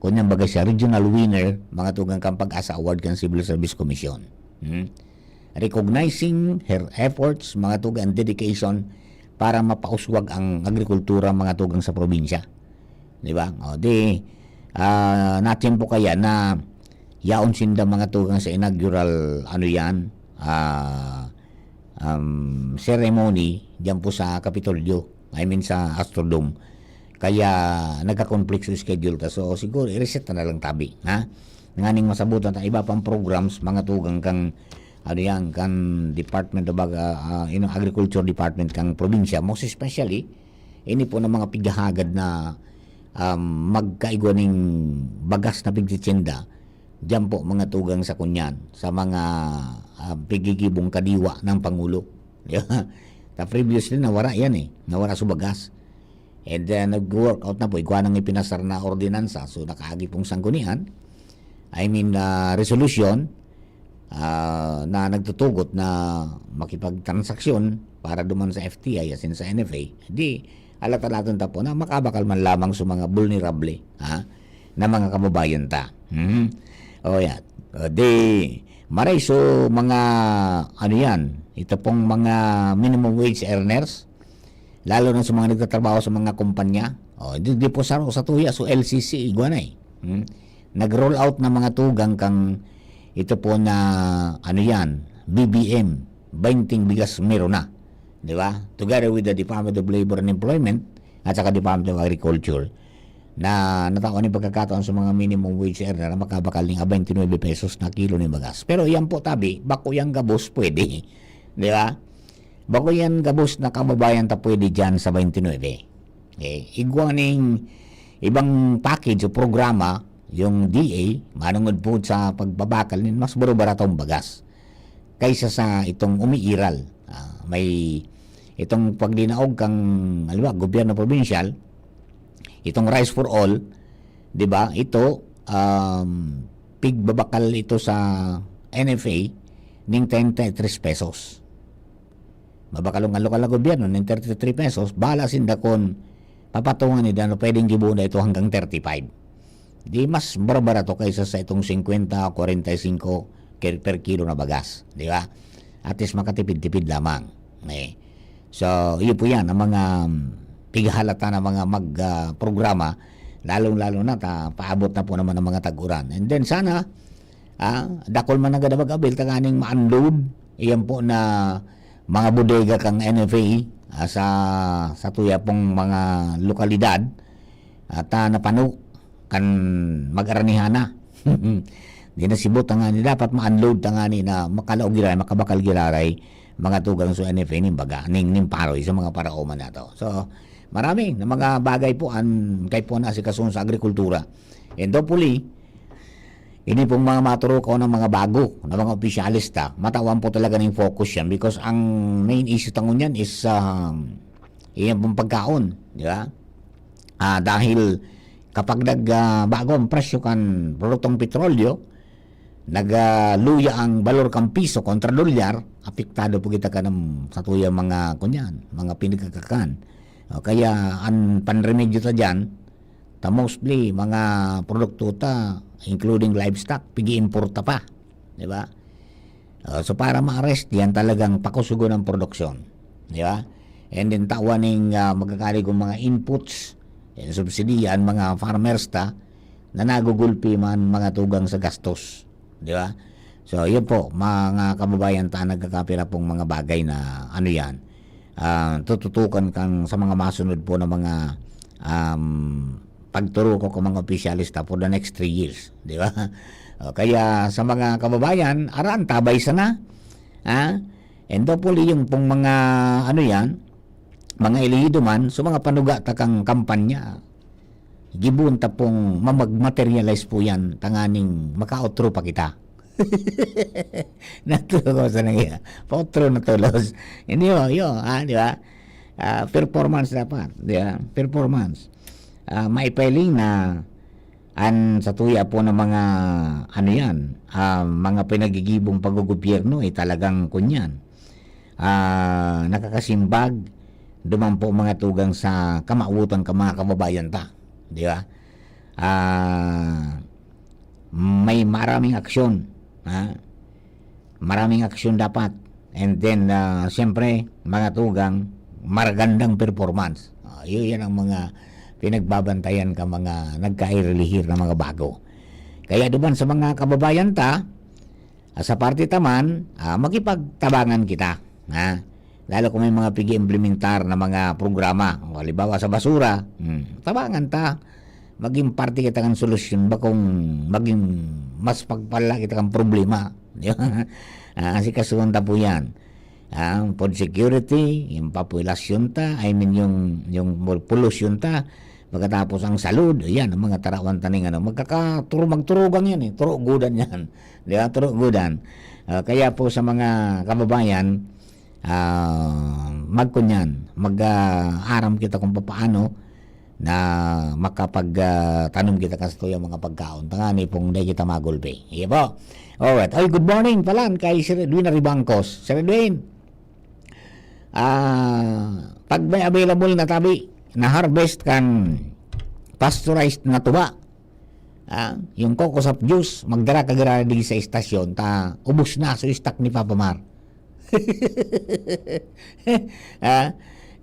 kunyang baga siya, regional winner, mga tugang kang Pag-asa Award kan Civil Service Commission. Recognizing her efforts, mga tugang dedication, para mapauswag ang agrikultura, mga tugang sa probinsya. Di ba? Natin po kaya na yaon sinda mga tugang sa inaugural ceremony diyan po sa Capitolio, sa Astrodome. Kaya nagka-conflict sa schedule so siguro i-reset na lang tabi, ha? Nganing masabutan ta iba pang programs, mga tugang kang kan Department of Agriculture Department kang probinsya, most especially ini po ng mga pigahagad na magkaigwaning bagas na pigtitsinda diyan po mga tugang sa kunyan, sa mga pigigibong kadiwa ng Pangulo. Previously nawara yan nawara sa bagas. And then nag-work out na po, iguan ang ipinasar na ordinansa, so nakaagi pong sanggunian, resolution, na nagtutugot na makipagtransaksyon para duman sa FTI as in sa NFA. Di alata-latan ta po na makabakal man lamang sa mga vulnerable na mga kababayan ta. Maray so mga ito pong mga minimum wage earners, lalo na sa mga nagtatrabaho sa mga kumpanya. Di po sa tuya, so LCC iguanay. Nag-roll out na mga tugang kang ito po na BBM, 20 bigas meron na. Di ba? Together with the Department of Labor and Employment at saka Department of Agriculture, na nataon yung pagkakataon sa mga minimum wage earner na makabakal ng 29 pesos na kilo ng bagas. Pero yan po tabi, bako yung gabos pwede. Di ba? Bako yan gabos na kababayan ta pwede dyan sa 29. Iguaning ibang package o programa, yung DA, manungod po sa pagbabakal nin mas baro-baratong bagas kaysa sa itong umiiral. May itong pagdinaog kang gobyerno provincial, itong Rice for All, di ba? Ito pigbabakal ito sa NFA ning 33 pesos. Mabakalong ang lokal na gobyerno ng 33 pesos, bala sinda kon papatungan nila na pwedeng gibuna ito hanggang 35. Di mas barbarato kaysa sa itong 50, 45 per kilo na bagas. Di ba? At least makatipid-tipid lamang. So, yun po yan, ang mga pighalata na mga programa, lalong-lalo na paabot na po naman ng mga taguran. And then sana, dakol man agad mag-abil, tanganing ma-unload, iyan po na mga bodega kang NFA sa tuya pong mga lokalidad at napano kan mag-aranihan na. Di na sibot tangani dapat ma-unload tangani na makalaog giray, makabakal giray mga tugang sa NFA ning baga ning paroy sa mga paraoman nato. So marami na mga bagay po kay po na si kasun sa agrikultura. And hopefully ini pong mga maturo ko ng mga bago na mga opisyalista, matawan po talaga ng focus yan because ang main issue tangon yan is iyan pong pagkaon, di ba? Dahil kapag nagbago ang presyo kan produktong petrolyo, nagluya ang balor kang piso kontra dolyar, apektado po kita ka ng sa tuya mga kunyan, mga pinagkakakan. Kaya ang panremedyo ta dyan, mostly mga produkto ta, including livestock, pigi-importa pa. Di ba? So para ma-arrest yan talagang pakusugo ng produksyon. Di ba? And then tawaning magkakali kong mga inputs, subsidiyan mga farmers ta na nagugulpi man mga tugang sa gastos. Di ba? So yun po, mga kababayan ta nagkakapira pong mga bagay na yan. Tututukan kang sa mga masunod po na mga pagturo ko mga opisyalista for the next 3 years. Di ba? Kaya sa mga kababayan, araan, tabay sana. And hopefully yung pong mga mga elihido man, so mga panuga takang kampanya, gibun ta pong mamag-materialize po yan, tanganing maka-outro pa kita. Natulos na nga. Potro natulos. Hindi mo, di ba? Performance dapat. Di ba? Performance. Maipiling na sa tuya po ng mga mga pinagigibong paggogobyerno ay talagang kunyan. Nakakasimbag duman po mga tugang sa kamauutan ka mga kababayan ta. Di ba? May maraming aksyon. Maraming aksyon dapat. And then, siyempre, mga tugang, maragandang performance. Yan ang mga pinagbabantayan ka mga nagkairelihir na mga bago. Kaya duman sa mga kababayan ta, sa parte taman, makipagtabangan kita. Lalo kung may mga pigi-implementar na mga programa. Halimbawa sa basura, tabangan ta. Maging parte kita ng solusyon ba kung maging mas pagpala kita ng problema. Kasi kasuhan ta po yan. Food security, yung populasyon ta, yung pollution ta, pagkatapos ang salud, yan, ang mga tarawan taning magturugang yan turugudan yan. Di ba? Turugudan. Kaya po sa mga kababayan, mag-aram kita kung paano na makapag-tanom kita kasi yung mga pagkaon. Tangani pong day kita magulpe. Iya po. Alright. Ay, good morning palan kay Sir Edwin Aribangcos. Sir Edwin, pag may available na tabi, na harvest kan pasteurized na tuba, yung coco sap juice, magdara kagara di sa istasyon, ubos na sa stock ni Papa Mar.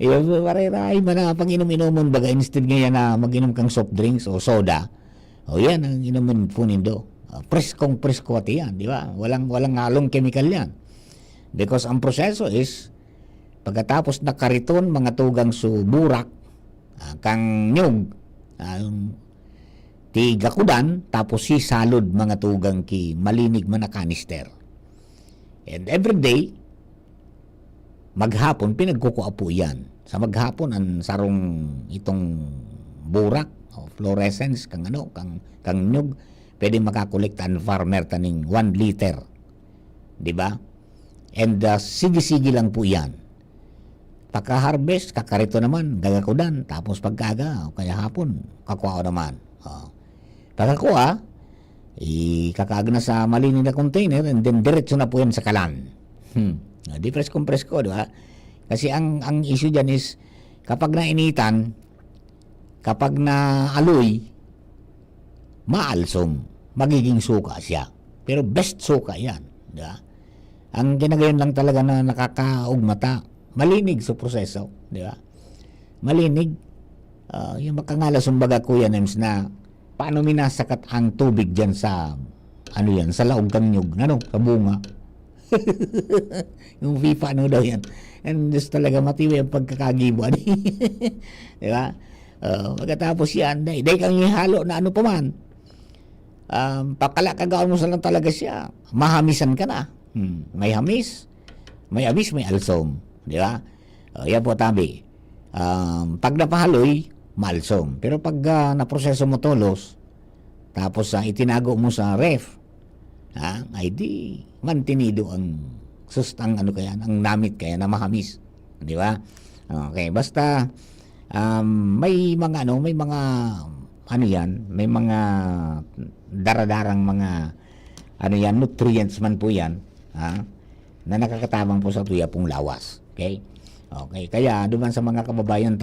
Pareray man na pag inom-inomon baga instead ngayon na mag-inom kang soft drinks o soda, yan ang inumin po nindo. Preskong presko at yan, di ba? Walang halong chemical yan. Because ang proseso is pagkatapos na kariton mga tugang su burak, kang nyug, ti gakudan, tapos si salud mga tugang ki malinig man na kanister. And every day, maghapon, pinagkukuha po yan. Sa maghapon, ang sarong itong burak, o fluorescence, kang nyug, pwede makakolekta ang farmer taning 1 liter. Diba? And sige-sige lang po yan. Pagka-harvest, kakarito naman, gagakudan, tapos pagkaga, o kaya hapon, kakuha naman. Pagkakuha, kakaaga na sa malinig na container, and then diretso na po yan sa kalan. Di presko, di ba? Kasi ang issue dyan is, kapag nainitan, kapag naaluy, maalsom, magiging suka siya. Pero best suka yan. Di ba? Ang ginagayon lang talaga na nakakaugmata, malinig sa proseso. Di ba? Malinig. Yung makangalas umbaga Kuya Nems na paano minasakat ang tubig dyan sa sa laog kang nyug, sa bunga. Yung FIFA daw yan. And just talaga matiwi ang pagkakagibo. Di ba? Pagkatapos yan, day kang ihalo na pa man. Pakalakagawan mo sa lang talaga siya. Mahamisan ka na. May hamis, may abis, may alsom. Di ba? Yan po tabi. Pag napahaloy, malsom. Pero pag naproseso mo tolos, tapos itinago mo sa ref, ay di mantinido ang ang namit kaya na mahamis. Di ba? Okay, basta may mga may mga daradarang mga nutrients man po yan, na nakakatabang po sa tuya pong lawas. Okay? Okay, kaya duman sa mga kababayan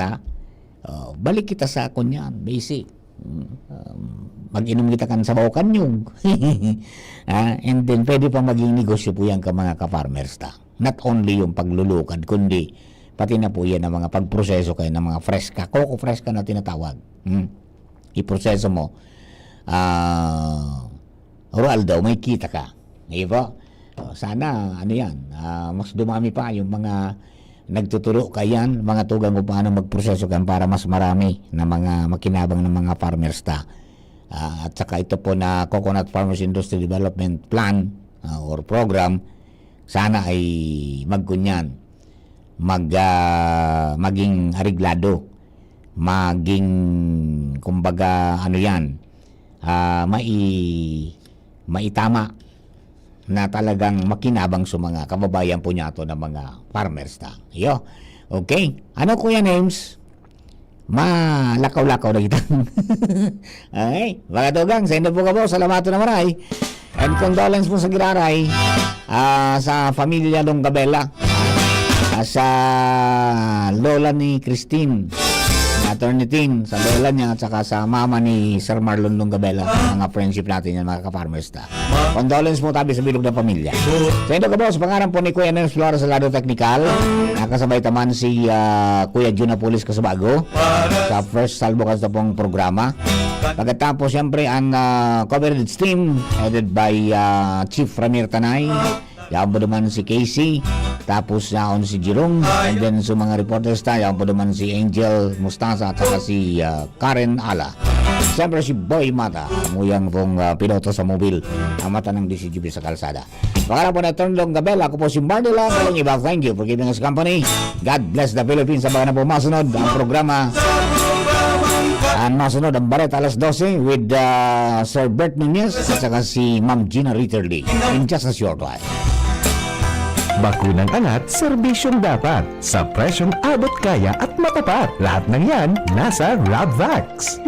balik kita sa kunyan, basic. Mag-inom kita kan sa bawakan nyug. And then pwede pa maging negosyo po yan ka mga ka-farmers ta. Not only yung paglulukad, kundi pati na po yan ang mga pagproseso kayo ng mga fresca, coco fresca na tinatawag. Iproseso mo, oral daw, may kita ka. Diba? Sana, mas dumami pa yung mga nagtuturo kayan, mga tugang kung paano magproseso kan para mas marami na mga makinabang ng mga farmers ta. At saka ito po na Coconut Farmers Industry Development Plan or Program, sana ay magkunyan, maging ariglado, maging kumbaga maitama, na talagang makinabang sa mga kababayan po niya to ng mga farmers na. Yo. Okay. Ano Kuya Names? Malakaw-lakaw na kita. Okay. Mga tugang, sa inyo po ka po. Salamat na maray. And condolence po sa giraray sa pamilya Longgabella. Sa lola ni Christine. Attorney Tin, sa lola niya at saka sa mama ni Sir Marlon Longgabella, mga friendship natin yan, mga ka-farmers na. Condolence mo tabi sa bilog ng pamilya. Sa inyo ka po, sa pangarap po ni Kuya Nems Flores sa Lado Technical, nakasabay taman si Kuya Junapolis Kasabago sa first salbukas na pong programa. Pagkatapos, siyempre, ang coverage team headed by Chief Ramir Tanay. Yan po naman si Casey, tapos yaon si Jerome, and then sa mga reporters tayo, yan po naman si Angel Mustasa at saka si Karen Ala. Siyempre si Boy Mata, muyang pong piloto sa mobil, ang mata ng DCGB sa kalsada. Pangalan po na Turnlong Gabel, ako po si Marnila, walang iba, thank you for giving us company. God bless the Philippines. Sabayan na po masunod ang programa. Ang masunod ang baret alas 12 with Sir Bert Nunez at saka si Ma'am Gina Ritterly in just a short while. Bakunang angat, serbisyong dapat. Sa presyong abot kaya at matapat. Lahat ng yan, nasa Rabvax.